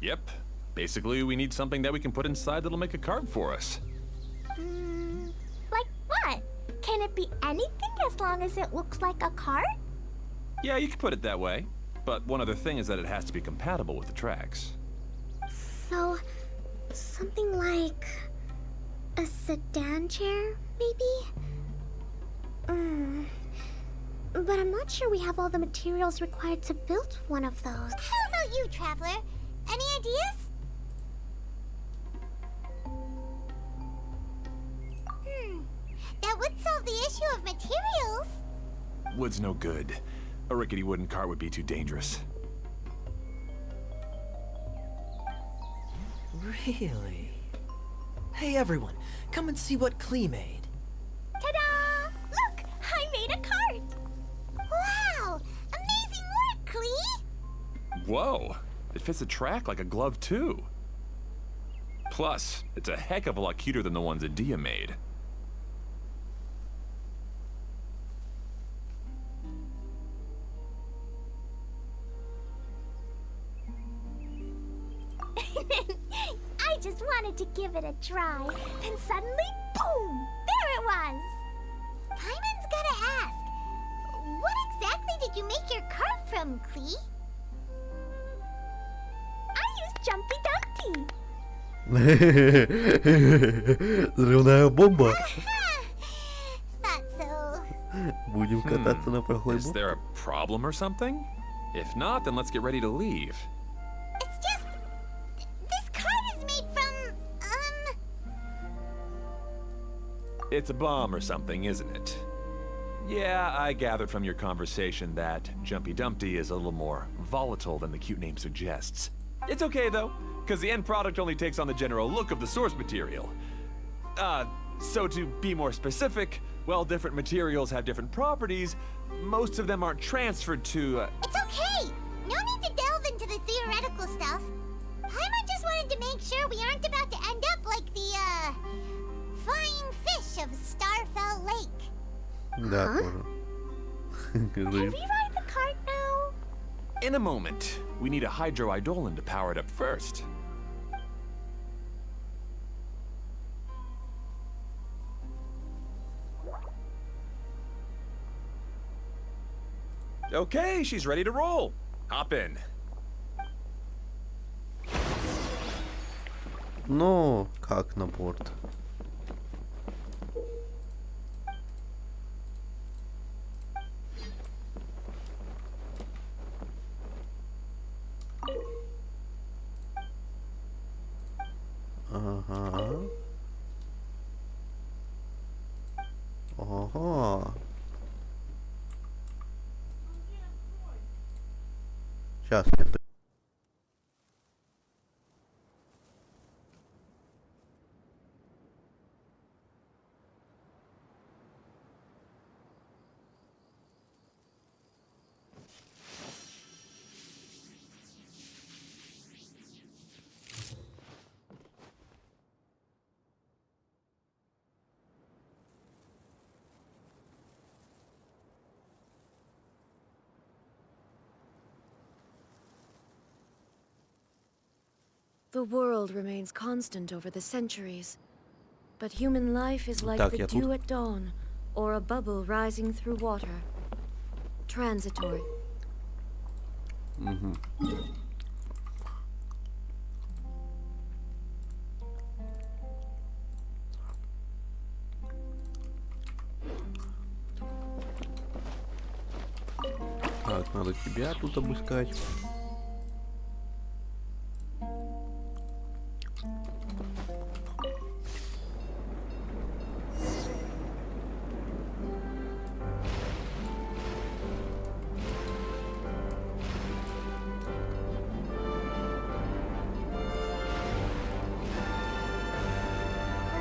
Yep. Basically, we need something that we can put inside that'll make a cart for us. Like what? Can it be anything as long as it looks like a cart? Yeah, you could put it that way. But one other thing is that it has to be compatible with the tracks. So, something like a sedan chair, maybe? But I'm not sure we have all the materials required to build one of those. How about you, Traveler? Any ideas? That would solve the issue of materials. Wood's no good. A rickety wooden cart would be too dangerous. Really? Hey everyone, come and see what Klee made. Ta-da! Look! I made a cart! Wow! Amazing work, Klee! Whoa! It fits the track like a glove, too. Plus, it's a heck of a lot cuter than the ones that Dia made. I just wanted to give it a try, and suddenly, boom! There it was! Paimon's gotta ask, what exactly did you make your cart from, Klee? I used Jumpy Dumpty! Взрывная бомба. Thought so. Будем кататься на проходе. Is there a problem or something? If not, then let's get ready to leave. It's just... this cart is made from, It's a bomb or something, isn't it? Yeah, I gathered from your conversation that Jumpy Dumpty is a little more volatile than the cute name suggests. It's okay, though, because the end product only takes on the general look of the source material. So to be more specific, while different materials have different properties, most of them aren't transferred to, It's okay! No need to delve into the theoretical stuff. Paimon just wanted to make sure we aren't about to end up like the, flying fish of Starfell Lake. Да, тоже. Can we ride the cart now? In a moment. We need a hydroidolin to power it up first. Okay, she's ready to roll. Hop in. Ну, как на борт? Ага. Ага. Сейчас я... The world remains constant over the centuries, but human life is like Так, the я тут. dew at dawn, or a bubble rising through water. Transitory. Так, надо тебя тут обыскать.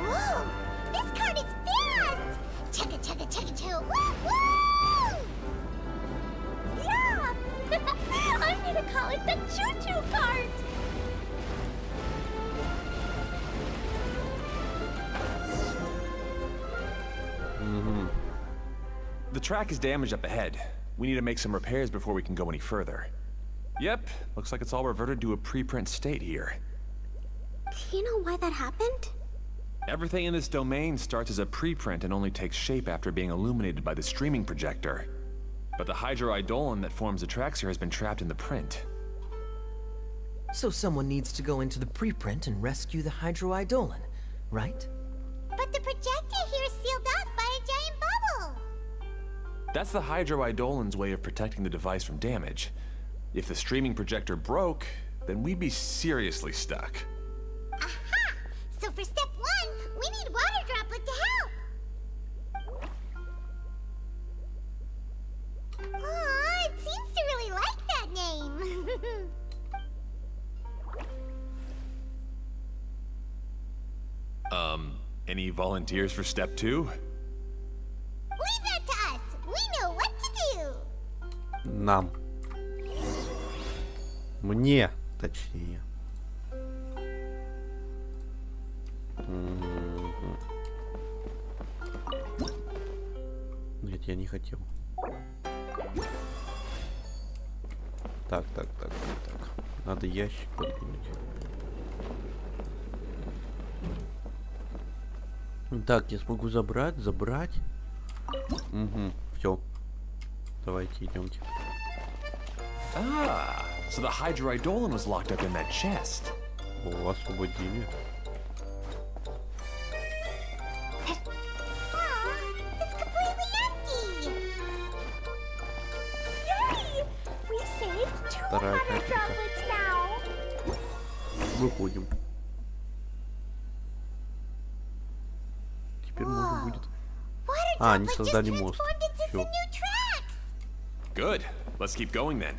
Whoa! This cart is fast! Chugga chugga chugga choo! Woo woo! Yeah! I'm gonna call it the choo-choo cart! The track is damaged up ahead. We need to make some repairs before we can go any further. Yep, looks like it's all reverted to a preprint state here. Do you know why that happened? Everything in this domain starts as a preprint and only takes shape after being illuminated by the streaming projector. But the hydroidolin that forms the tracks here has been trapped in the print. So someone needs to go into the preprint and rescue the hydroidolin, right? But the projector here is sealed off by a giant bubble! That's the hydroidolin's way of protecting the device from damage. If the streaming projector broke, then we'd be seriously stuck. Aha! So for step one, we need water droplet to help! Aw, it seems to really like that name! Any volunteers for step two? Leave that to us! We know what to do! Нам. Мне, точнее. Нет, я не хотел. Так. Надо ящик подвинуть. Так, я смогу забрать. Все. Давайте, идемте. Ah, so the hydroidolin was locked up in that chest. О, освободили. Aw, it's completely empty! Yay! We saved 2 Вторая water капелька. droplets now! Выходим. Теперь можно будет. Water А, они droplet just создали мост. transformed into some Всё. new tracks! Good. Let's keep going then.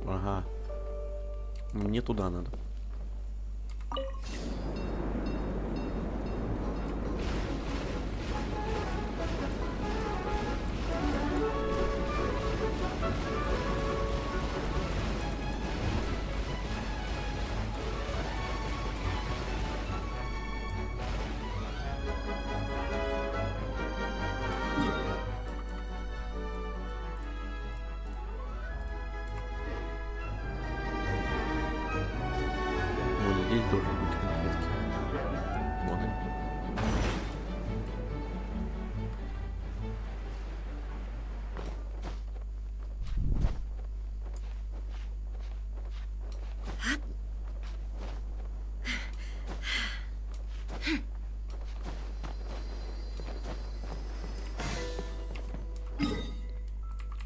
Ага. Мне туда надо. Вот здесь должны быть конфетки. Вот они.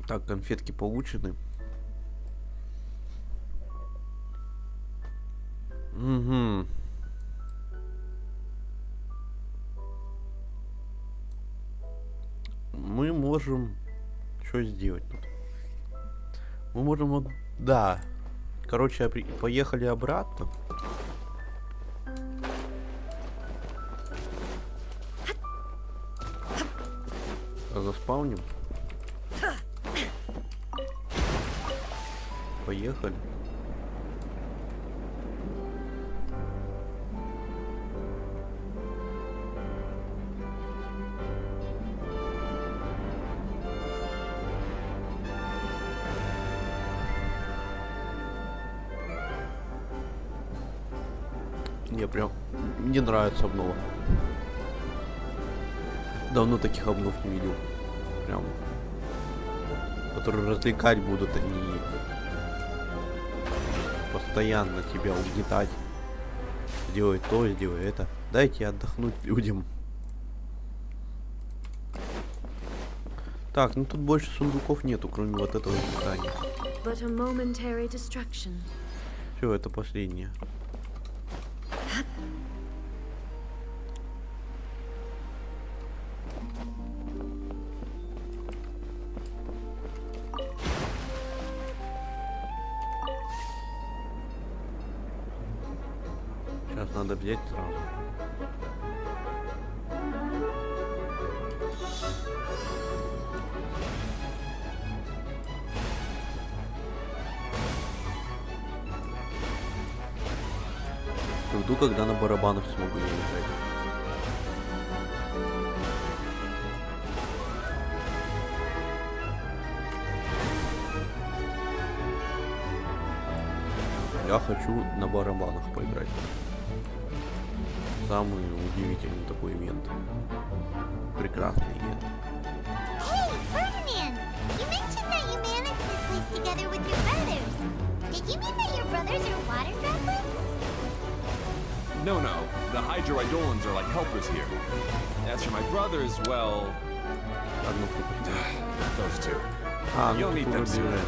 Так, конфетки получены. Угу. Мы можем... Что сделать тут? Мы можем... Да. Короче, поехали обратно. Заспауним. Поехали. Не, прям мне нравится обнова. Давно таких обнов не видел. Прям. Которые развлекать будут, они постоянно тебя угнетать. Сделай то, сделай это. Дайте отдохнуть людям. Так, ну тут больше сундуков нету, кроме вот этого испытания. But a momentary distraction. Все, это последнее. Сейчас надо взять сразу. Жду, когда на барабанах смогу не играть. Я хочу на барабанах поиграть. Самый удивительный такой ивент. Прекрасный ивент. Hey, Ferdinand! You mentioned that you managed this place together with your brothers. Did you mean that your brothers are water droplets? No, no. The hydroidolans are like helpers here. As for my brothers, well, Одну пропустил. those two. А, ну You'll тут meet уже them soon. бежать.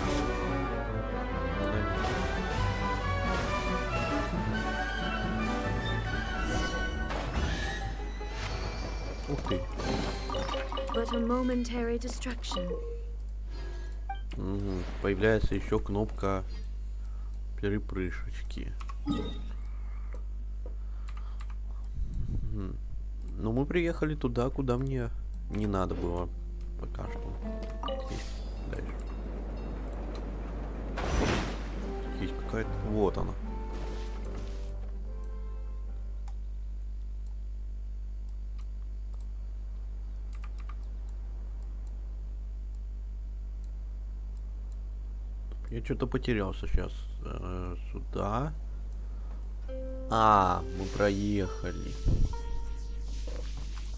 Ух ты. But a momentary distraction. Угу. Появляется еще кнопка перепрыжечки. Но мы приехали туда, куда мне не надо было пока что. Здесь, дальше. Есть какая-то... Вот она. Я что-то потерялся сейчас. Сюда. А, мы проехали.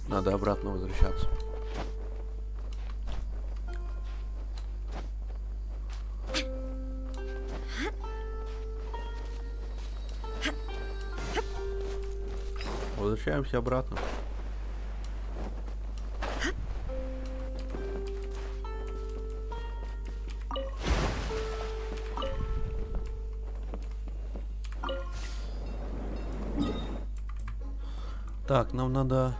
Надо обратно возвращаться. Возвращаемся обратно. Так, нам надо...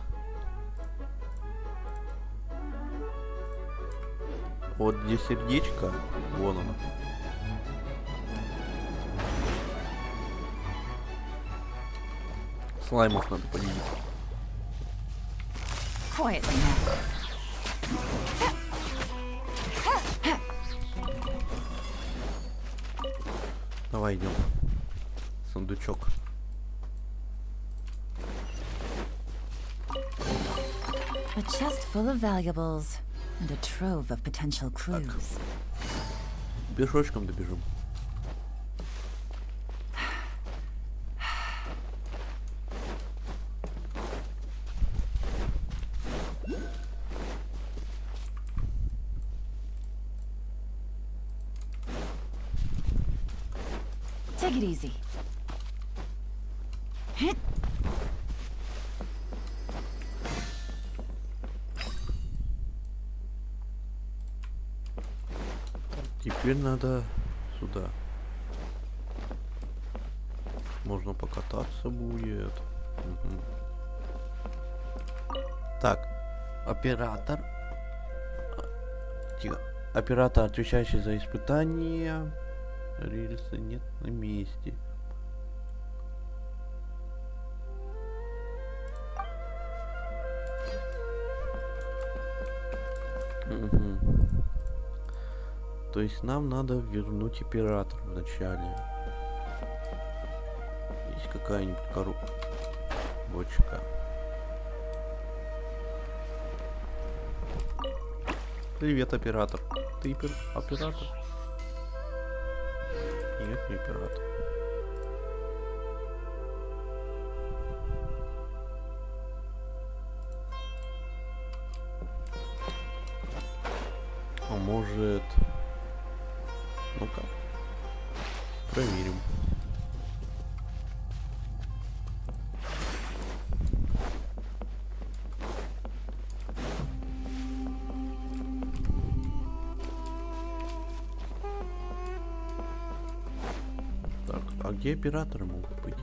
Вот где сердечко, вон оно. Слаймов надо победить. Quietly now. Давай идем. Сундучок. A chest full of valuables and a trove of potential clues. Пешочком добежим. Take it easy. Теперь надо сюда. Можно покататься будет. Угу. Так, оператор. Тихо. Оператор, отвечающий за испытания. Рельсы нет на месте. Угу. То есть нам надо вернуть оператор вначале. Есть какая-нибудь коробка. Бочка. Привет, оператор. Ты оператор? Нет, не оператор. А может... Ну-ка. Проверим. Так, а где операторы могут быть?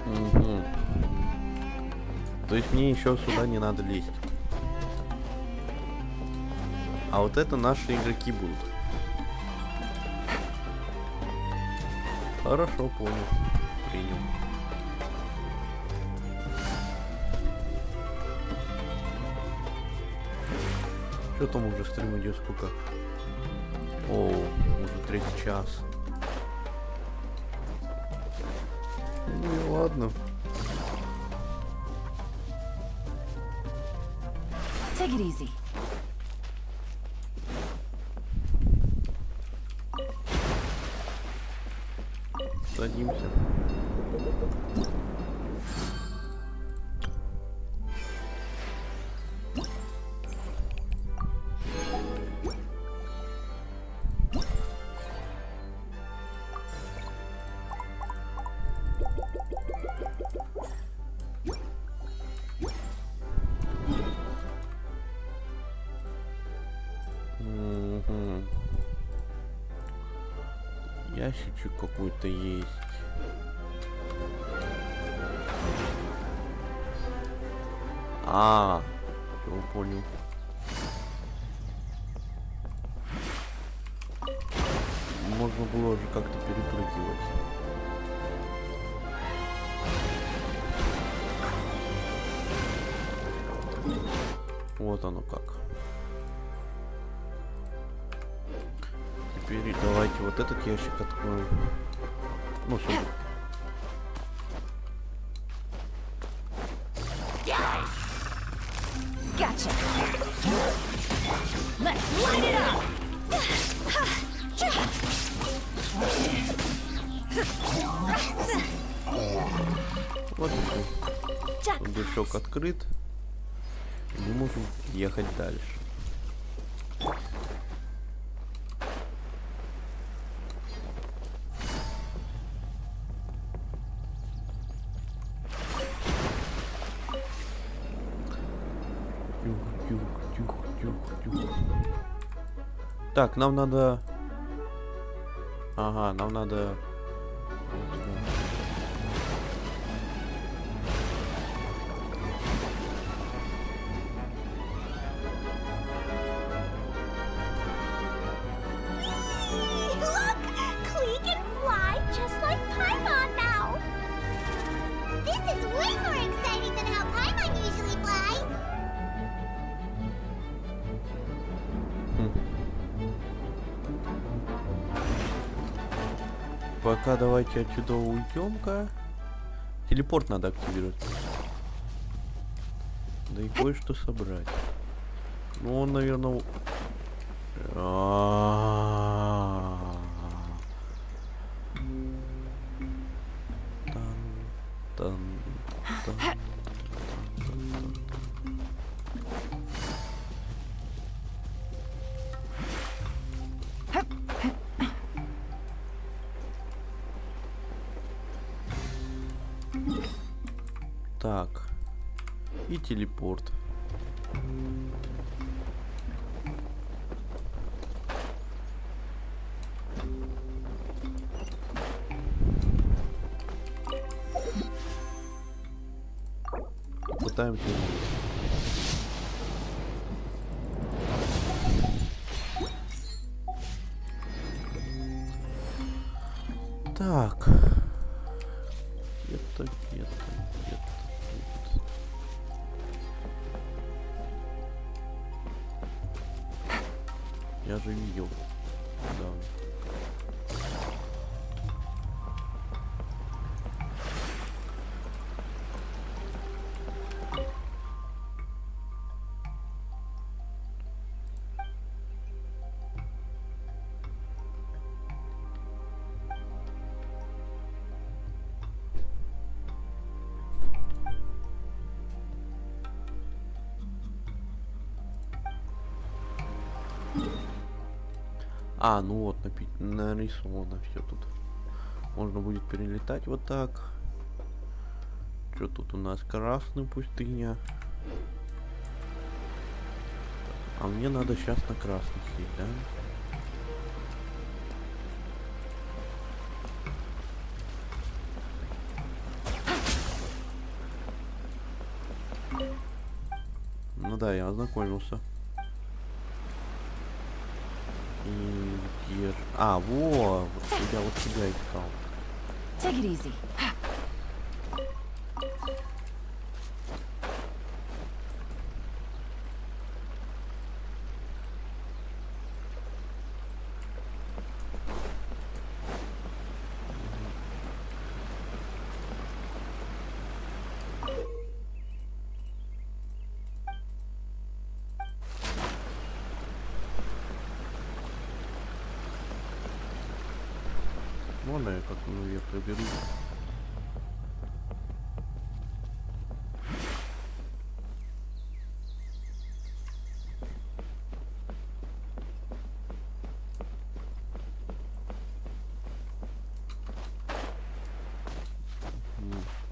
Угу. То есть мне еще сюда не надо лезть. А вот это наши игроки будут. Хорошо, понял. Принял. Что там уже стрим идет сколько? О, уже 3-й час. Ну и ладно. Take it easy. Садимся. Мгм. Ящичек какой-то есть. Всё, понял. Можно было же как-то перепрыгивать. Вот оно как. Теперь давайте вот этот ящик откроем. Ну, сундук. Gotcha. Let's light it up. Вот и всё. Сундучок открыт. И мы можем ехать дальше. Так, нам надо... Ага, нам надо... вот сюда. Look! Klee can fly just like Paimon now! This is way more exciting than how Paimon usually flies! Пока давайте отсюда уйдем-ка. Телепорт надо активировать. Да и кое-что собрать. Ну, он, наверное... Так. И телепорт. Пытаемся. Так. Где-то. Я же видел. Да. А, ну вот, нарисовано все тут. Можно будет перелетать вот так. Что тут у нас? Красная пустыня. А мне надо сейчас на красный сесть, да? Ну да, я ознакомился. И где же... А, во! Вот я вот тебя искал. Take it easy. Можно я как-то наверх проберусь?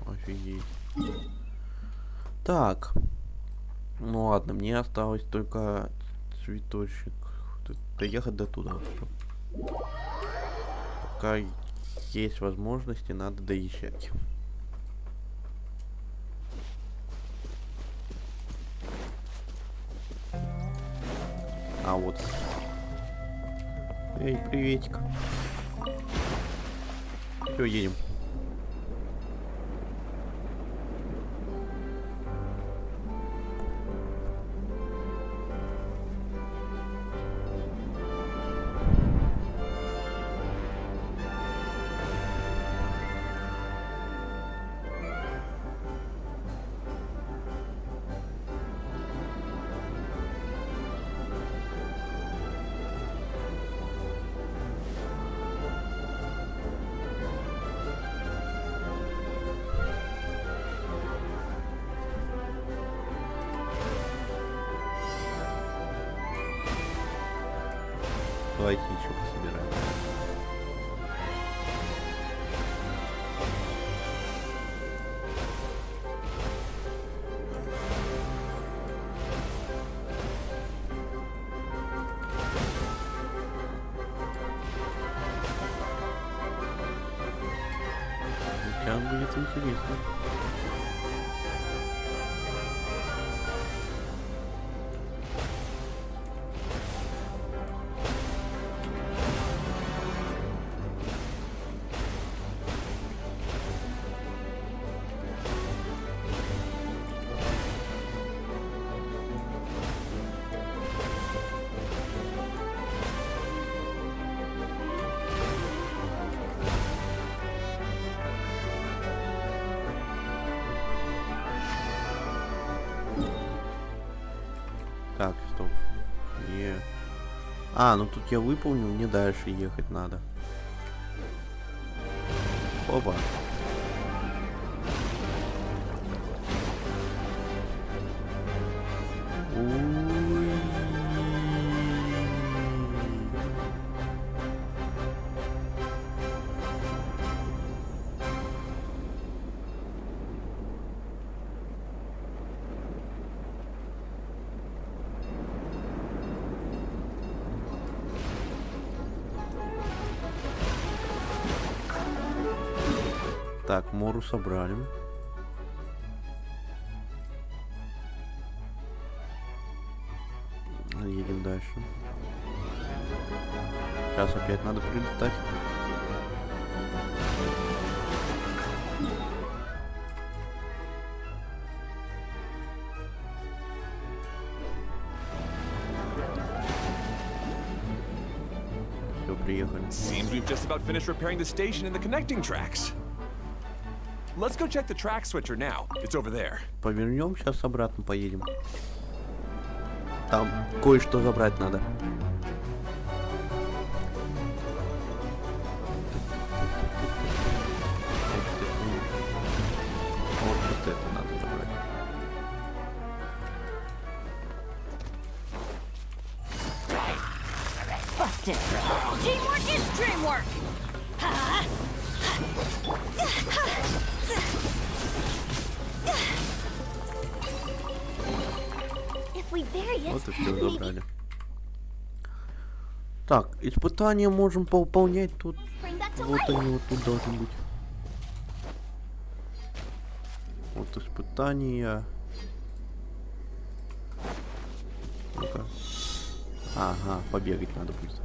Офигеть. Так. Ну ладно, мне осталось только цветочек. Доехать до туда. Пока есть возможности, надо доезжать. А вот. Эй, приветик. Все, едем. Давайте еще пособираем. Сейчас будет интересно. Так, стоп. А, ну тут я выполнил, мне дальше ехать надо. Опа. Так, Мору собрали. Едем дальше. Сейчас опять надо прилетать. приехали. Seems we've just about finished repairing the station and the connecting tracks. Let's go check the track switcher now. It's over there. Повернем, сейчас обратно поедем. Там кое-что забрать надо. Вот это надо забрать. Busted. Teamwork is dreamwork. If we bury it, Вот и все забрали. Так, испытания можем поуполнять тут. bring back to Вот life. они вот тут должны быть. Вот испытания. Ну-ка. Ага, побегать надо будет.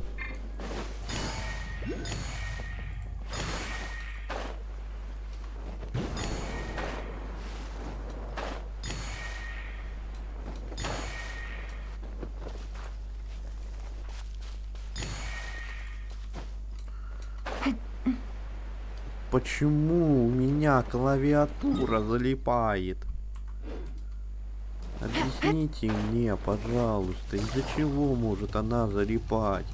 Почему у меня клавиатура залипает? Объясните мне, пожалуйста, из-за чего может она залипать?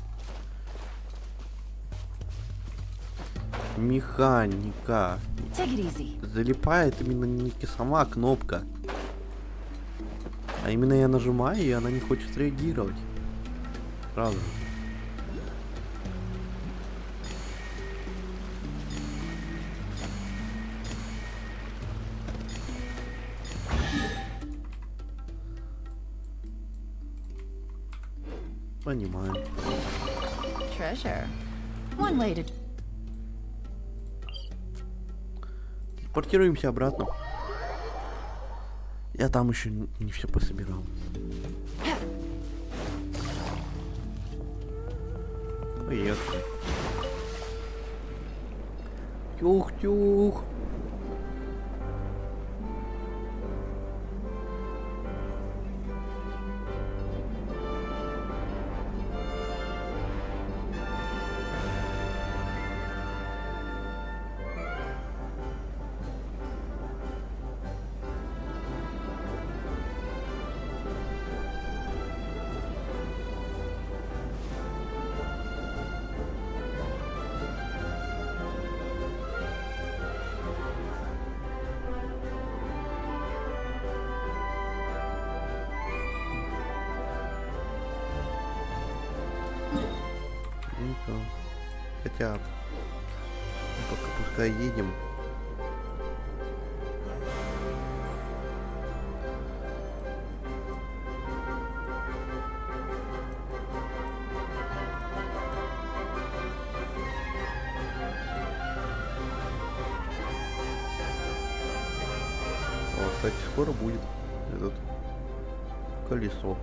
Механика. Take it easy. Залипает именно не сама кнопка. А именно я нажимаю, и она не хочет реагировать. Сразу же. Понимаю. Treasure. One way to... Портируемся обратно. Я там еще не все пособирал. Поехали. Тюх-тюх. Ну-ка. Хотя пока пускай едем. О, кстати, скоро будет этот колесо.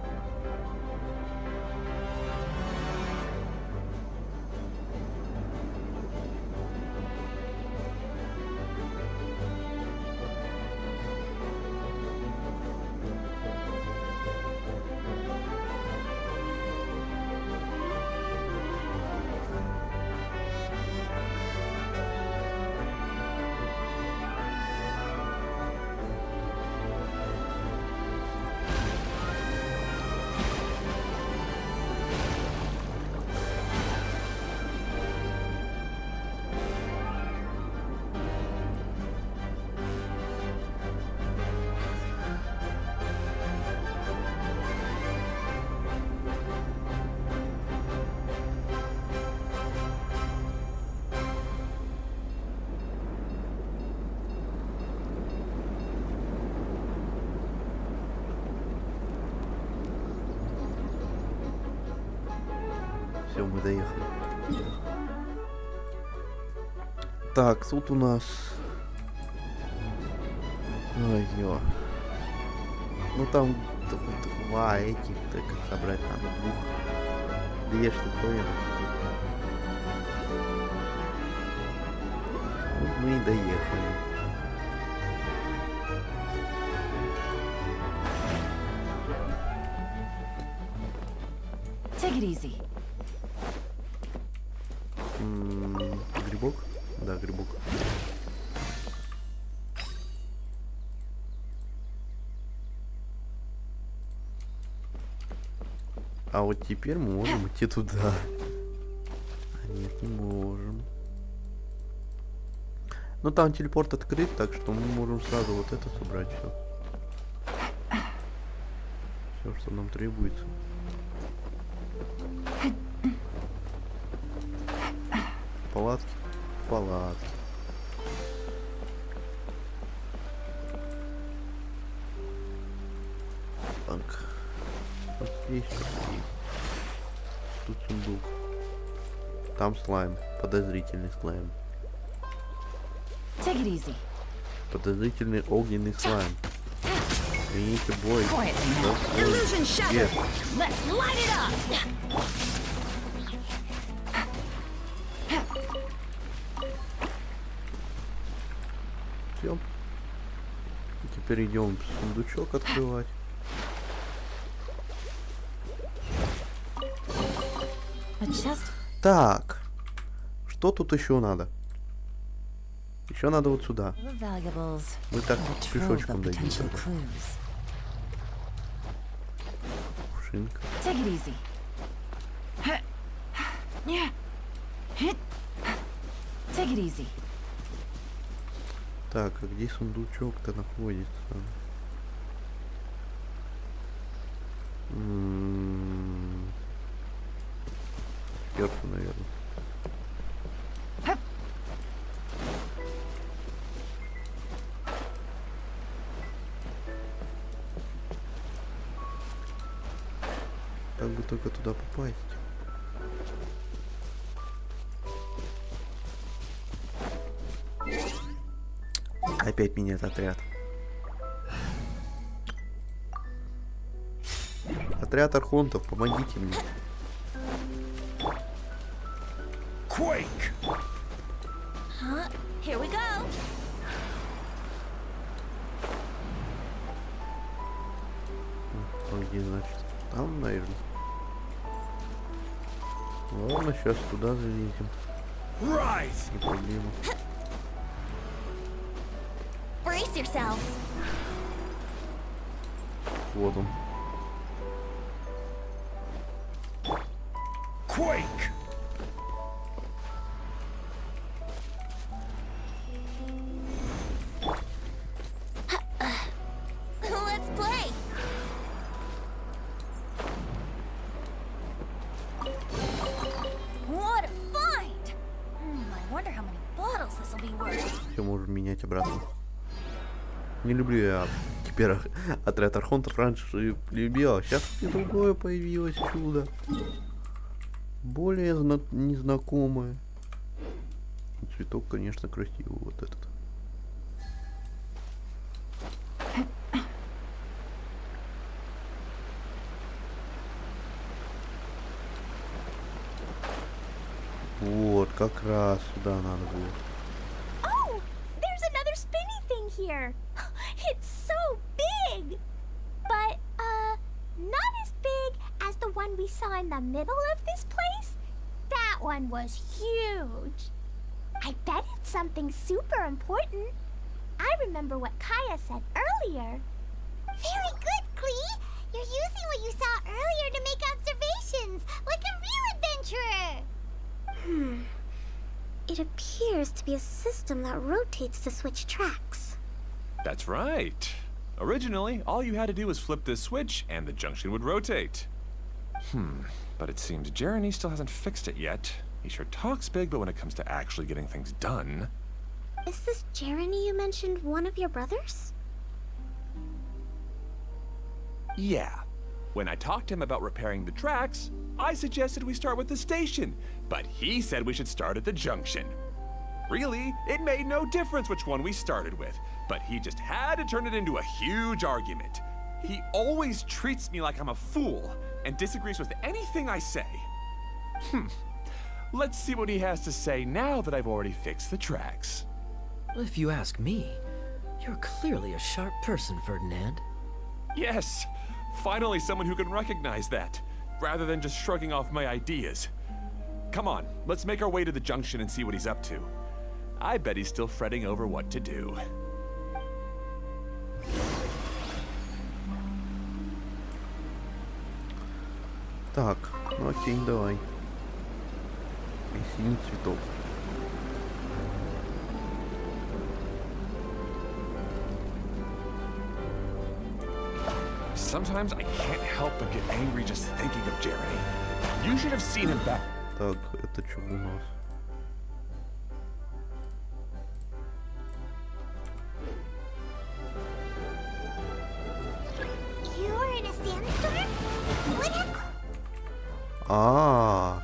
Все, мы доехали. Так, тут у нас... Ой-ё. Ну там два этих, так собрать надо двух. Две штуковины. Вот мы и доехали. Take it easy. Грибок? Да, грибок. А вот теперь мы можем идти туда. А нет, не можем. Ну там телепорт открыт, так что мы можем сразу вот это собрать все. Все, что нам требуется. Палатки. Палатки. Так. Вот здесь какие. Тут сундук. Там слайм. Подозрительный слайм. Take it easy. Подозрительный огненный слайм. Извините, бой. Illusion shattered. Let's light it up. Все. Теперь идем сундучок открывать. Так. Что тут еще надо? Еще надо вот сюда. Мы так пешочком дойдем. Кувшинка. Так, а где сундучок-то находится? Сверху, наверное. Как бы только туда попасть. Опять меняет отряд. Отряд архонтов, помогите мне. Quake! Huh? Here we go. Где, значит? Там, наверное. Ладно, сейчас туда залезем. Не проблема. Brace yourselves. Вот он. Quake! Let's play. What a find! I wonder how many bottles this will be worth. Все можем менять обратно. Не люблю я теперь отряд архонтов, раньше любил, а сейчас и другое появилось чудо. Более незнакомое. Цветок, конечно, красивый вот этот. Вот, как раз сюда надо было. Oh, there's another spinny thing here. It's so big. But, not as big as the one we saw in the middle of this place. That one was huge. I bet it's something super important. I remember what Kaya said earlier. Very good, Klee. You're using what you saw earlier to make observations, like a real adventurer. It appears to be a system that rotates to switch tracks. That's right. Originally, all you had to do was flip this switch and the junction would rotate. But it seems Jeremy still hasn't fixed it yet. He sure talks big, but when it comes to actually getting things done... Is this Jeremy you mentioned one of your brothers? Yeah. When I talked to him about repairing the tracks, I suggested we start with the station, but he said we should start at the junction. Really, it made no difference which one we started with, but he just had to turn it into a huge argument. He always treats me like I'm a fool and disagrees with anything I say. Let's see what he has to say now that I've already fixed the tracks. If you ask me, you're clearly a sharp person, Ferdinand. Yes, finally someone who can recognize that, rather than just shrugging off my ideas. come on, let's make our way to the junction and see what he's up to. I bet he's still fretting over what to do. Так, ну окей, давай. И синий цветок. Sometimes I can't help but get angry just thinking of Jeremy. You should have seen him back. Так, это что у нас? You were in a sandstorm? What happened? А,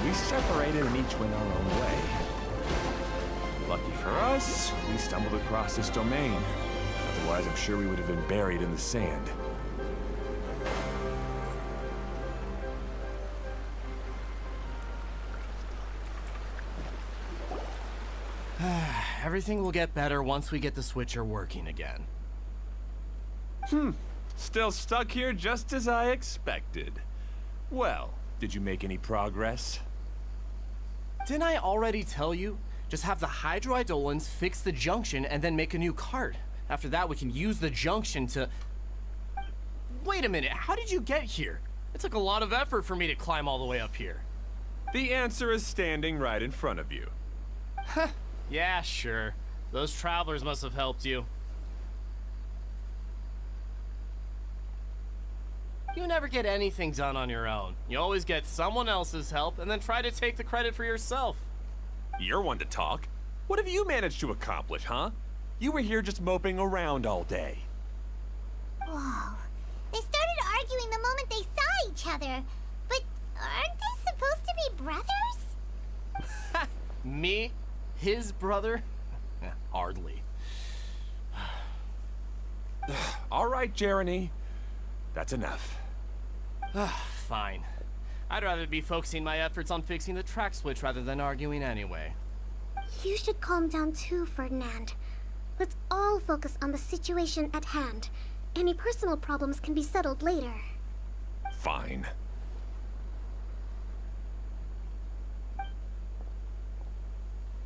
We separated and each went our own way. Lucky for us, we stumbled across this domain. Otherwise, I'm sure we would have been buried in the sand. Everything will get better once we get the switcher working again. Still stuck here just as I expected. Well, did you make any progress? Didn't I already tell you? Just have the hydroidolins fix the junction and then make a new cart. After that, we can use the junction to... Wait a minute, how did you get here? It took a lot of effort for me to climb all the way up here. The answer is standing right in front of you. Yeah, sure. Those travelers must have helped you. You never get anything done on your own. You always get someone else's help and then try to take the credit for yourself. You're one to talk. What have you managed to accomplish, huh? You were here just moping around all day. Whoa. They started arguing the moment they saw each other. But aren't they supposed to be brothers? Me? His brother? Hardly. All right, Jeremy. That's enough. Fine. I'd rather be focusing my efforts on fixing the track switch rather than arguing anyway. You should calm down too, Ferdinand. Let's all focus on the situation at hand. Any personal problems can be settled later. Fine.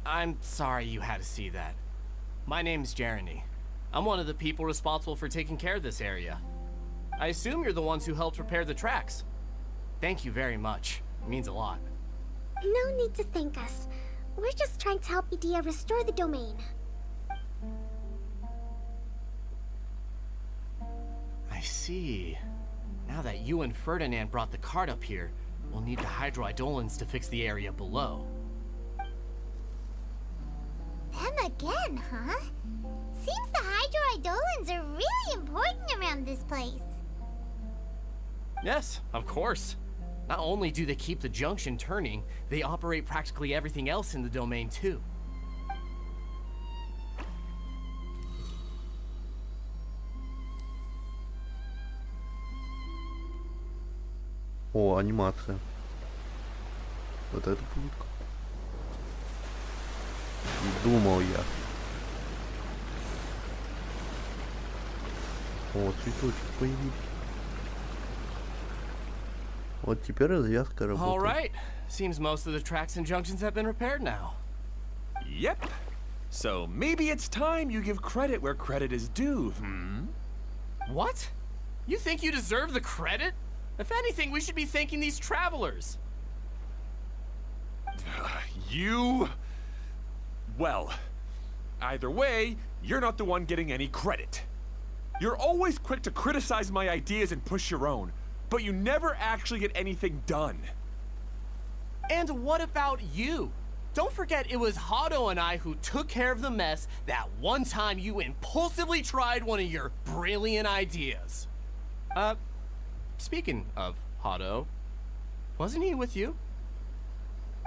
I'm sorry you had to see that. My name's Jeremy. I'm one of the people responsible for taking care of this area. I assume you're the ones who helped repair the tracks. Thank you very much. It means a lot. No need to thank us. We're just trying to help Idea restore the domain. I see. Now that you and Ferdinand brought the cart up here, we'll need the hydroidolins to fix the area below. Them again, huh? Seems the hydroidolins are really important around this place. Yes, of course. Not only do they keep the junction turning, they operate practically everything else in the domain too. О, анимация. Вот это будет. Думал я. О, цветочки появились. Вот теперь развязка All работает. right. Seems most of the tracks and junctions have been repaired now. Yep. So maybe it's time you give credit where credit is due, What? You think you deserve the credit? If anything, we should be thanking these travelers. You... Well, either way, you're not the one getting any credit. You're always quick to criticize my ideas and push your own, but you never actually get anything done. And what about you? Don't forget it was Hado and I who took care of the mess that one time you impulsively tried one of your brilliant ideas. Speaking of Hado, wasn't he with you?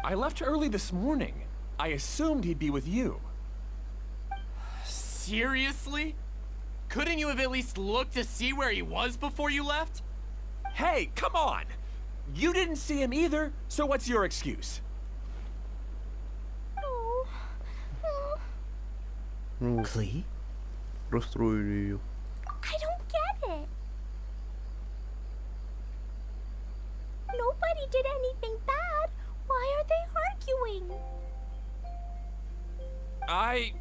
I left early this morning. I assumed he'd be with you. Seriously? Couldn't you have at least looked to see where he was before you left? Hey, come on! You didn't see him either, so what's your excuse? Klee? расстроили ее. I don't get it. Nobody did anything bad. Why are they arguing? I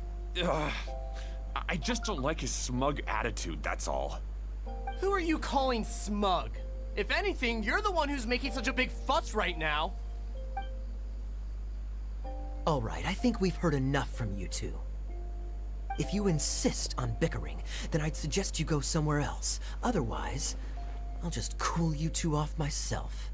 just don't like his smug attitude, that's all. Who are you calling smug? If anything, you're the one who's making such a big fuss right now. All right, I think we've heard enough from you two. If you insist on bickering, then I'd suggest you go somewhere else. Otherwise, I'll just cool you two off myself.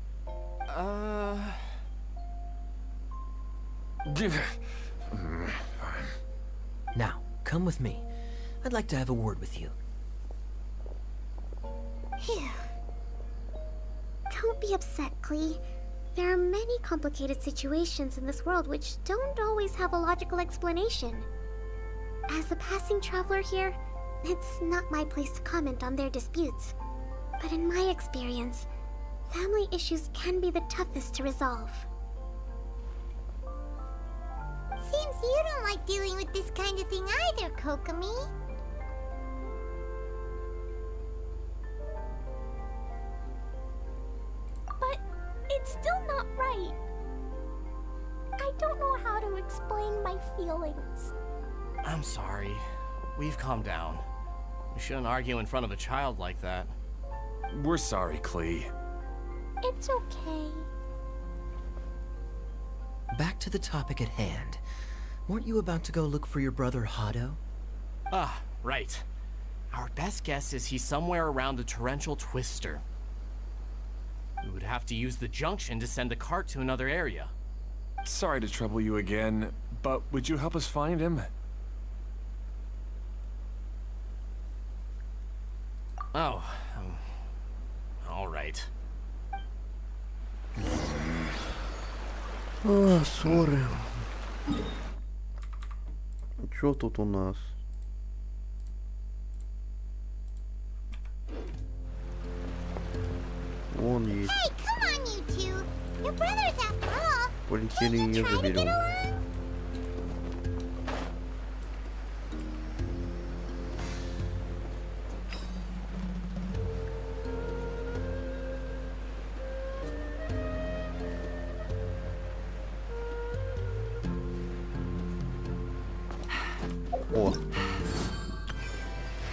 Now, come with me. I'd like to have a word with you. Phew. Don't be upset, Klee. There are many complicated situations in this world which don't always have a logical explanation. As a passing traveler here, it's not my place to comment on their disputes. But in my experience, family issues can be the toughest to resolve. Seems you don't like dealing with this kind of thing either, Kokomi. But it's still not right. I don't know how to explain my feelings. I'm sorry. We've calmed down. We shouldn't argue in front of a child like that. We're sorry, Klee. It's okay. Back to the topic at hand. Weren't you about to go look for your brother Hado? Ah, right. Our best guess is he's somewhere around the torrential twister. We would have to use the junction to send the cart to another area. Sorry to trouble you again, but would you help us find him? Oh, all right. Ссоры. Чё тут у нас? Вон есть. Hey, come on, you two. You're brothers after all. Полетели Can't you ее try to get заберем. along? О.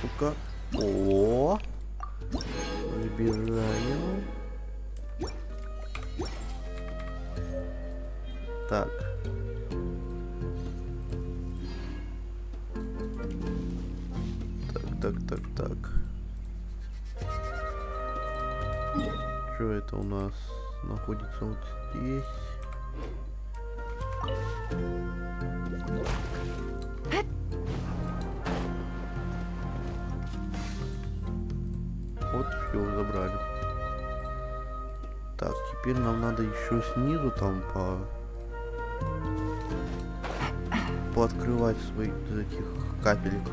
Сука. О. Забираем. Так. Так. Что это у нас находится вот здесь? Вот все, забрали. Так, теперь нам надо еще снизу там пооткрывать свои из этих капелек.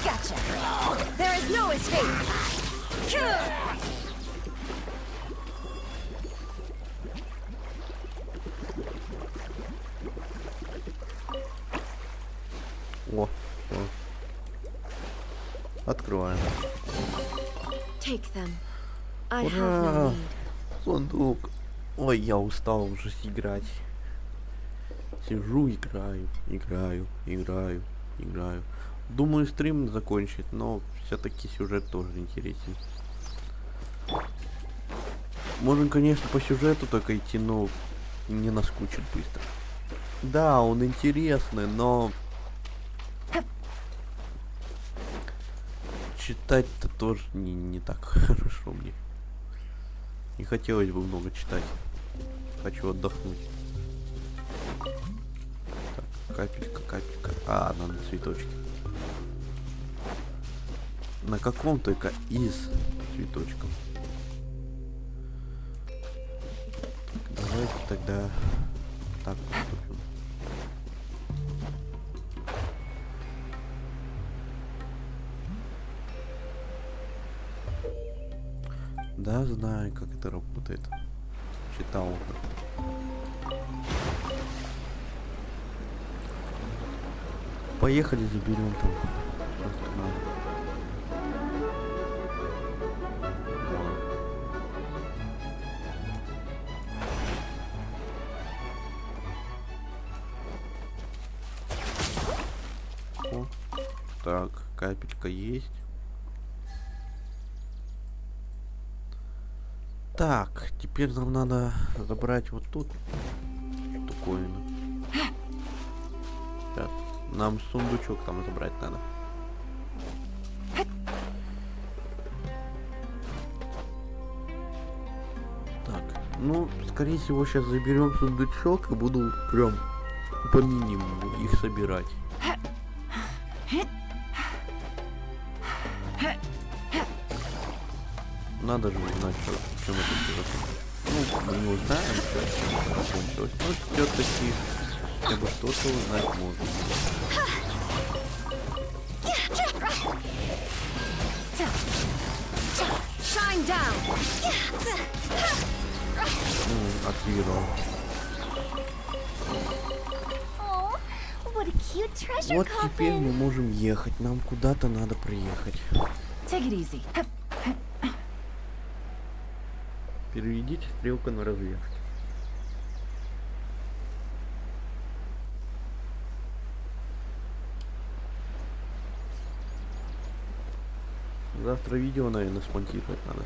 Gotcha. There is no escape. О, всё. Открываем. Take them. I have no Ура! need. Сундук. Ой, я устал уже играть. Сижу, играю. Думаю, стрим закончить, но все-таки сюжет тоже интересен. Можно, конечно, по сюжету только идти, но не наскучит быстро. Да, он интересный, но читать-то тоже не так хорошо мне. Не хотелось бы много читать. Хочу отдохнуть. Так, капелька. А, надо цветочки. На каком только из цветочков. Так, давайте тогда так поступим. Да, Да, знаю, как это работает. Читал уже. Поехали, заберем там. Просто надо. О, так, капелька есть. Так, теперь нам надо забрать вот тут штуковину. Сейчас. Нам сундучок там забрать надо. Так, ну, скорее всего, сейчас заберем сундучок и буду прям по минимуму их собирать. Надо же узнать, что, в чем это все. Ну, мы не узнаем, что закончилось. Но все-таки хотя бы что-то узнать можно. Активировал. What a cute treasure Вот coffin. теперь мы можем ехать. Нам куда-то надо приехать. Take it easy. Переведите стрелку на разведку. Завтра видео, наверное, смонтировать надо.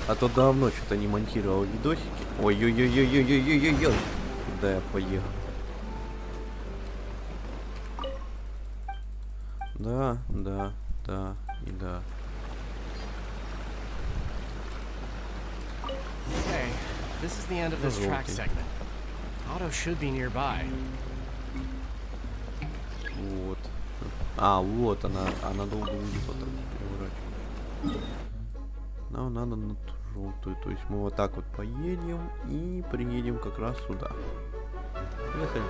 А то давно что-то не монтировал видосики. Ой-ой-ой-ой-ой-ой-ой-ой-ой. Куда я поехал? Да, да, да и да. Okay, this is the end of this track segment. Otto should be nearby. Вот. А, вот она долго будет потом переворачивать. Нам надо на ту желтую, то есть мы вот так вот поедем и приедем как раз сюда. Поехали.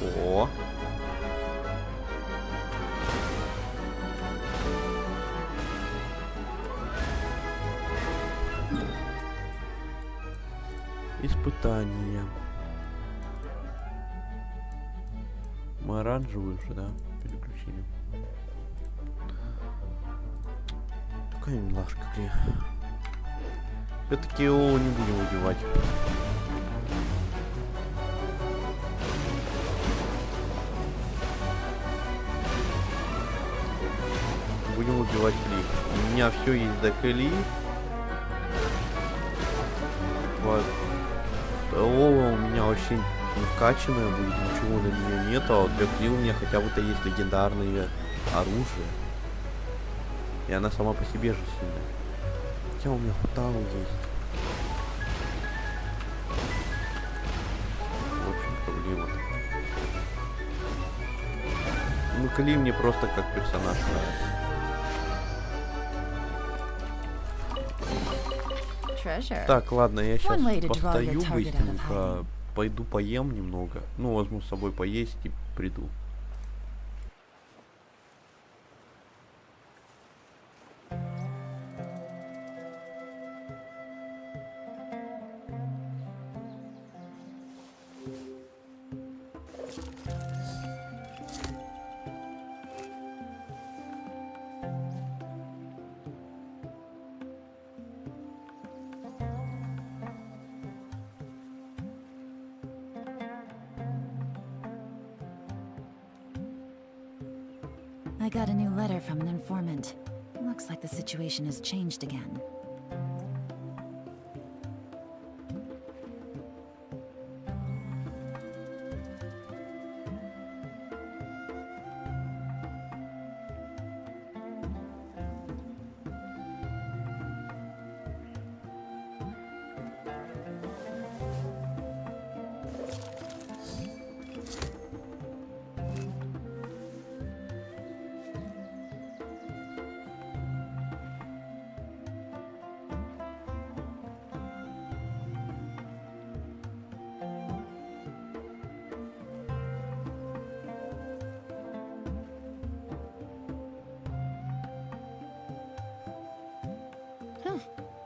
О! Испытание. Мы оранжевую уже, да, переключили. Такая милашка, Кли. Все-таки Эолу не будем убивать. Будем убивать Кли. У меня все есть до Кли. Вот. Эола у меня вообще не вкачанная будет, ничего на нее нет, а вот для Кли у меня хотя бы-то есть легендарные оружие. И она сама по себе же сильная. Хотя у меня хутау есть. В общем, проблема. Ну, Кли мне просто как персонаж нравится. Так, ладно, я сейчас постою быстренько, пойду поем немного. Ну, возьму с собой поесть и приду. I got a new letter from an informant. Looks like the situation has changed again.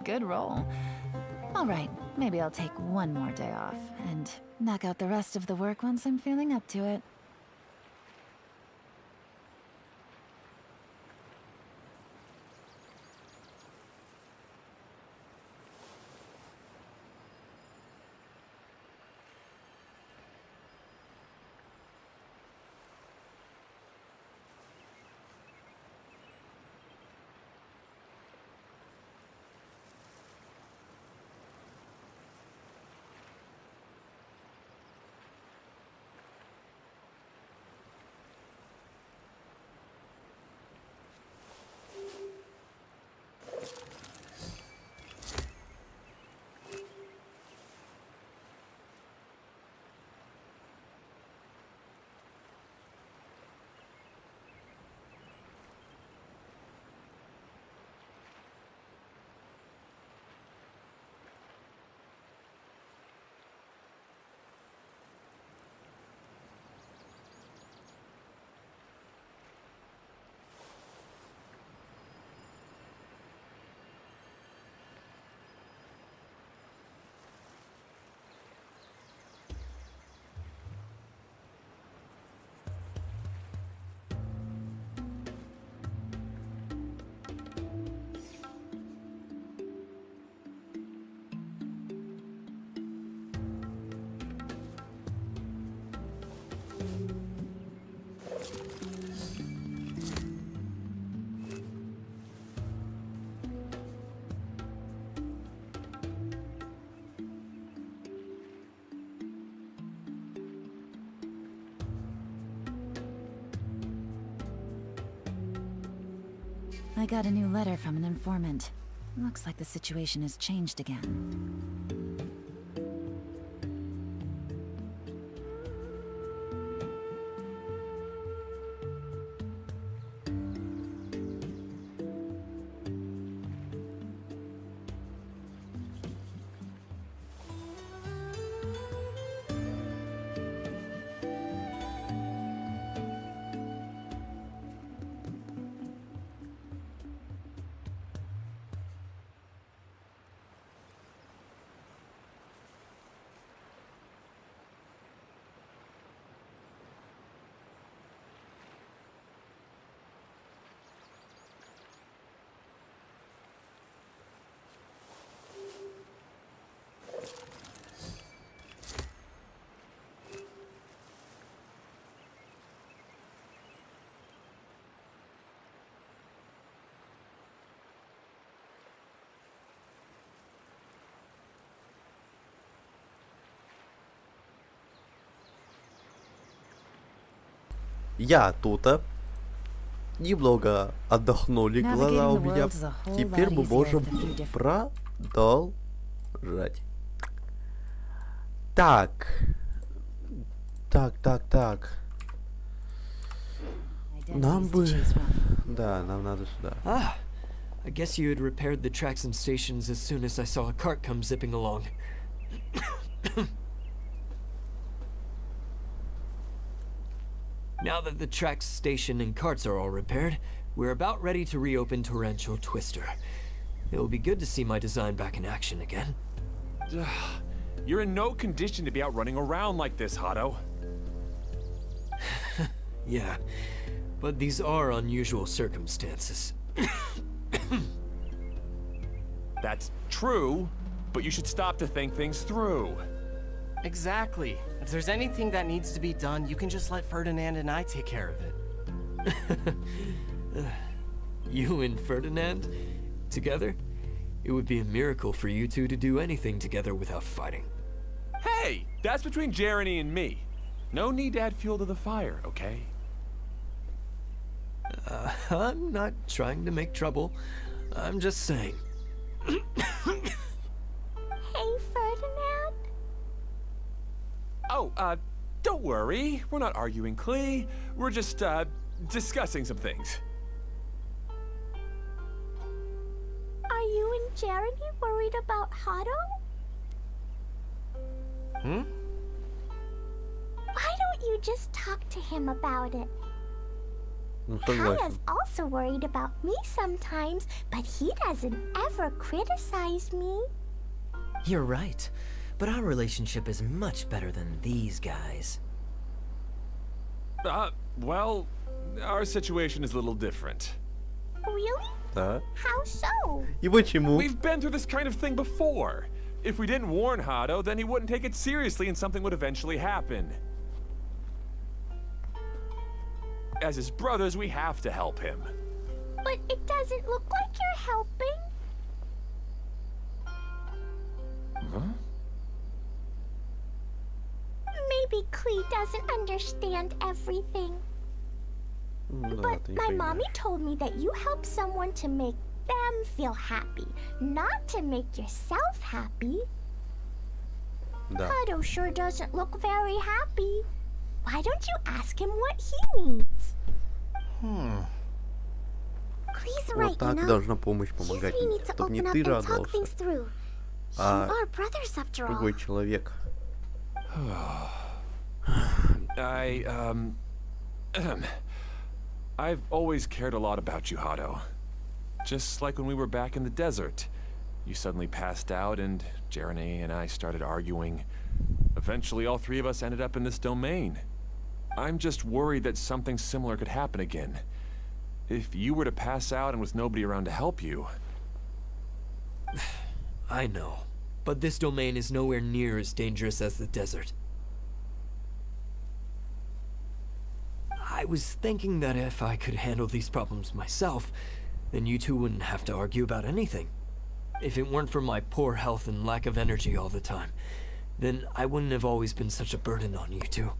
Good roll. All right, maybe I'll take one more day off and knock out the rest of the work once I'm feeling up to it. I got a new letter from an informant. Looks like the situation has changed again. Я тут. Немного отдохнули глаза у меня. Теперь мы можем продолжать. Так. Так. Нам бы... Да, нам надо сюда. Ah, I guess you had repaired the tracks and stations as soon as I saw a cart come zipping along. Now that the tracks, station, and carts are all repaired, we're about ready to reopen Torrential Twister. It will be good to see my design back in action again. You're in no condition to be out running around like this, Hado. Yeah, but these are unusual circumstances. That's true, but you should stop to think things through. Exactly. If there's anything that needs to be done, you can just let Ferdinand and I take care of it. You and Ferdinand? Together? It would be a miracle for you two to do anything together without fighting. Hey, that's between Jeremy and me. No need to add fuel to the fire, okay? I'm not trying to make trouble. I'm just saying. Hey, Ferdinand? Oh, don't worry. We're not arguing, Klee. We're just, discussing some things. Are you and Jeremy worried about Hado? Hmm? Why don't you just talk to him about it? Ну, согласен. Kaya's also worried about me sometimes, but he doesn't ever criticize me. You're right, but our relationship is much better than these guys. Well, our situation is a little different. Really? Да. How so? И почему? We've been through this kind of thing before. If we didn't warn Hado, then he wouldn't take it seriously and something would eventually happen. As his brothers, we have to help him. But it doesn't look like you're helping. Huh? Maybe Klee doesn't understand everything. Ну, да, But ты не my понимаешь. mommy told me that you help someone to make them feel happy, not to make yourself happy. Да. Hado sure doesn't look very happy. Why don't you ask him what he needs? Please Вот right, you так know. должна помощь You помогать three мне. need to Чтоб не open up ты and talk радовался, things through. You а are brothers after all. другой человек. I've always cared a lot about you, Hado. Just like when we were back in the desert. You suddenly passed out and Jerene and I started arguing. Eventually, all three of us ended up in this domain. I'm just worried that something similar could happen again. If you were to pass out and with nobody around to help you... I know, but this domain is nowhere near as dangerous as the desert. I was thinking that if I could handle these problems myself, then you two wouldn't have to argue about anything. If it weren't for my poor health and lack of energy all the time, then I wouldn't have always been such a burden on you two.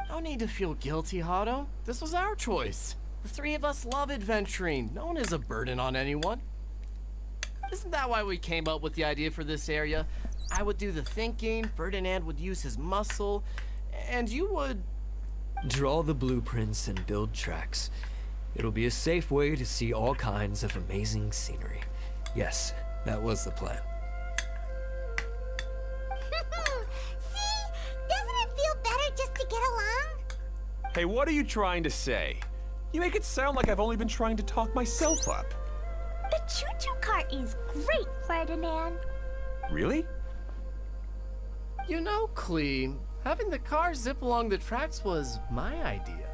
No need to feel guilty, Hado. This was our choice. The three of us love adventuring. No one is a burden on anyone. Isn't that why we came up with the idea for this area? I would do the thinking, Ferdinand would use his muscle, and you would... Draw the blueprints and build tracks. It'll be a safe way to see all kinds of amazing scenery. Yes, that was the plan. See? Doesn't it feel better just to get along? Hey, what are you trying to say? You make it sound like I've only been trying to talk myself up. The choo-choo cart is great, Ferdinand. Really? You know, Klee, having the car zip along the tracks was my idea.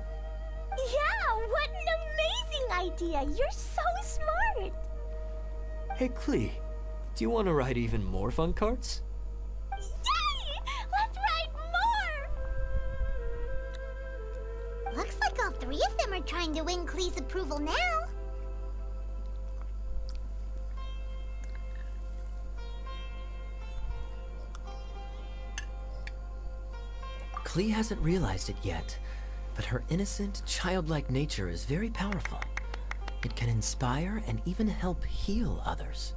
Yeah, what an amazing idea. You're so smart. Hey, Klee, do you want to ride even more fun carts? Yay! Let's ride more! Looks like all three of them are trying to win Klee's approval now. Klee hasn't realized it yet, but her innocent, childlike nature is very powerful. It can inspire and even help heal others.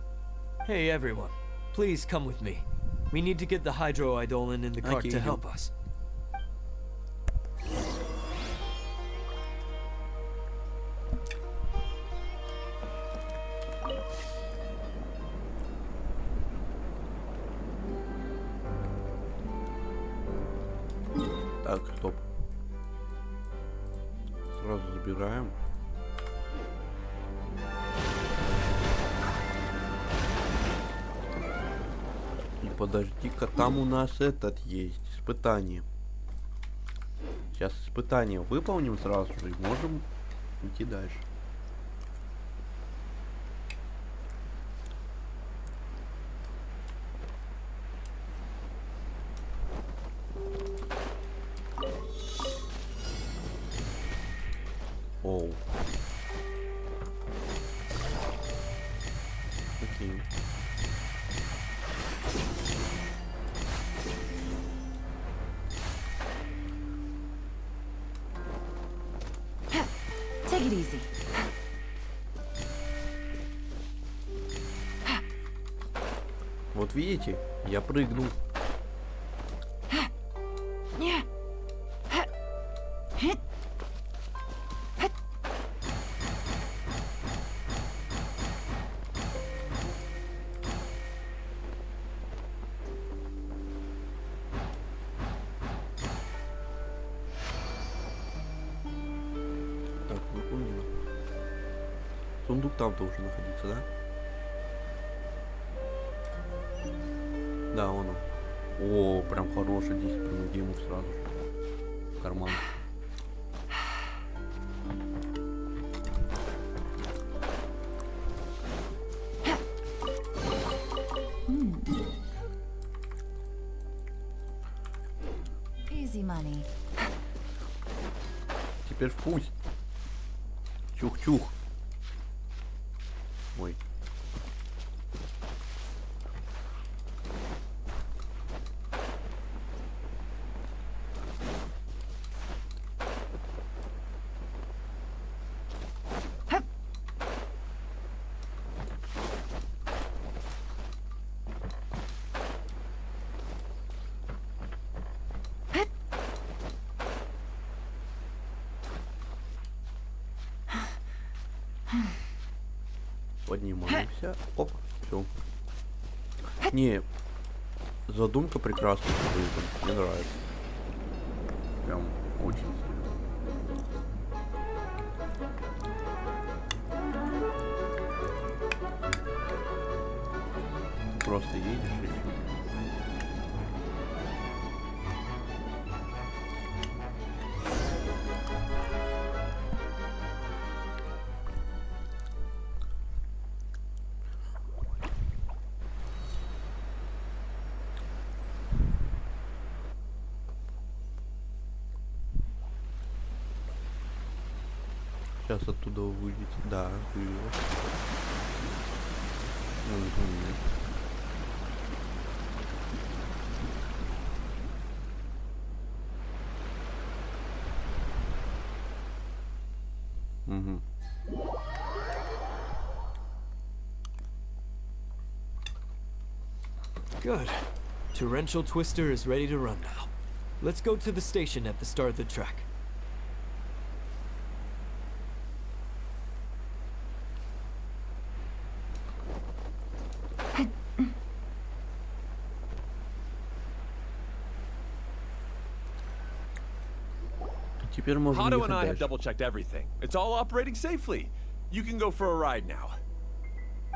Hey, everyone, please come with me. We need to get the hydroidolin in the cart to help us. Так, стоп. Сразу забираем. И подожди-ка, там у нас этот есть, испытание. Сейчас испытание выполним сразу же и можем идти дальше. Оу. Окей. Take it easy. Вот видите, я прыгнул. сундук там должен находиться, да? Да, он. О, прям хороший, 10 примагемов сразу же. В карман. Easy money. Теперь в путь. Чух-чух. Ой. Поднимаемся. Оп, все. Не, задумка прекрасная. Мне нравится. Прям очень сильно. Просто едешь и всё. Сейчас оттуда выйдет. Да, вывел. Угу. Good. Torrential Twister is ready to run now. Let's go to the station at the start of the track. Теперь можно Hado ехать and I have дальше. double-checked everything. It's all operating safely. You can go for a ride now.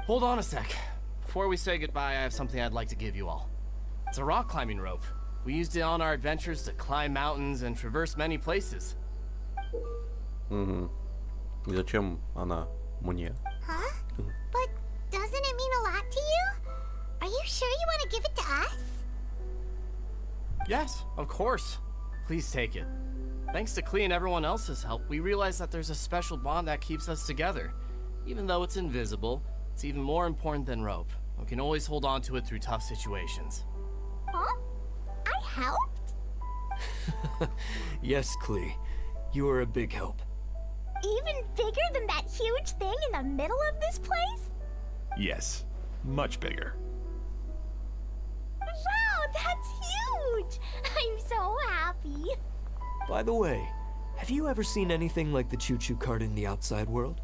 Hold on a sec. Before we say goodbye, I have something I'd like to give you all. It's a rock climbing rope. We used it on our adventures to climb mountains and traverse many places. Угу. И зачем она мне? Huh? But doesn't it mean a lot to you? Are you sure you want to give it to us? Yes, of course. Please take it. Thanks to Klee and everyone else's help, we realized that there's a special bond that keeps us together. Even though it's invisible, it's even more important than rope. We can always hold on to it through tough situations. Huh? I helped? Yes, Klee. You are a big help. Even bigger than that huge thing in the middle of this place? Yes, much bigger. Wow, that's huge! I'm so happy. By the way, have you ever seen anything like the choo-choo cart in the outside world?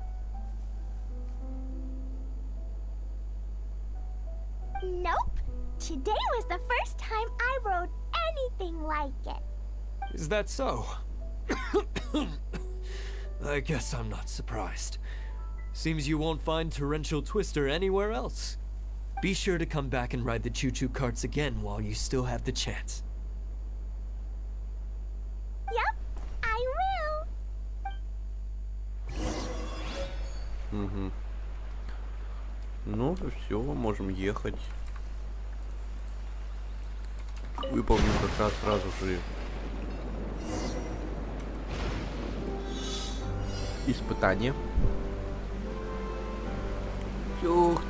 Nope. Today was the first time I rode anything like it. Is that so? I guess I'm not surprised. Seems you won't find Torrential Twister anywhere else. Be sure to come back and ride the choo-choo carts again while you still have the chance. Yep, I will. Угу. Ну, все, можем ехать. Выполним как раз сразу же испытание. Чух-чух.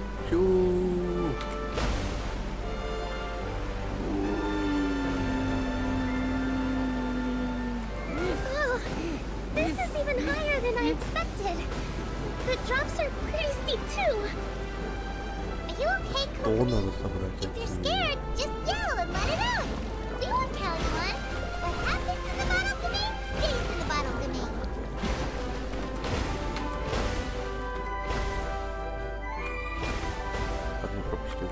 Oh, this is even higher than I expected. The drops are pretty steep too. Are you okay, Что Kokomi? надо собрать? If you're scared, just yell and let it out. We won't tell anyone. What happens in the bottle domain stays in the bottle domain. Одну пропустил.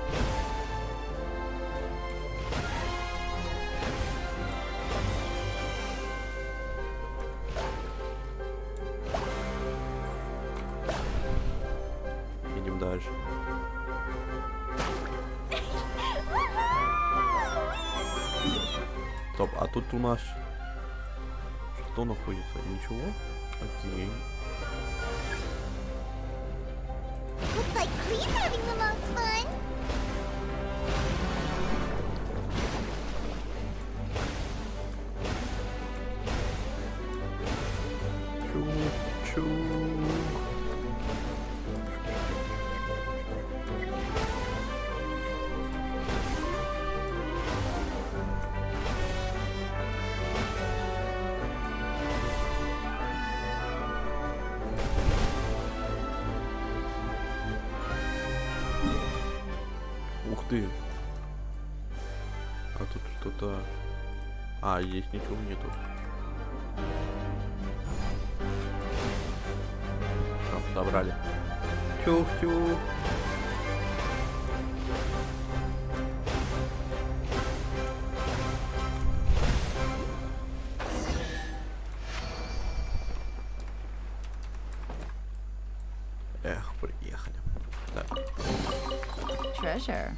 Стоп, а тут у нас что находится? Ничего? Окей. Looks like Clee's having the most fun. Чук-чук. Ух ты. А тут что-то... А, здесь ничего нету. Все, собрали. Чух-чух. Эх, приехали. Так. Treasure.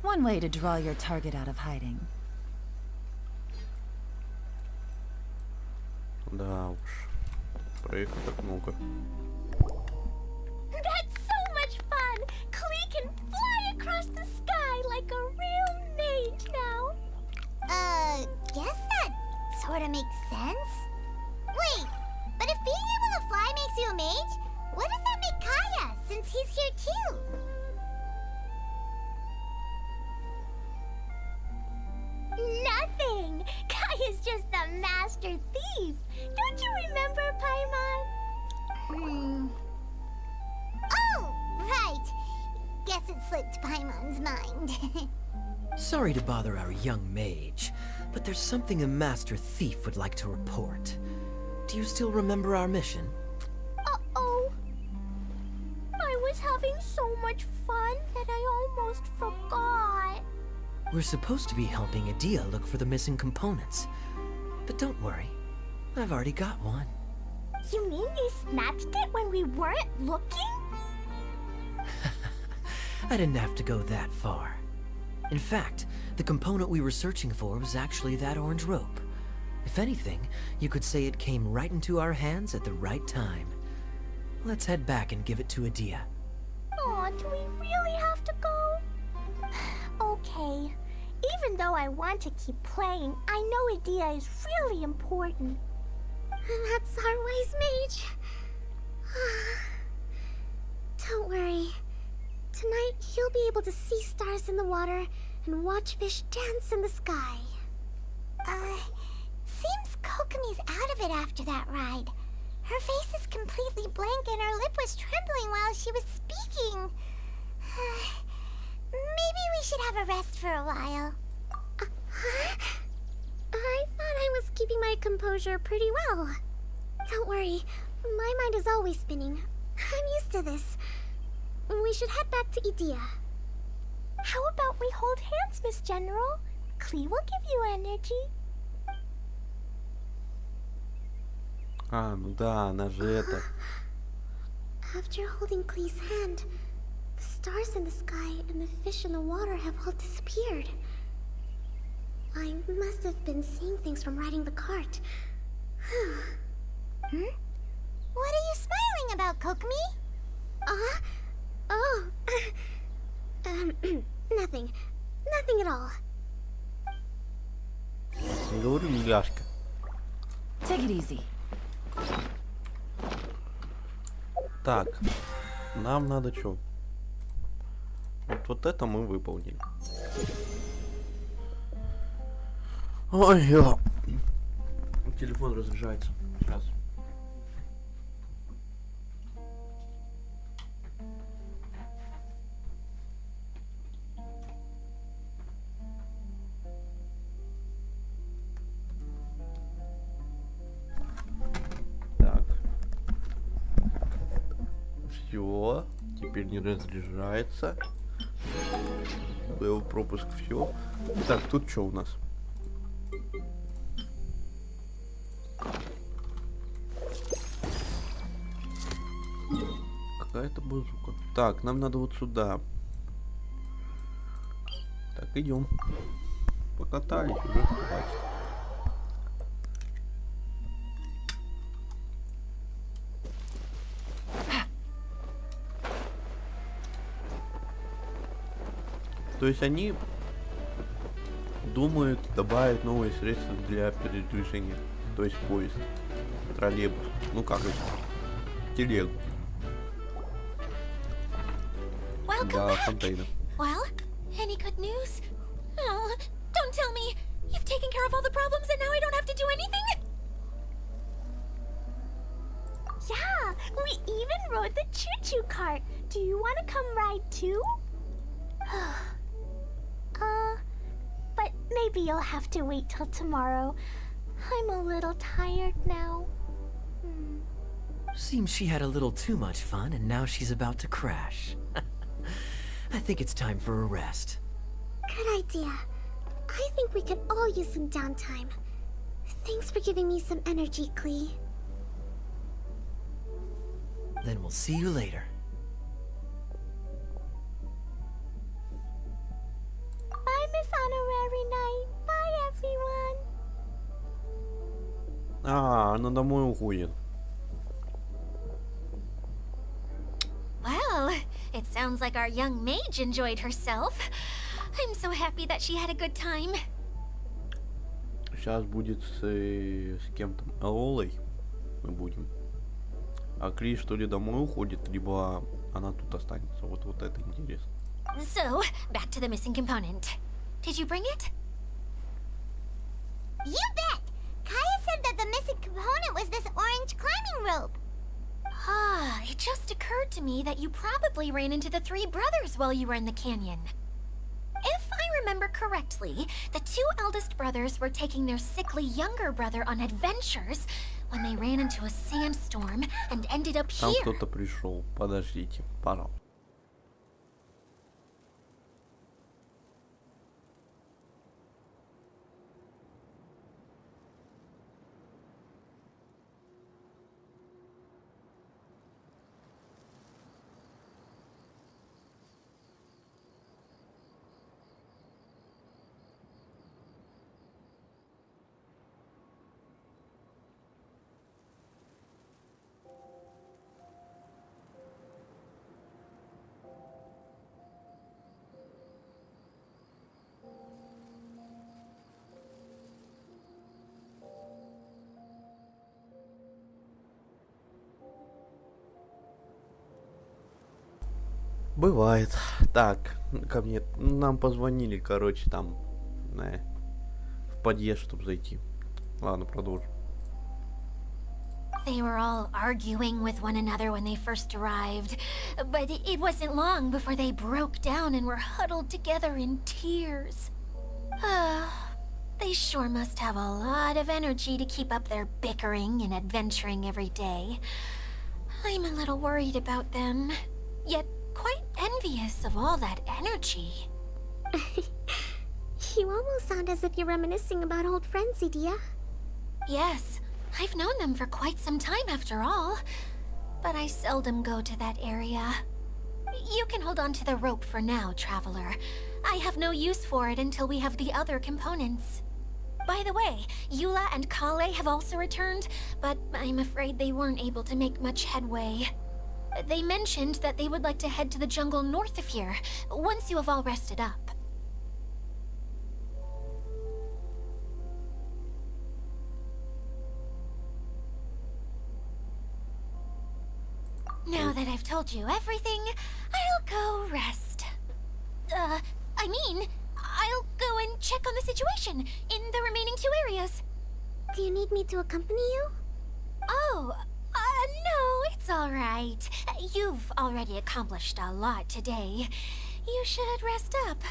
One way to draw your target out of hiding. Да уж. Проехать так много. That's so much fun! Clee can fly across the sky like a real mage now. Guess that sorta makes sense. Wait, but if being able to fly makes you a mage, what does that make Kaya, since he's here too? Nothing! Kaya's just the master thief! Don't you remember, Paimon? Oh, right! Guess it slipped Paimon's mind. Sorry to bother our young mage, but there's something a master thief would like to report. Do you still remember our mission? Uh-oh. I was having so much fun that I almost forgot. We're supposed to be helping Adia look for the missing components. But don't worry, I've already got one. You mean you snatched it when we weren't looking? I didn't have to go that far. In fact, the component we were searching for was actually that orange rope. If anything, you could say it came right into our hands at the right time. Let's head back and give it to Adia. Aw, do we really have to go? Okay. Even though I want to keep playing, I know Adia is really important. That's our wise mage. Don't worry. Tonight, he'll be able to see stars in the water and watch fish dance in the sky. Seems Kokomi's out of it after that ride. Her face is completely blank and her lip was trembling while she was speaking. Maybe we should have a rest for a while. I thought I was keeping my composure pretty well. Don't worry, my mind is always spinning. I'm used to this. We should head back to Idia. How about we hold hands, Miss General? Clee will give you energy. А, ну да, она же это. After holding Clee's hand, the stars in the sky and the fish in the water have all disappeared. I must have been seeing things from riding the cart. What are you smiling about, Kokomi? Oh. Nothing. Nothing at all. Не говорю, миляшка. Take it easy. Так, нам надо что? Вот это мы выполнили. Ой, телефон разряжается. Сейчас. Так. Все. Теперь не разряжается. Был пропуск, все. Так, тут что у нас? Какая-то базука. Так, нам надо вот сюда. Так, идем. Покатались уже, хватит. То есть они думают добавить новые средства для передвижения. То есть поезд, троллейбус, ну как это, телегу. Да, контейнер. Well, any good news? Oh, don't tell me you've taken care of all the problems and now I don't have to do anything? Yeah, we even rode the choo-choo cart. Do you want to come ride too? But maybe you'll have to wait till tomorrow. I'm a little tired now. Seems she had a little too much fun and now she's about to crash. I think it's time for a rest. Good idea. I think we could all use some downtime. Thanks for giving me some energy, Klee. Then we'll see you later. Bye, Miss Honorary Knight. Bye, everyone. Она домой уходит. Well, it sounds like our young mage enjoyed herself. I'm so happy that she had a good time. Сейчас будет с кем-то, Эолой мы будем. А Кли что ли домой уходит, либо она тут останется. Вот это интересно. So, back to the missing component. Did you bring it? You bet! Kaya said that the missing component was this orange climbing rope. Ah, it just occurred to me that you probably ran into the three brothers while you were in the canyon. If I remember correctly, the two eldest brothers were taking their sickly younger brother on adventures when they ran into a sandstorm and ended up Там here. кто-то пришел. Подождите, пожалуйста. Бывает. Так, ко мне. Нам позвонили, короче, там. В подъезд, чтобы зайти. Ладно, продолжим. They were all arguing with one another when they first arrived, but it wasn't long before they broke down and were huddled together in tears. They sure must have a lot of energy to keep up their bickering and adventuring every day. I'm a little worried about them, yet quite envious of all that energy. You almost sound as if you're reminiscing about old friends, Idia. Yes, I've known them for quite some time after all, but I seldom go to that area. You can hold on to the rope for now, Traveler. I have no use for it until we have the other components. By the way, Eula and Kale have also returned, but I'm afraid they weren't able to make much headway. They mentioned that they would like to head to the jungle north of here, once you have all rested up. Now that I've told you everything, I'll go rest. I'll go and check on the situation in the remaining two areas. Do you need me to accompany you? Oh, no, it's all right. You've already accomplished a lot today. You should rest up.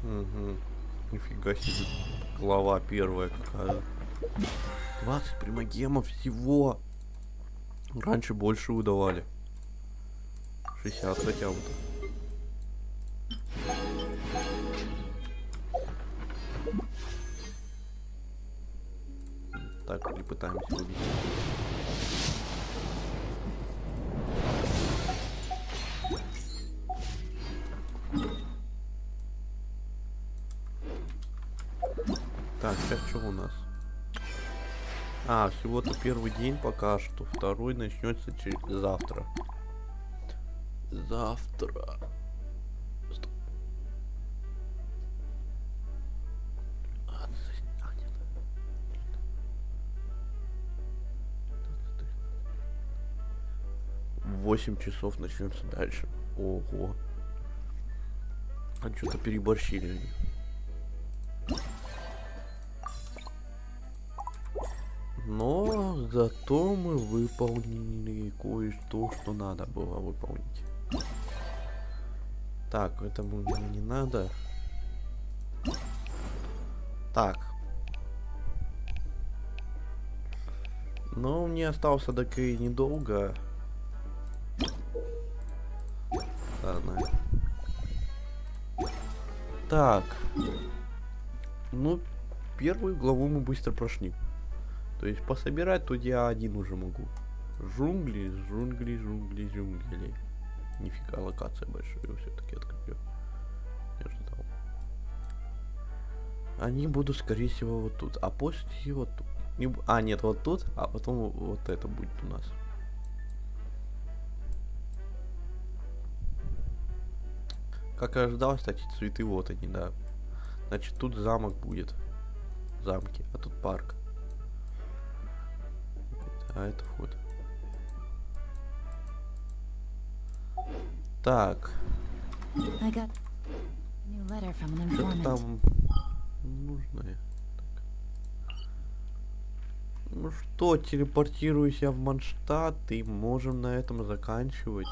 Угу. Нифига себе. Глава первая какая. 20 примагемов всего. Раньше больше выдавали. 60 хотя бы. Так, или пытаемся убить. Так, сейчас что у нас? Всего-то первый день пока что. Второй начнется завтра. Завтра. 8 часов начнется дальше. Ого. А что-то переборщили они. Но зато мы выполнили кое-что, что надо было выполнить. Так, это мне не надо. Так. Но мне остался так и недолго. Ладно. Так. Ну, первую главу мы быстро прошли. То есть пособирать тут я один уже могу. Джунгли, джунгли, джунгли, джунгли. Нифига, локация большая все-таки открою. Я ждал. Они будут, скорее всего, вот тут. А после вот тут. А, нет, вот тут, а потом вот это будет у нас. Как я ожидал, кстати, цветы вот они, да. Значит, тут замок будет. Замки, а тут парк. А это вход. Так. Что-то там нужное. Так. Ну что, телепортируюсь я в Манштадт и можем на этом заканчивать.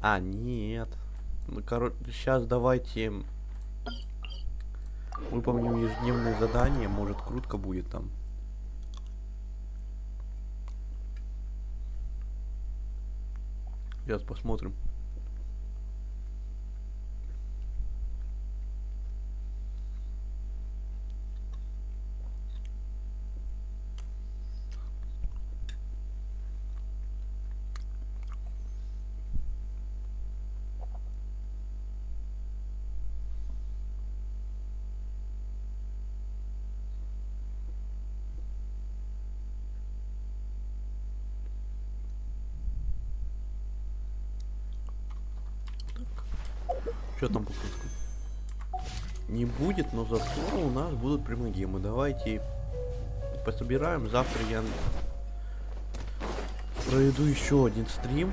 А, нет. Ну, короче, сейчас давайте выполним ежедневное задание. Может, крутко будет там. Сейчас посмотрим. Что там по пуску? Не будет, но зато у нас будут прямые гемы. Давайте пособираем. Завтра я проведу еще один стрим.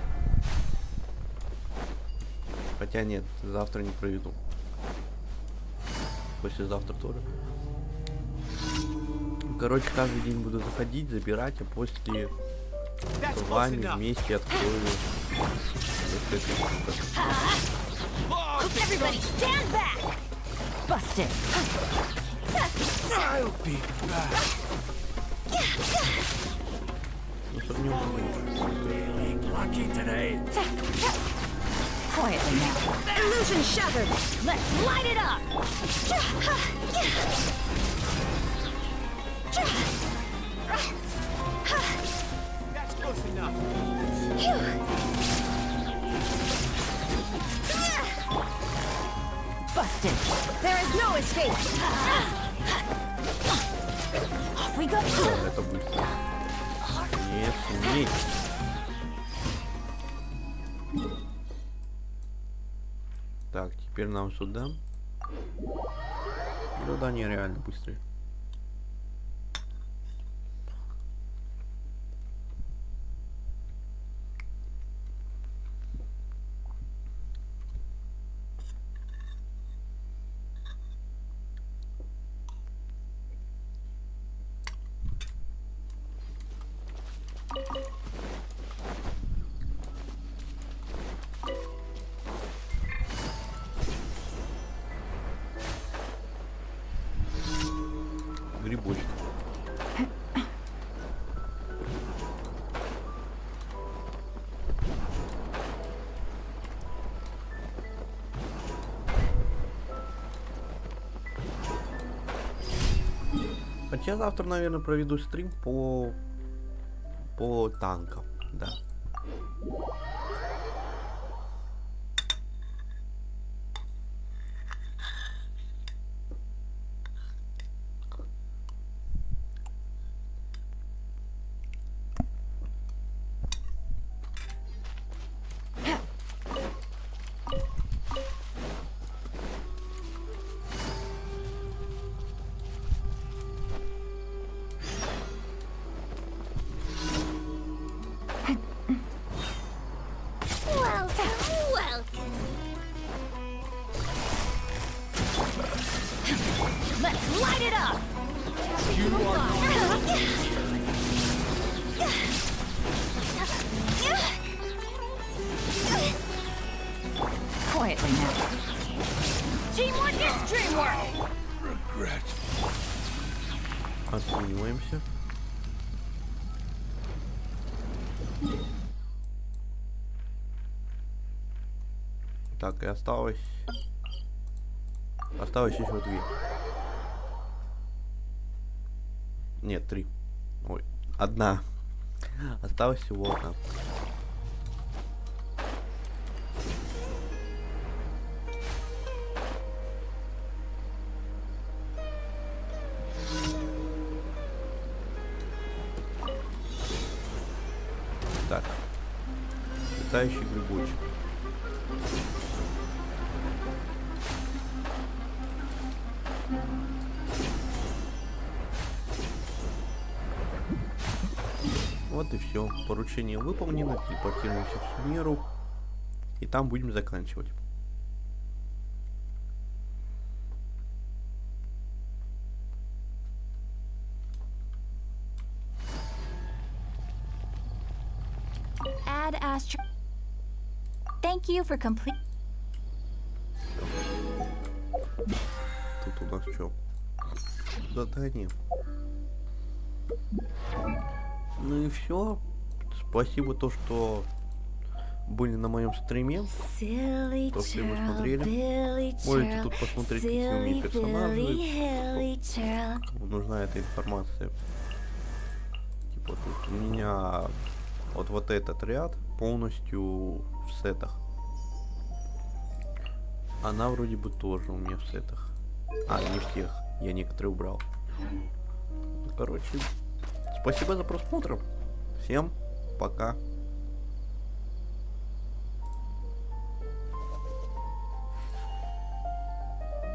Хотя нет, завтра не проведу. Послезавтра тоже. Короче, каждый день буду заходить, забирать, а после с вами вместе открою. Everybody stand back! Busted. I'll be back. Feeling lucky today. Quietly now. Illusion shattered! Let's light it up! That's close enough. Busted. There is no escape! Off we go. Это быстро. Нет, нет. Так, теперь нам сюда. Задание реально быстрее. Грибочек. Хотя завтра, наверное, проведу стрим по танкам, да. Light it up! Quietly now. Teamwork is dreamwork! Оцениваемся. Так, и осталось еще 2. Нет, 3. Ой, 1. Осталось всего 1. Так. Летающий грибочек. Вот и все. Поручение выполнено. Телепортируемся в Сумеру. И там будем заканчивать. Add Astro. Thank you for complete. Тут у нас что? Задание. Ну и все. Спасибо то, что были на моем стриме. То, что вы смотрели. Можете тут посмотреть, какие у меня персонажи. Кому нужна эта информация. Типа тут у меня вот этот ряд полностью в сетах. Она вроде бы тоже у меня в сетах. А, не всех. Я некоторые убрал. Короче, спасибо за просмотр. Всем пока.